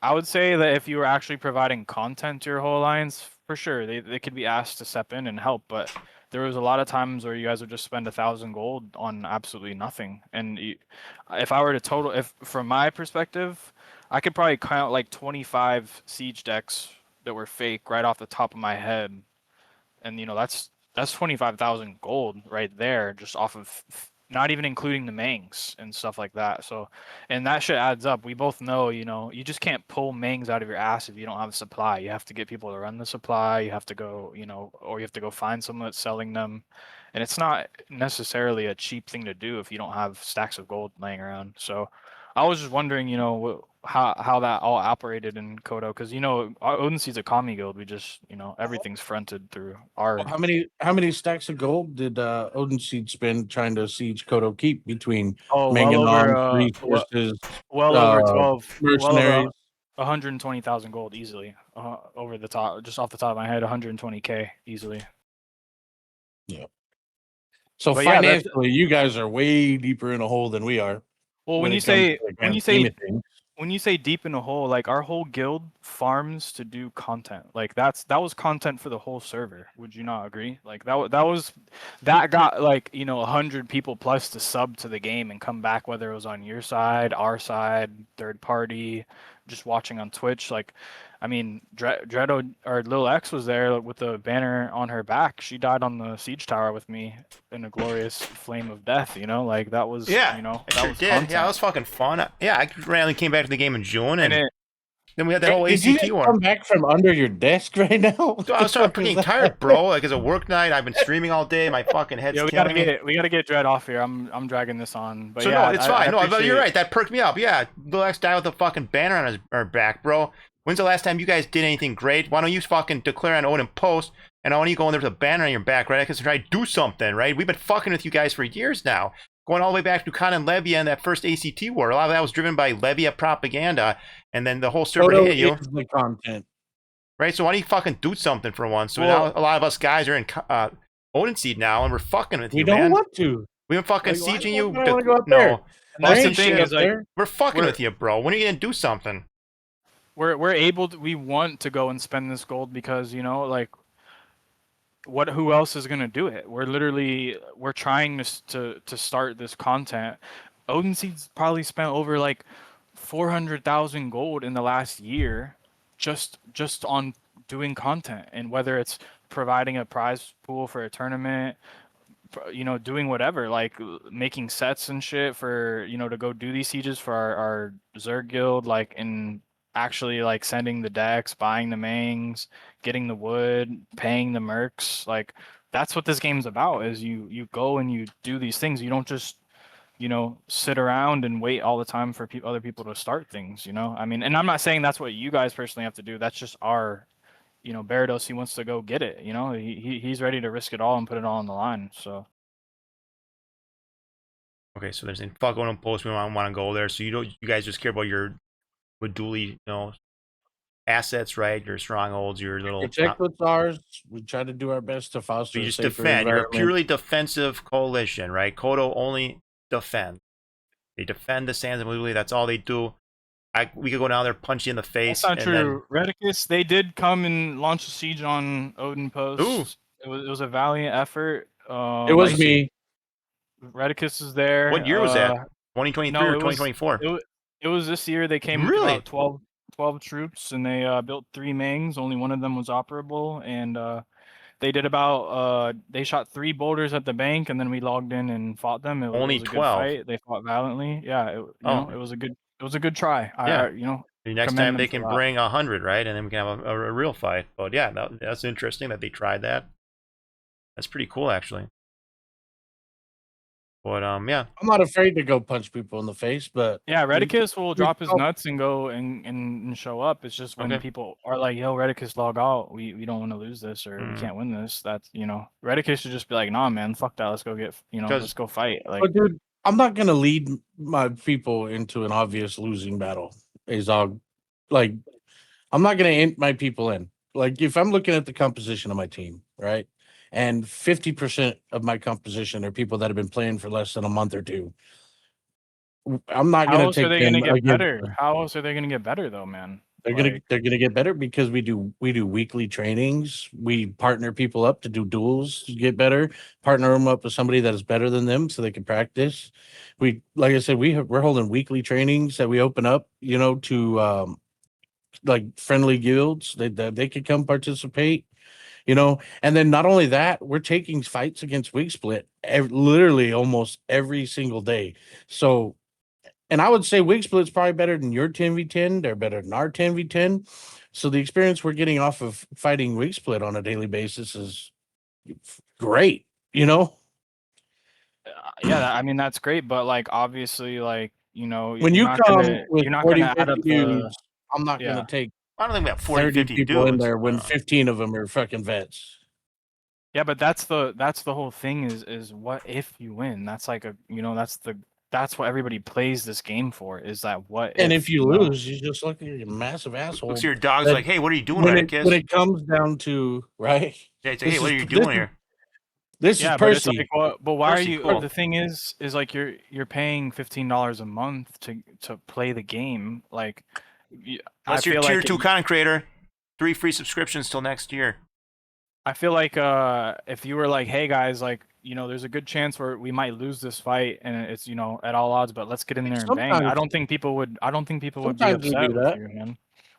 I would say that if you were actually providing content to your whole alliance, for sure, they could be asked to step in and help. But there was a lot of times where you guys would just spend 1,000 gold on absolutely nothing. And if I were to total, if from my perspective, I could probably count like 25 siege decks that were fake right off the top of my head, and that's 25,000 gold right there, just off of not even including the mangs and stuff like that. So, and that shit adds up. We both know, you just can't pull mangs out of your ass if you don't have a supply. You have to get people to run the supply. You have to go, or you have to go find someone that's selling them. And it's not necessarily a cheap thing to do if you don't have stacks of gold laying around. So, I was just wondering, how that all operated in Kodo, because Odensea's a commie guild. We just, everything's fronted through our. How many stacks of gold did Odin Seed spend trying to siege Kodo Keep between Oh, Manganons, resources, well over 12, well over mercenaries? 120,000 gold easily. Over the top, just off the top of my head, 120K easily. Yeah. So But yeah, financially, you guys are way deeper in a hole than we are well, when when you it comes to say the when grand you scheme say of things. when you say deep in a hole, like our whole guild farms to do content. Like that was content for the whole server. Would you not agree? Like that got like 100 people plus to sub to the game and come back, whether it was on your side, our side, third party, just watching on Twitch. Like, I mean, Dredo or Lil X was there with the banner on her back. She died on the siege tower with me in a glorious flame of death. Like that was yeah, I that sure was did. Yeah, content. that was fucking fun. Yeah, I randomly came back to the game in June, And and it then we had that whole Did you ACT just war. come back from under your desk right now? What Dude, I the was starting fuck is freaking that? tired, bro. Like it's a work night. I've been streaming all day. My fucking head's Yeah, killing me. we gotta get Dread off here. I'm dragging this on, but So no, yeah, it's I fine. No, but you're appreciate. right. That perked me up. Yeah, the last guy with a fucking banner on his or back, bro. When's the last time you guys did anything great? Why don't you fucking declare on Odin post, and I want you go in there with a banner on your back, right? Because try to do something, right? We've been fucking with you guys for years now, going all the way back to Khan and Levia and that first ACT war. A lot of that was driven by Levia propaganda, and then the whole server Photo hated you, is the content. right? So why don't you fucking do something for once? So now Well, a lot of us guys are in Odin Seed now, and we're fucking with We you, don't man. want to. We've been fucking Like, why sieging would you. I want to go up there? No, and that's the talking thing Shit up is like there. we're fucking we're with you, bro. When are you gonna do something? we're able to, we want to go and spend this gold because like who else is gonna do it? We're trying to start this content. Odin Seed's probably spent over like 400,000 gold in the last year, just on doing content, and whether it's providing a prize pool for a tournament, doing whatever, like making sets and shit for, to go do these sieges for our Zerg guild, like in actually like sending the decks, buying the mangs, getting the wood, paying the mercs. Like that's what this game's about. Is you go and you do these things. You don't just sit around and wait all the time for other people to start things. I mean, and I'm not saying that's what you guys personally have to do. That's just our Barados. He wants to go get it. He's ready to risk it all and put it all on the line. So. Okay, so there's in Falcon and Post. We want to go there. So you guys just care about your Waduli, assets, right? Your strongholds, your little. Protect what's ours. We try to do our best to foster So you a just safer defend. You're a environment. purely defensive coalition, right? Koto only defend. They defend the sands of Waduli. That's all they do. We could go down there, punch you in the face. That's not and true. Reddikus, they did come and launch a siege on Odin Post. It was a valiant effort. It was me. Reddikus is there. What year was that? 2023 no, or it was 2024? it was this year. They came with Really? about 12 troops, and they built 3 mangs. Only one of them was operable, and they did about they shot 3 boulders at the bank, and then we logged in and fought them. It Only was a good 12. fight. They fought valiantly. Yeah, it was a good try. Yeah. Next commend time them they for can that. bring 100, right? And then we can have a real fight. But yeah, that's interesting that they tried that. That's pretty cool, actually. But yeah. I'm not afraid to go punch people in the face, but Yeah, Reddikus will drop his oh. nuts and go and show up. It's just when Okay. people are like, "Yo, Reddikus, log out. We don't want to lose this, or we can't win this." That's Reddikus should just be like, "Nah, man, fuck that. Let's go get let's go fight." Like, but dude, I'm not gonna lead my people into an obvious losing battle. Azog, like, I'm not gonna int my people in. Like, if I'm looking at the composition of my team, right, and 50% of my composition are people that have been playing for less than a month or two, I'm not how gonna else are take they them gonna get against better? them. How else are they gonna get better though, man? They're gonna get better because we do weekly trainings. We partner people up to do duels to get better. Partner them up with somebody that is better than them so they can practice. We, like I said, we're holding weekly trainings that we open up, to like friendly guilds. They could come participate. And then not only that, we're taking fights against Weak Split literally almost every single day. So. And I would say Wig Split's probably better than your 10v10. They're better than our 10v10. So the experience we're getting off of fighting Wig Split on a daily basis is great, Yeah, I mean that's great, but like obviously, like When you're you not come gonna with you're not 40, gonna add 50 up the dudes, I'm not yeah. going to take I don't think we have 40, 30 50 people dudes in there when 15 of them are fucking vets. Yeah, but that's the whole thing is what if you win? That's like that's what everybody plays this game for, is that what And if if you lose, you just look like a massive asshole. Looks at your dog's that like, hey, what are you doing, when Reddikus? it comes down to, right? Yeah, it's like, hey, what are you doing here? This yeah, is but it's Percy. like, but why are Percy, you? cool. The thing is like you're paying $15 a month to play the game. Like, Unless I you're feel tier like 2 content creator, 3 free subscriptions till next year. I feel like if you were like, hey guys, like there's a good chance where we might lose this fight, and it's at all odds, but let's get in there and bang. I don't think people would be Sometimes we upset do with that. you, man.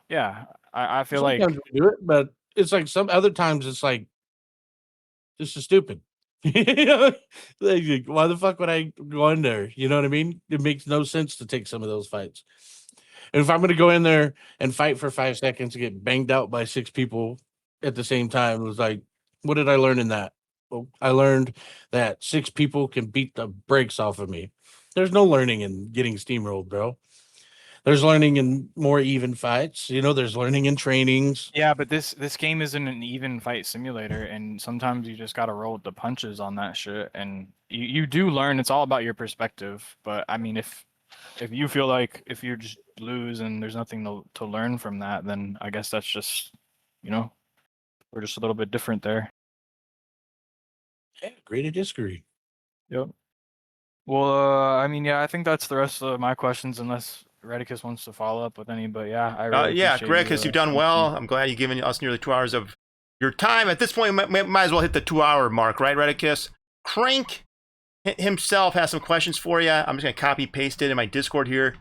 Yeah, I feel Sometimes like we do it, but it's like some other times it's like, this is stupid. Like, why the fuck would I go in there? You know what I mean? It makes no sense to take some of those fights. And if I'm going to go in there and fight for 5 seconds and get banged out by 6 people at the same time, it was like, what did I learn in that? Well, I learned that 6 people can beat the brakes off of me. There's no learning in getting steamrolled, bro. There's learning in more even fights. There's learning in trainings. yeah, but this game isn't an even fight simulator, and sometimes you just gotta roll with the punches on that shit, and you do learn. It's all about your perspective. But I mean, if you feel like if you just lose and there's nothing to learn from that, then I guess that's just we're just a little bit different there. Yeah, agree to disagree. Yep. Well, I mean, yeah, I think that's the rest of my questions, unless Reddikus wants to follow up with any. But yeah, I really Yeah, appreciate Reddikus, you've done well. I'm glad you've given us nearly 2 hours of your time. At this point, we might as well hit the 2-hour mark, right, Reddikus? Crank himself has some questions for you. I'm just going to copy paste it in my Discord here.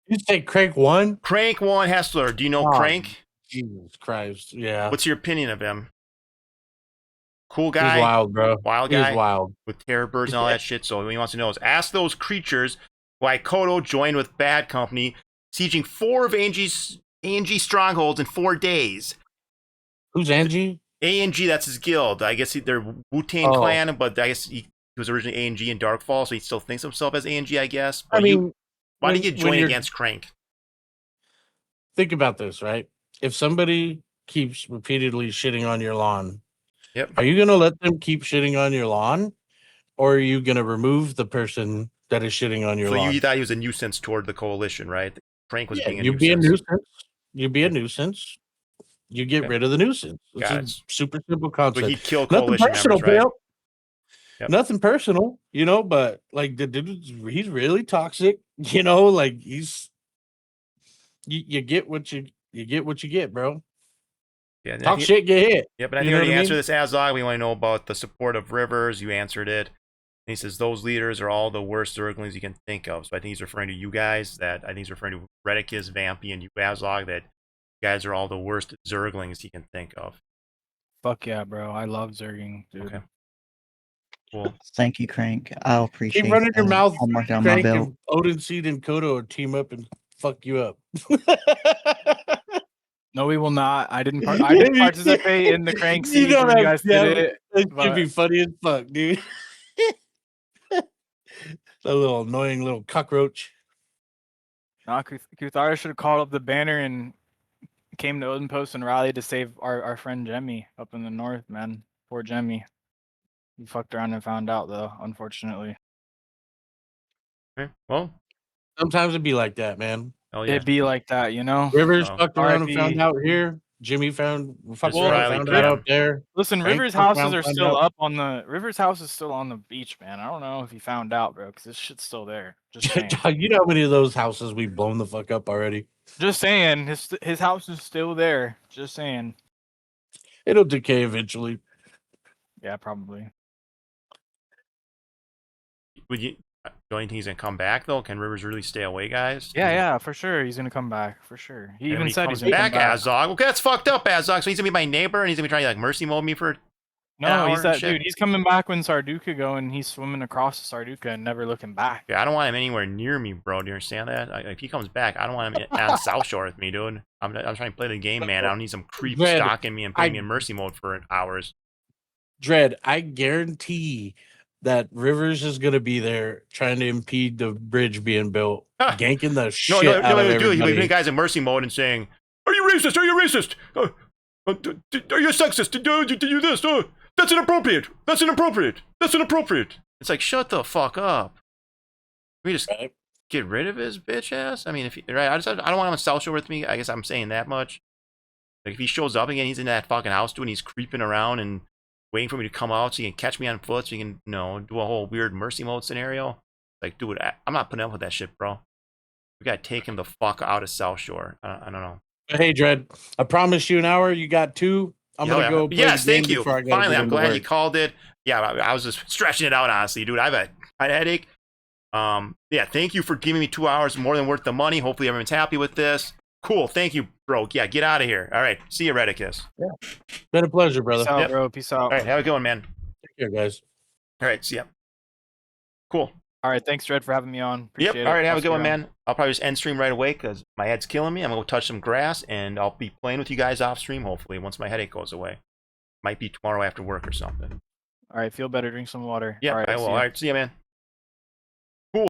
You say Crank 1? Crank 1 Hessler. Do you know Crank? Jesus Christ. Yeah. What's your opinion of him? Cool guy. He's wild, bro. Wild guy. He's wild. With terror birds and all that shit. So what he wants to know is, ask those creatures why Koto joined with Bad Company, sieging 4 of A&G strongholds in 4 days. Who's Angie? A&G, that's his guild. I guess they're Wu-Tang Oh. Clan, but I guess he was originally A&G in Darkfall, so he still thinks of himself as A&G, I guess. But I mean, why when- did you when join you're- against Crank? Think about this, right? If somebody keeps repeatedly shitting on your lawn, Yep. are you going to let them keep shitting on your lawn? Or are you going to remove the person that is shitting on your So lawn? you thought he was a nuisance toward the coalition, right? Crank was being a you'd nuisance. be a nuisance. You'd be a Okay. nuisance. You get Okay. rid of the nuisance. It's Got a it. super simple So concept. he'd kill Nothing coalition personal, members, right? pal. Yep. Nothing personal, but like the dude, he's really toxic, like he's you get what you get, bro. Yeah. Talk shit, get hit. Yep, and I You think know already what I answered mean? this Azog. We want to know about the support of Rivers. You answered it. And he says those leaders are all the worst Zerglings you can think of. So I think he's referring to you guys. I think he's referring to Reddikus, Vampy, and you Azog. That you guys are all the worst Zerglings he can think of. Fuck yeah, bro. I love Zerging, dude. Okay. Cool. Thank you, Crank. I'll appreciate Keep running your that. mouth, I'll mark it on my Crank, belt. and Odin Seed and Koto would team up and fuck you up. No, we will not. I didn't participate in the crank siege when you guys did it. That could but- be funny as fuck, dude. That little annoying little cockroach. Nah, Kuthara should have called up the banner and came to Odin Post and rallied to save our friend Jemmy up in the north, man. Poor Jemmy. He fucked around and found out, though, unfortunately. Okay. Well, Sometimes it'd be like that, man. oh yeah. It'd be like that, you know? Rivers Oh. fucked around and RIP. found out here. Jimmy fucked Well, around Riley and found Pam. out up there. Listen, Frank Rivers' fucked houses around, are found still out. up on the Rivers' house is still on the beach, man. I don't know if he found out, bro, because this shit's still there. Just saying. You know how many of those houses we've blown the fuck up already? Just saying. His house is still there. Just saying. It'll decay eventually. Yeah, probably. Would you? Don't you think he's gonna come back though? Can Rivers really stay away, guys? Yeah, for sure. He's gonna come back for sure. He And when even he said comes he's gonna back, come back. Azog. Okay, that's fucked up, Azog. So he's gonna be my neighbor, and he's gonna be trying to like mercy mode me for. No, hour he's and that shit? dude. He's coming back when Sarduka go, and he's swimming across the Sarduka and never looking back. Yeah, I don't want him anywhere near me, bro. Do you understand that? If he comes back, I don't want him on South Shore with me, dude. I'm trying to play the game, man. I don't need some creep Dread, stalking me and putting me in mercy mode for hours. Dread, I guarantee that Rivers is gonna be there trying to impede the bridge being built, ganking the shit out of everybody. He'll be putting guys in mercy mode and saying, "Are you racist? Are you racist? Are you sexist? Did you this? That's inappropriate. That's inappropriate. That's inappropriate." It's like, shut the fuck up. We just Right? get rid of his bitch ass. I mean, I don't want him on South Shore with me. I guess I'm saying that much. Like if he shows up again, he's in that fucking house doing, he's creeping around and waiting for me to come out so he can catch me on foot, so he can, do a whole weird mercy mode scenario. Like, dude, I'm not putting up with that shit, bro. We gotta take him the fuck out of South Shore. I don't know. Hey, Dread, I promised you an hour. You got 2. I'm gonna go. Play Yes, the game thank you. before I gotta Finally, get I'm into glad work. you called it. Yeah, I was just stretching it out, honestly, dude. I had a headache. Yeah, thank you for giving me 2 hours, more than worth the money. Hopefully, everyone's happy with this. Cool, thank you, bro. Yeah, get out of here. All right, see you, Reddikus. Been a pleasure, brother. Peace out, Yep. bro. Peace out. All right, have a good one, man. Take care, guys. All right, see ya. Cool. All right, thanks, Dredd, for having me on. Yep. Appreciate it. All right, have I'll a see good you one, around. man. I'll probably just end stream right away because my head's killing me. I'm gonna go touch some grass, and I'll be playing with you guys off stream. Hopefully, once my headache goes away. Might be tomorrow after work or something. All right, feel better. Drink some water. Yeah, All right, I I'll will. see All ya. right, see ya, man.